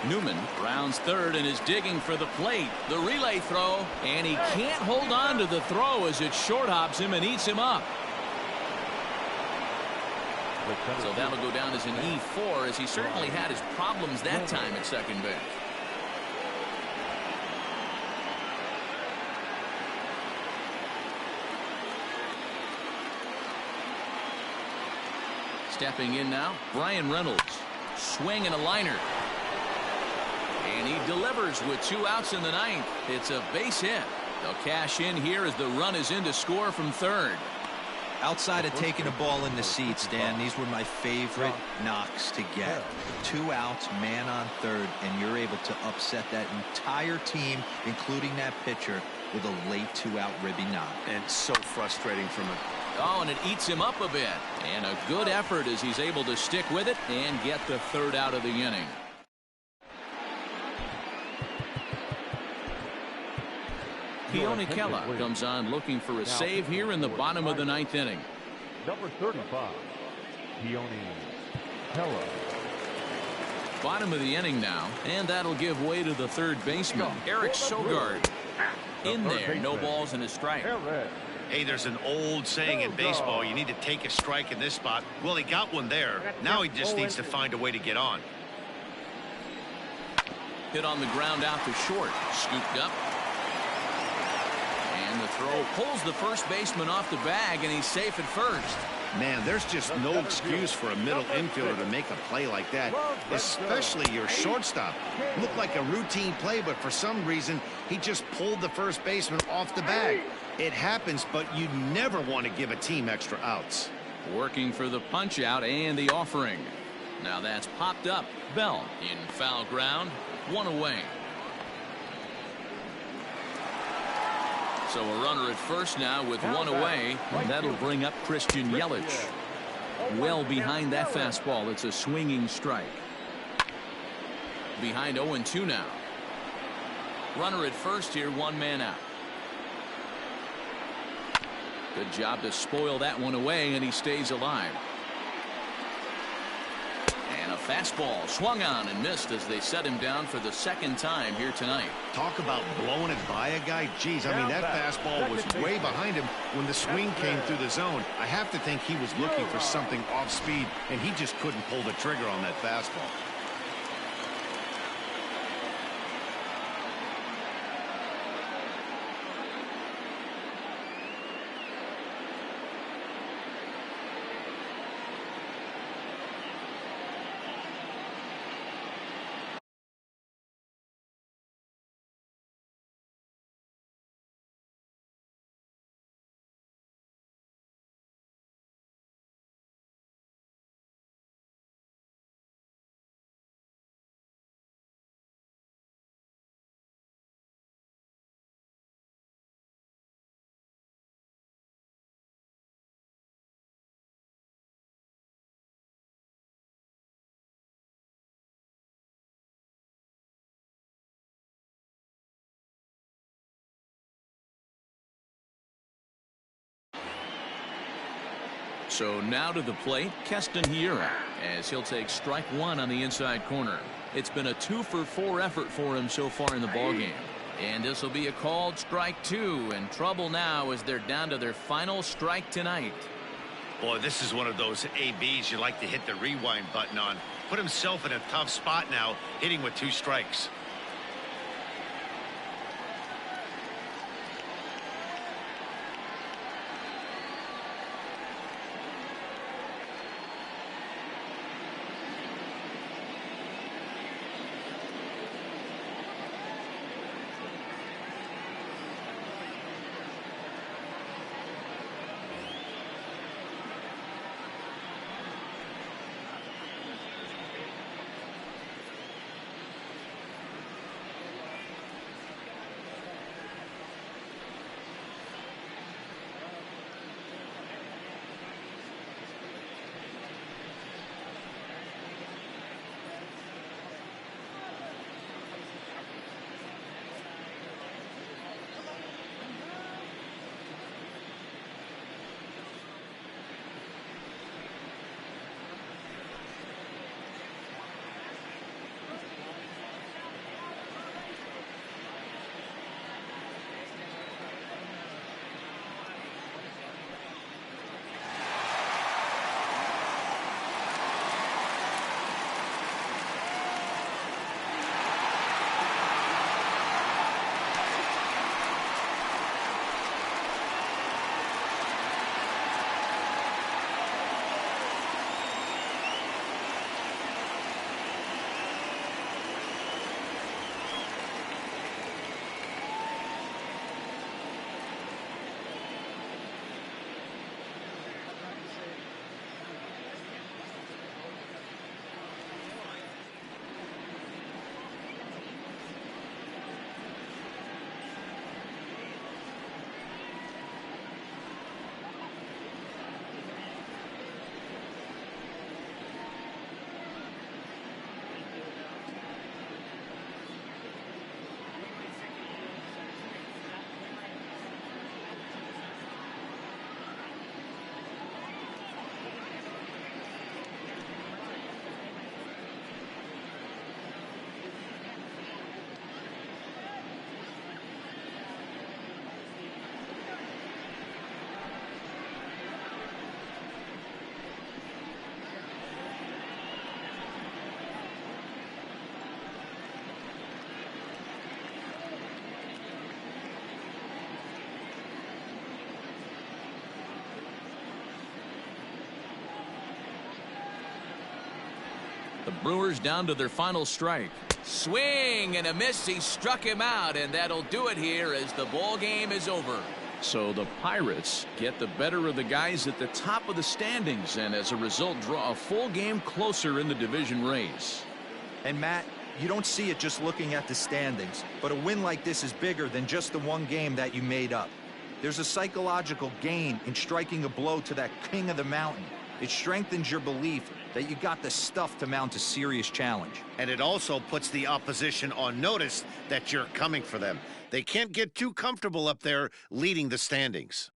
Newman rounds third and is digging for the plate. The relay throw, and he can't hold on to the throw as it short hops him and eats him up. So that'll go down as an E4 as he certainly had his problems that time at second base. Stepping in now, Brian Reynolds. Swing and a liner. And he delivers with 2 outs in the 9th. It's a base hit. They'll cash in here as the run is in to score from third. Outside of taking a ball in the seats, Dan, these were my favorite knocks to get. 2 outs, man on third, and you're able to upset that entire team, including that pitcher, with a late 2-out ribby knock. And so frustrating from him. Oh, and it eats him up a bit. And a good effort as he's able to stick with it and get the 3rd out of the inning. Keone Kela comes on looking for a save here in the bottom of the 9th inning. Number 35, Keone Kela. Bottom of the inning now, and that'll give way to the 3rd baseman, Eric Sogard. In there, no balls and a strike. Hey, there's an old saying in baseball, you need to take a strike in this spot. Well, he got one there. Now he just needs to find a way to get on. Hit on the ground out to short. Scooped up. And the throw pulls the first baseman off the bag, and he's safe at first. Man, there's just no excuse for a middle infielder to make a play like that, especially your shortstop. Looked like a routine play, but for some reason, he just pulled the first baseman off the bag. It happens, but you never want to give a team extra outs. Working for the punch out and the offering. Now that's popped up. Bell in foul ground. 1 away. So a runner at first now with 1 away. And that'll bring up Christian Yelich. Well behind that fastball. It's a swinging strike. behind 0-2 now. Runner at first here, 1 man out. Good job to spoil that one away, and he stays alive. And a fastball swung on and missed as they set him down for the 2nd time here tonight. Talk about blowing it by a guy. Geez, I mean, that fastball was way behind him when the swing came through the zone. I have to think he was looking for something off speed, and he just couldn't pull the trigger on that fastball. So now to the plate, Keston Hiura, as he'll take strike 1 on the inside corner. It's been a 2-for-4 effort for him so far in the ballgame. And this will be a called strike 2, and trouble now as they're down to their final strike tonight. Boy, this is one of those ABs you like to hit the rewind button on. Put himself in a tough spot now, hitting with 2 strikes. The Brewers down to their final strike. Swing and a miss. He struck him out, and that'll do it here as the ball game is over. So the Pirates get the better of the guys at the top of the standings, and as a result draw a full game closer in the division race. And Matt, you don't see it just looking at the standings, but a win like this is bigger than just the one game that you made up. There's a psychological gain in striking a blow to that king of the mountain. It strengthens your belief that you got the stuff to mount a serious challenge. And it also puts the opposition on notice that you're coming for them. They can't get too comfortable up there leading the standings.